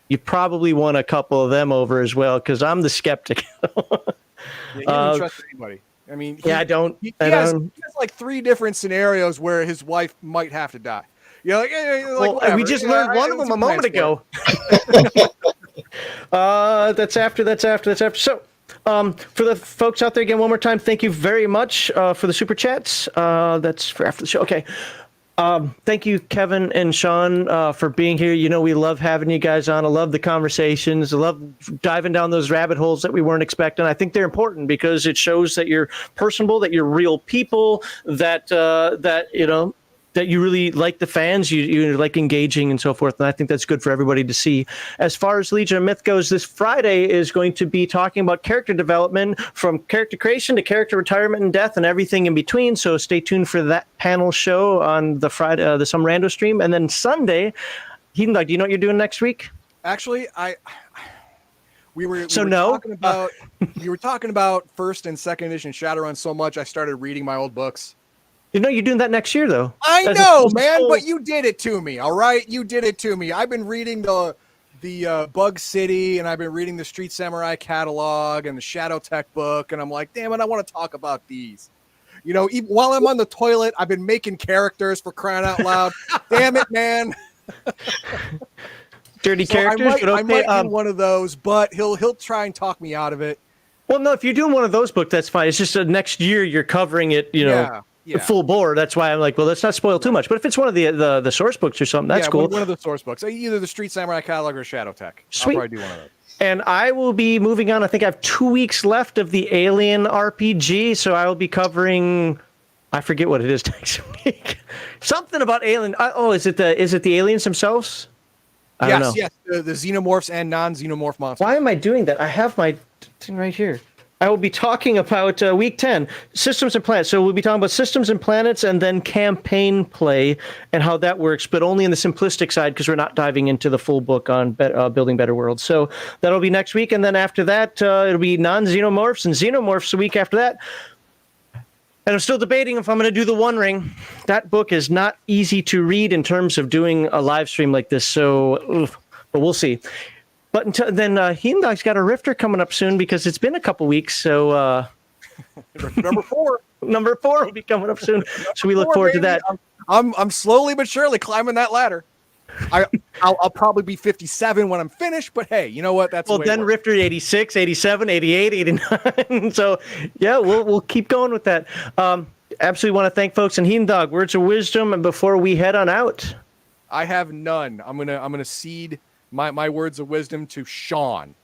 you probably won a couple of them over as well, because I'm the skeptic. He doesn't trust anybody. I mean, I don't. He has like 3 different scenarios where his wife might have to die. We just learned one of them a moment ago. That's after. So, for the folks out there, again, one more time, thank you very much for the super chats. That's for after the show. Okay. Thank you, Kevin and Sean, for being here. We love having you guys on. I love the conversations. I love diving down those rabbit holes that we weren't expecting. I think they're important because it shows that you're personable, that you're real people, that you really like the fans, you like engaging and so forth. And I think that's good for everybody to see. As far as Legion of Myth goes, this Friday is going to be talking about character development, from character creation to character retirement and death and everything in between. So stay tuned for that panel show on the Friday, the some Rando stream. And then Sunday, Heathen Dog, do you know what you're doing next week? Actually, we were talking about first and second edition Shadowrun so much I started reading my old books. You're doing that next year, though. I know, man, but you did it to me, all right? You did it to me. I've been reading the Bug City, and I've been reading the Street Samurai catalog and the Shadow Tech book, and I'm like, damn it, I want to talk about these. While I'm on the toilet, I've been making characters, for crying out loud. Damn it, man. Dirty characters? I might do one of those, but he'll try and talk me out of it. Well, no, if you're doing one of those books, that's fine. It's just next year you're covering it, full bore. That's why I'm like, well, let's not spoil too much. But if it's one of the source books or something, that's cool. One of the source books, either the Street Samurai catalog or Shadow Tech. Sweet. I'll probably do one of those. And I will be moving on. I think I have 2 weeks left of the Alien RPG, so I will be covering. I forget what it is next week. Something about Alien. Is it the aliens themselves? I don't know. Yes, the xenomorphs and non-xenomorph monsters. Why am I doing that? I have my thing right here. I will be talking about week 10, systems and planets. So we'll be talking about systems and planets and then campaign play and how that works, but only in the simplistic side because we're not diving into the full book on building better worlds. So that'll be next week. And then after that, it'll be non-xenomorphs and xenomorphs the week after that. And I'm still debating if I'm going to do the One Ring. That book is not easy to read in terms of doing a live stream like this. So, but we'll see. But until then, Yin-Dog's got a Rifter coming up soon because it's been a couple weeks. So number 4. Number 4 will be coming up soon. So we look forward to that. I'm slowly but surely climbing that ladder. I'll probably be 57 when I'm finished, but hey, you know what? That's well, then Rifter 86, 87, 88, 89. So yeah, we'll keep going with that. Absolutely want to thank folks and Yin-Dog, words of wisdom, and before we head on out. I have none. I'm gonna cede my words of wisdom to Sean.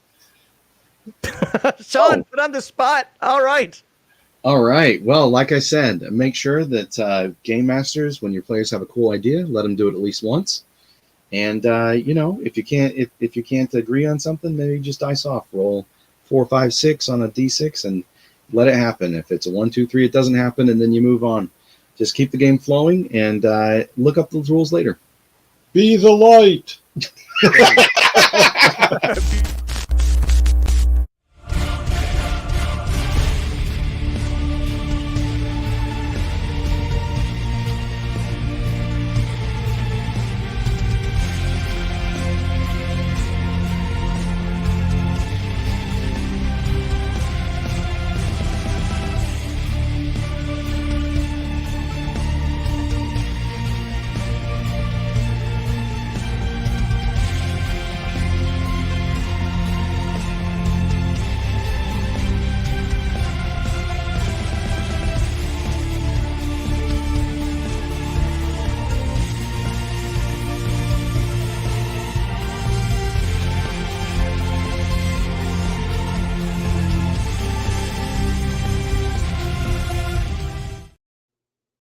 Sean, put on the spot. All right. All right. Well, like I said, make sure that game masters, when your players have a cool idea, let them do it at least once. And if you can't agree on something, maybe just dice off. Roll 4, 5, 6 on a d6 and let it happen. If it's a 1, 2, 3, it doesn't happen, and then you move on. Just keep the game flowing and look up those rules later. Be the light.